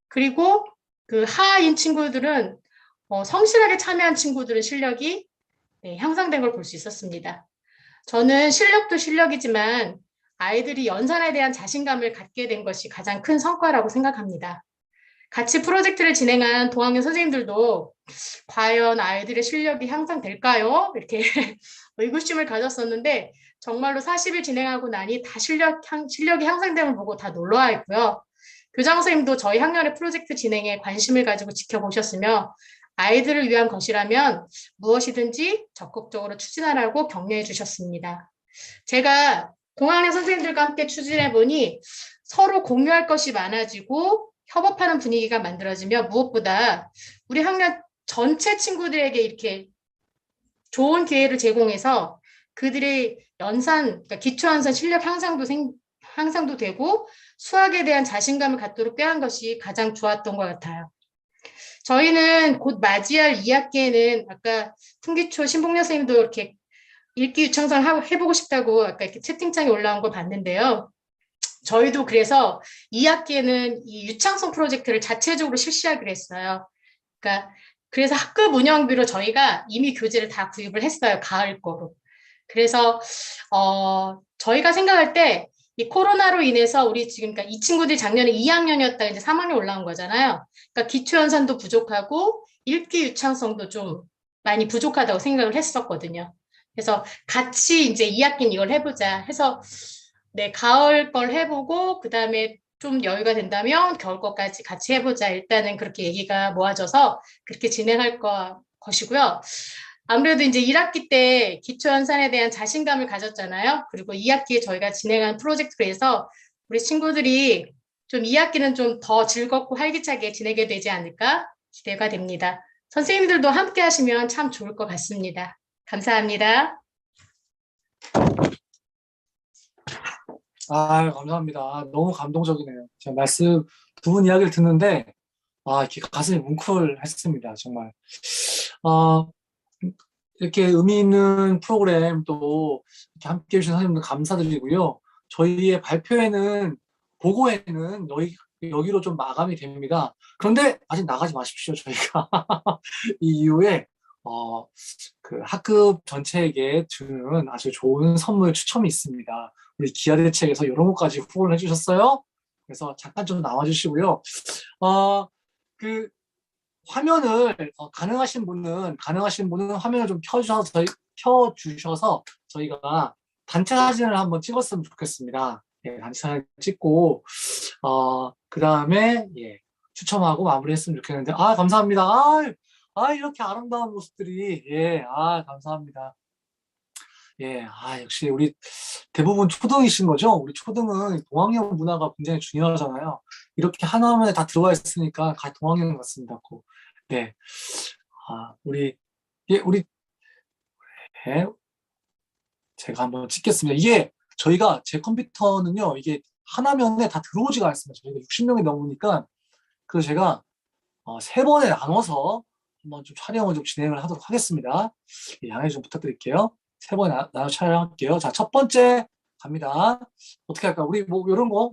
그리고 그 하인 친구들은 성실하게 참여한 친구들은 실력이 향상된 걸 볼 수 있었습니다. 저는 실력도 실력이지만 아이들이 연산에 대한 자신감을 갖게 된 것이 가장 큰 성과라고 생각합니다. 같이 프로젝트를 진행한 동학년 선생님들도 과연 아이들의 실력이 향상될까요? 이렇게 의구심을 가졌었는데 정말로 40일 진행하고 나니 다 실력이 향상됨을 보고 다 놀라워했고요. 교장 선생님도 저희 학년의 프로젝트 진행에 관심을 가지고 지켜보셨으며 아이들을 위한 것이라면 무엇이든지 적극적으로 추진하라고 격려해 주셨습니다. 제가 동학년 선생님들과 함께 추진해 보니 서로 공유할 것이 많아지고 협업하는 분위기가 만들어지며 무엇보다 우리 학년 전체 친구들에게 이렇게 좋은 기회를 제공해서 그들의 그러니까 기초연산 실력 향상도 되고 수학에 대한 자신감을 갖도록 꾀한 것이 가장 좋았던 것 같아요. 저희는 곧 맞이할 2학기에는 아까 풍기초 신봉여 선생님도 이렇게 읽기 유창성 해보고 싶다고 아까 이렇게 채팅창에 올라온 걸 봤는데요. 저희도 그래서 2학기에는 이 유창성 프로젝트를 자체적으로 실시하기로 했어요. 그래서 학급 운영비로 저희가 이미 교재를 다 구입을 했어요. 가을 거로. 그래서 저희가 생각할 때 이 코로나로 인해서 우리 지금 그러니까 이 친구들이 작년에 2학년이었다가 이제 3학년 올라온 거잖아요. 그러니까 기초연산도 부족하고 읽기 유창성도 좀 많이 부족하다고 생각을 했었거든요. 그래서 같이 이제 2학기는 이걸 해보자 해서 가을 걸 해보고 그다음에 좀 여유가 된다면 겨울 것까지 같이 해보자. 일단은 그렇게 얘기가 모아져서 그렇게 진행할 것이고요. 아무래도 이제 1학기 때 기초연산에 대한 자신감을 가졌잖아요. 그리고 2학기에 저희가 진행한 프로젝트로 해서 우리 친구들이 좀 2학기는 좀 더 즐겁고 활기차게 지내게 되지 않을까 기대가 됩니다. 선생님들도 함께 하시면 참 좋을 것 같습니다. 감사합니다. 감사합니다. 너무 감동적이네요. 제가 말씀 두 분 이야기를 듣는데 이렇게 가슴이 뭉클했습니다. 정말. 이렇게 의미 있는 프로그램 또 이렇게 함께 해주신 선생님들 감사드리고요. 저희의 발표회는 보고회는 여기로 좀 마감이 됩니다. 그런데 아직 나가지 마십시오. 저희가 이 이후에 그 학급 전체에게 주는 아주 좋은 선물 추첨이 있습니다. 우리 기아대책에서 이런 것까지 후원을 해주셨어요. 그래서 잠깐 좀 나와주시고요. 그 화면을 가능하신 분은 화면을 좀 켜주셔서 저희가 단체 사진을 한번 찍었으면 좋겠습니다. 예, 단체 사진 찍고 그 다음에 추첨하고 마무리했으면 좋겠는데 감사합니다. 이렇게 아름다운 모습들이 감사합니다. 역시 우리 대부분 초등이신 거죠? 우리 초등은 동학년 문화가 굉장히 중요하잖아요. 이렇게 하나 화면에 다 들어와 있으니까 다 동학년 같습니다. 네. 우리 제가 한번 찍겠습니다. 이게 저희가 제 컴퓨터는요, 이게 하나면에 다 들어오지가 않습니다. 저희가 60명이 넘으니까 그래서 제가 3번에 나눠서 한번 좀 촬영을 좀 진행을 하도록 하겠습니다. 양해 좀 부탁드릴게요. 3번에 나눠 촬영할게요. 자, 첫 번째 갑니다. 어떻게 할까? 우리 뭐 이런 거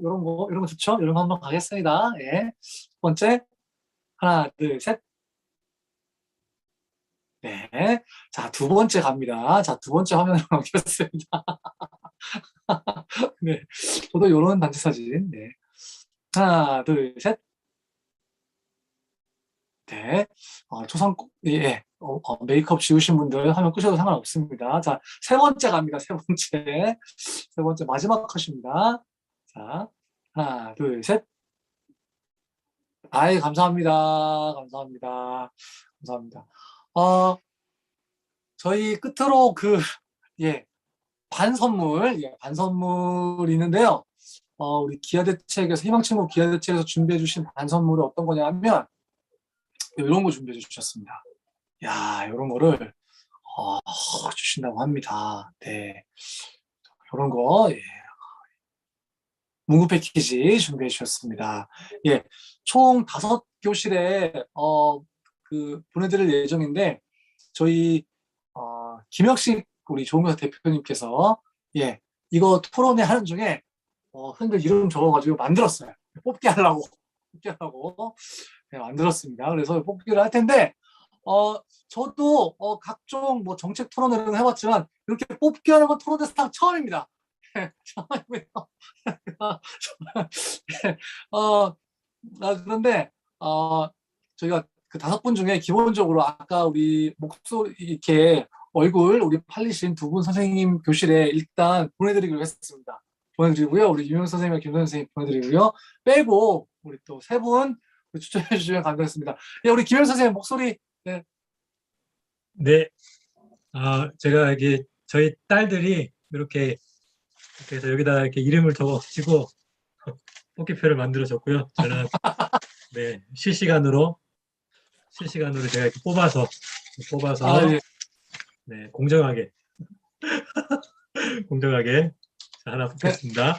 좋죠? 이런 거 한번 가겠습니다. 예. 첫 번째 하나, 둘, 셋. 네. 자, 두 번째 갑니다. 자, 두 번째 화면으로 넘겼습니다. 네. 저도 이런 단체 사진. 네. 하나, 둘, 셋. 네. 메이크업 지우신 분들 화면 끄셔도 상관없습니다. 자, 세 번째 갑니다. 세 번째 마지막 컷입니다. 자, 하나, 둘, 셋. 감사합니다. 감사합니다. 저희 끝으로 반선물이 있는데요. 우리 기아대책에서, 희망친구 기아대책에서 준비해주신 반선물이 어떤 거냐면, 이런 거 준비해 주셨습니다. 이런 거를, 주신다고 합니다. 네. 이런 거, 문구 패키지 준비해 주셨습니다. 총 5교실에, 보내드릴 예정인데, 저희, 김혁식 우리 조은교사 대표님께서, 이거 토론회 하는 중에, 흔들 이름 적어가지고 만들었어요. 뽑기 하려고. 만들었습니다. 그래서 뽑기를 할 텐데, 저도 각종 뭐 정책 토론회를 해봤지만 이렇게 뽑기 하는 건 토론회상 처음입니다. 처음이고요. 그런데 저희가 그 5분 중에 기본적으로 아까 우리 목소리 이렇게 얼굴 우리 팔리신 두 분 선생님 교실에 일단 보내드리기로 했습니다. 보내드리고요. 우리 유명 선생님과 김 선생님 보내드리고요. 빼고 우리 또 3분 추천해 주시면 감사하겠습니다. 우리 김현 선생님 목소리. 네. 제가 이게 저희 딸들이 이렇게 해서 여기다 이렇게 이름을 적어주고 뽑기표를 만들어줬고요. 저는 실시간으로 제가 이렇게 뽑아서 공정하게 자, 하나 뽑겠습니다.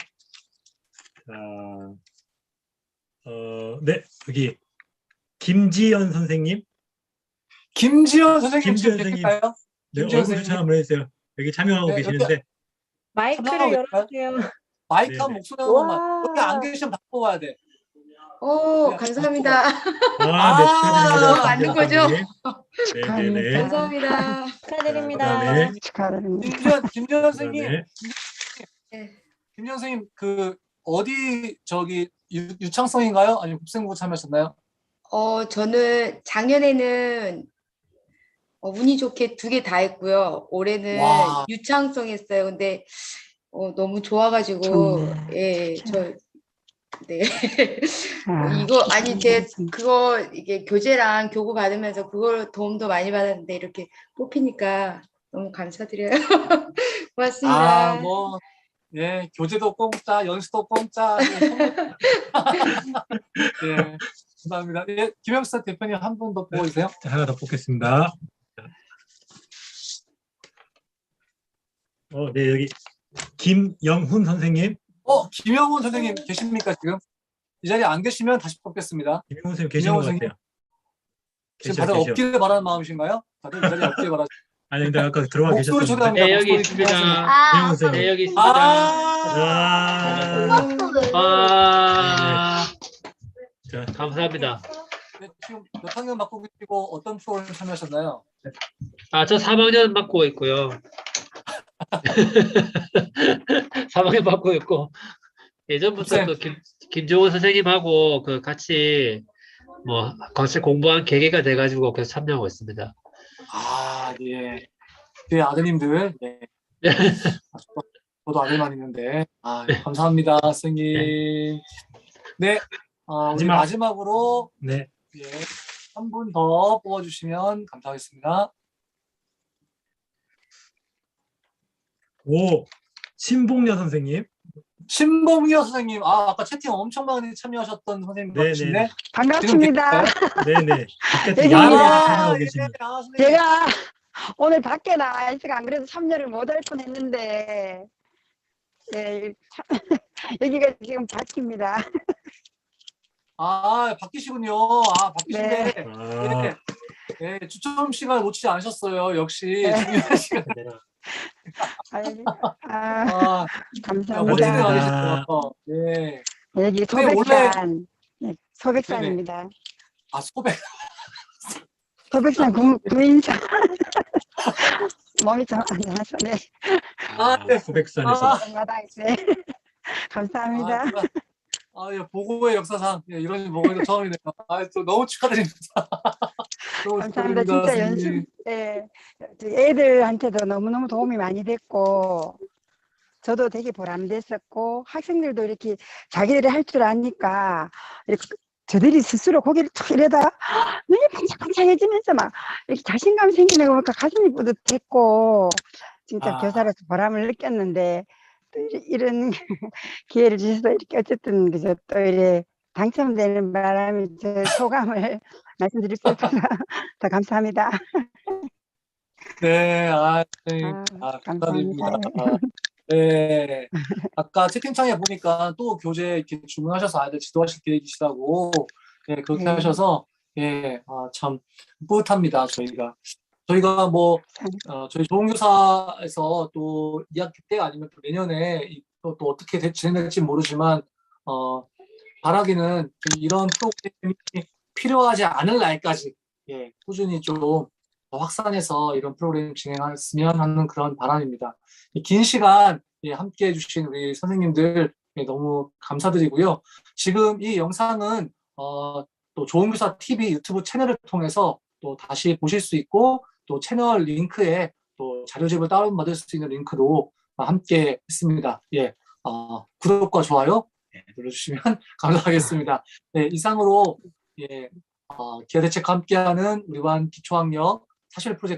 여기 김지연 선생님. 김지연 선생님. 네, 얼굴 추천 한번 해주세요. 여기 참여하고 계시는데. 마이크를 열어주세요. 마이크 한 목소리 한 번만. 여기 안 계시면 다 뽑아야 돼. 감사합니다. 축하드립니다. 맞는 거죠? 네. 감사합니다. 축하드립니다. 축하드립니다. 김지연 선생님. 김지연 선생님 어디 유창성인가요? 아니면 국생부 참여하셨나요? 저는 작년에는 운이 좋게 2개 다 했고요. 올해는 유창성 했어요. 근데 너무 좋아가지고 좋네. 저 네. 아, 이거 아니 제 그거 이게 교재랑 교구 받으면서 그걸 도움도 많이 받았는데 이렇게 뽑히니까 너무 감사드려요. 고맙습니다. 아, 뭐, 예, 교재도 공짜, 연수도 공짜. 예, 감사합니다. 예, 김영사 대표님 한 분 더 뽑아주세요. 하나 더 뽑겠습니다. 네, 여기 김영훈 선생님. 김영훈 선생님 계십니까, 지금? 이 자리에 안 계시면 다시 뽑겠습니다. 김영훈 선생님 계시는 것 김영훈 같아요. 지금 다들 없기를 바라는 마음이신가요? 다들 이 자리에 없기를 바라. 아니, 근데 아까 들어와 목소리 계셨는데. 초대합니다. 네, 여기 목소리 있습니다. 초대하시면. 김영훈 선생님. 네, 여기 있습니다. 자, 감사합니다. 네, 지금 몇 학년 맡고 계시고 어떤 프로그램 참여하셨나요? 저 3학년 맡고 있고요. 3학년 맡고 있고, 예전부터 네. 또 김종원 선생님하고 그 같이 공부한 계기가 돼가지고 계속 참여하고 있습니다. 아, 예. 제 아드님들, 예. 저도 아들만 있는데, 감사합니다, 선생님. 네, 우리 마지막으로 네. 예, 한 분 더 뽑아주시면 감사하겠습니다. 신봉여 선생님. 신봉여 선생님, 아까 채팅 엄청 많이 참여하셨던 선생님 같으신데. 반갑습니다. 네네. 제가 오늘 밖에 나와 있어가 안 그래도 참여를 못할 뻔했는데 네, 여기가 지금 밖입니다. 바뀌시군요. 바뀌신데. 네. 예, 추첨 시간 놓치지 않으셨어요. 역시 중요한 시간. 감사합니다. 멋지게 나가셨어요. 네. 여기 소백산, 소백산입니다. 소백. 소백산 구인산. 몸이 좀 안 좋아서, 네. 네. 소백산에서. 네. 감사합니다. 보고의 역사상 이런 보고도 처음이네요. 또 너무 축하드립니다. 너무 감사합니다. 축하드립니다, 진짜 선생님. 애들한테도 너무너무 도움이 많이 됐고 저도 되게 보람됐었고 학생들도 이렇게 자기들이 할 줄 아니까 이렇게 저들이 스스로 고개를 툭 이러다 눈이 반짝반짝해지면서 막 이렇게 자신감 생기는 거 보니까 가슴이 뿌듯했고 진짜 교사로서 보람을 느꼈는데 또 이런 기회를 주셔서 이렇게 어쨌든 그저 또 이렇게 당첨되는 바람에 저 소감을 말씀드릴 수 있어서 더 감사합니다. 네, 감사드립니다. 네, 아까 채팅창에 보니까 또 교재 이렇게 주문하셔서 아이들 지도하실 계획이시다고 그렇게 하셔서 참 뿌듯합니다. 저희가 뭐 저희 조은교사에서 또 2학기 때 아니면 또 내년에 또 어떻게 진행될지 모르지만 바라기는 이런 프로그램이 필요하지 않을 날까지 꾸준히 좀 확산해서 이런 프로그램 진행했으면 하는 그런 바람입니다. 긴 시간 함께 해주신 우리 선생님들 너무 감사드리고요. 지금 이 영상은 또 좋은교사 TV 유튜브 채널을 통해서 또 다시 보실 수 있고 또 채널 링크에 또 자료집을 다운받을 수 있는 링크도 함께 했습니다. 구독과 좋아요 눌러주시면 감사하겠습니다. 이상으로 기하대책 함께하는 우리 반 기초학력 사실 프로젝트